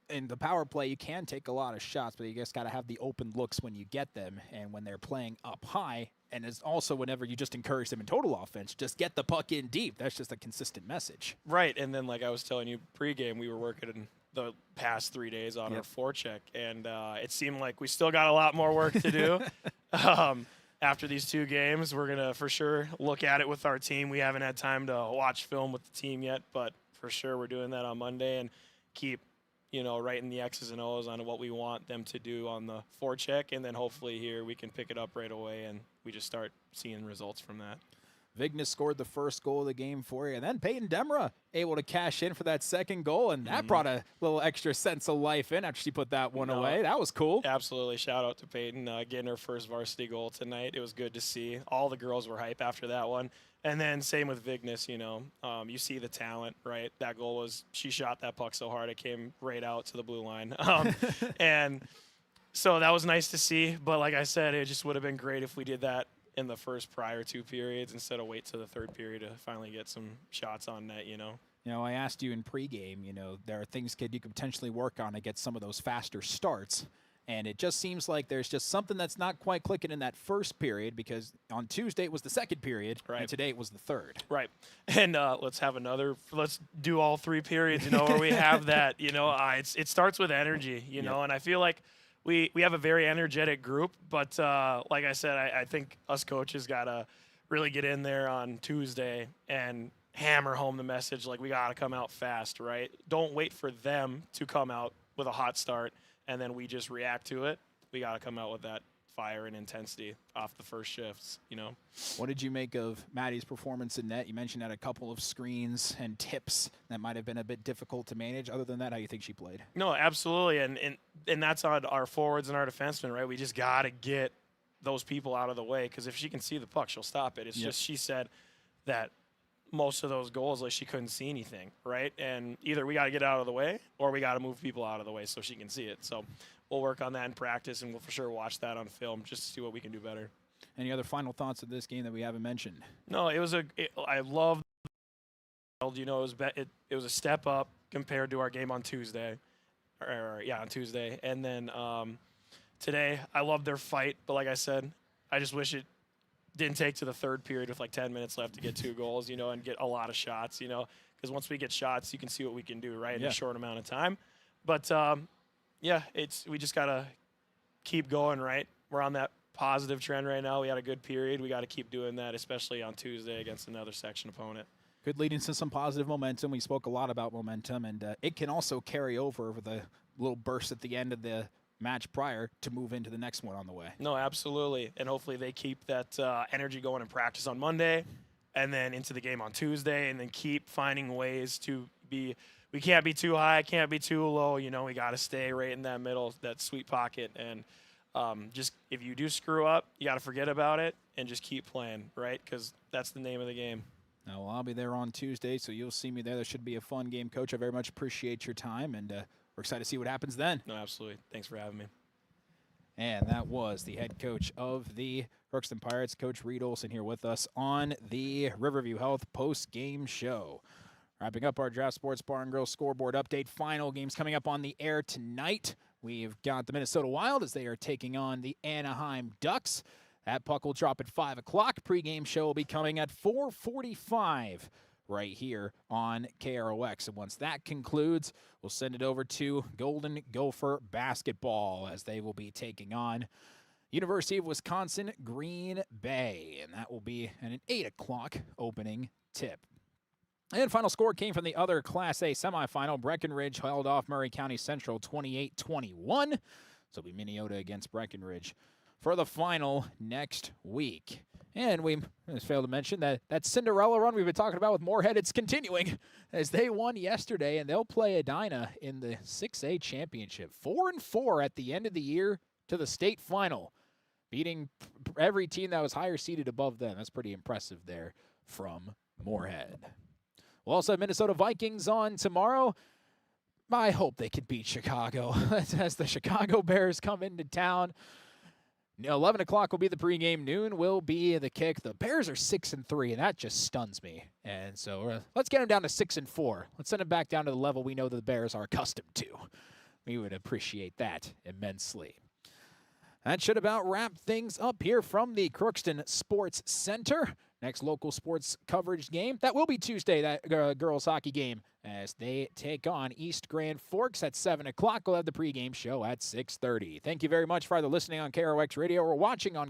in the power play, you can take a lot of shots, but you just got to have the open looks when you get them and when they're playing up high. And it's also whenever you just encourage them in total offense, just get the puck in deep. That's just a consistent message. Right, and then like I was telling you pregame, we were working the past 3 days on our forecheck, and it seemed like we still got a lot more work to do. After these 2 games, we're going to for sure look at it with our team. We haven't had time to watch film with the team yet, but for sure we're doing that on Monday and keep, writing the X's and O's on what we want them to do on the forecheck, and then hopefully here we can pick it up right away and we just start seeing results from that. Vignes scored the first goal of the game for you. And then Peyton Demra able to cash in for that second goal, and that brought a little extra sense of life in after she put that one away. That was cool. Absolutely. Shout out to Peyton getting her first varsity goal tonight. It was good to see. All the girls were hype after that one. And then same with Vignes, you see the talent, right? That goal was, she shot that puck so hard it came right out to the blue line. And so that was nice to see. But like I said, it just would have been great if we did that in the first prior 2 periods instead of wait to the third period to finally get some shots on net, I asked you in pregame, there are things you could potentially work on to get some of those faster starts. And it just seems like there's just something that's not quite clicking in that first period, because on Tuesday it was the second period, and today it was the third. Right. And let's do all 3 periods, where we have that, it starts with energy, and I feel like we have a very energetic group, but like I said, I think us coaches got to really get in there on Tuesday and hammer home the message, like we got to come out fast, right? Don't wait for them to come out with a hot start and then we just react to it. We got to come out with that fire and intensity off the first shifts, What did you make of Maddie's performance in net? You mentioned that a couple of screens and tips that might have been a bit difficult to manage. Other than that, how do you think she played? No, absolutely. And that's on our forwards and our defensemen, right? We just got to get those people out of the way, because if she can see the puck, she'll stop it. It's just, she said that most of those goals, like, she couldn't see anything, right? And either we got to get out of the way or we got to move people out of the way so she can see it. So we'll work on that in practice, and we'll for sure watch that on film just to see what we can do better. Any other final thoughts of this game that we haven't mentioned? No, I love, it was a step up compared to our game on Tuesday. On Tuesday. And then today, I love their fight, but like I said, I just wish it didn't take to the third period with like 10 minutes left to get 2 goals, and get a lot of shots, because once we get shots, you can see what we can do, right, in a short amount of time. But, we just got to keep going, right? We're on that positive trend right now. We had a good period. We got to keep doing that, especially on Tuesday against another section opponent. Could lead into some positive momentum. We spoke a lot about momentum, and it can also carry over with a little burst at the end of the match prior to move into the next one on the way. No, absolutely. And hopefully they keep that energy going in practice on Monday and then into the game on Tuesday, and then keep finding ways to be – we can't be too high, can't be too low. We got to stay right in that middle, that sweet pocket. And just if you do screw up, you got to forget about it and just keep playing, right? Because that's the name of the game. Well, I'll be there on Tuesday, so you'll see me there. There should be a fun game, Coach. I very much appreciate your time, and we're excited to see what happens then. No, absolutely. Thanks for having me. And that was the head coach of the Crookston Pirates, Coach Reed Olson, here with us on the Riverview Health post-game show. Wrapping up our Draft Sports Bar and Grill scoreboard update. Final games coming up on the air tonight. We've got the Minnesota Wild as they are taking on the Anaheim Ducks. That puck will drop at 5 o'clock. Pre-game show will be coming at 4:45 right here on KROX. And once that concludes, we'll send it over to Golden Gopher basketball as they will be taking on University of Wisconsin Green Bay. And that will be an 8 o'clock opening tip. And final score came from the other Class A semifinal. Breckenridge held off Murray County Central 28-21. So it'll be Minneota against Breckenridge for the final next week. And we failed to mention that Cinderella run we've been talking about with Moorhead, it's continuing as they won yesterday, and they'll play Edina in the 6A championship. 4-4 at the end of the year to the state final, beating every team that was higher seeded above them. That's pretty impressive there from Moorhead. We'll also have Minnesota Vikings on tomorrow. I hope they can beat Chicago as the Chicago Bears come into town. 11 o'clock will be the pregame. Noon will be the kick. The Bears are 6-3, and that just stuns me. And so let's get them down to 6-4. Let's send them back down to the level we know that the Bears are accustomed to. We would appreciate that immensely. That should about wrap things up here from the Crookston Sports Center. Next local sports coverage game, that will be Tuesday, that girls hockey game, as they take on East Grand Forks at 7 o'clock. We'll have the pregame show at 6:30. Thank you very much for either listening on KROX Radio or watching on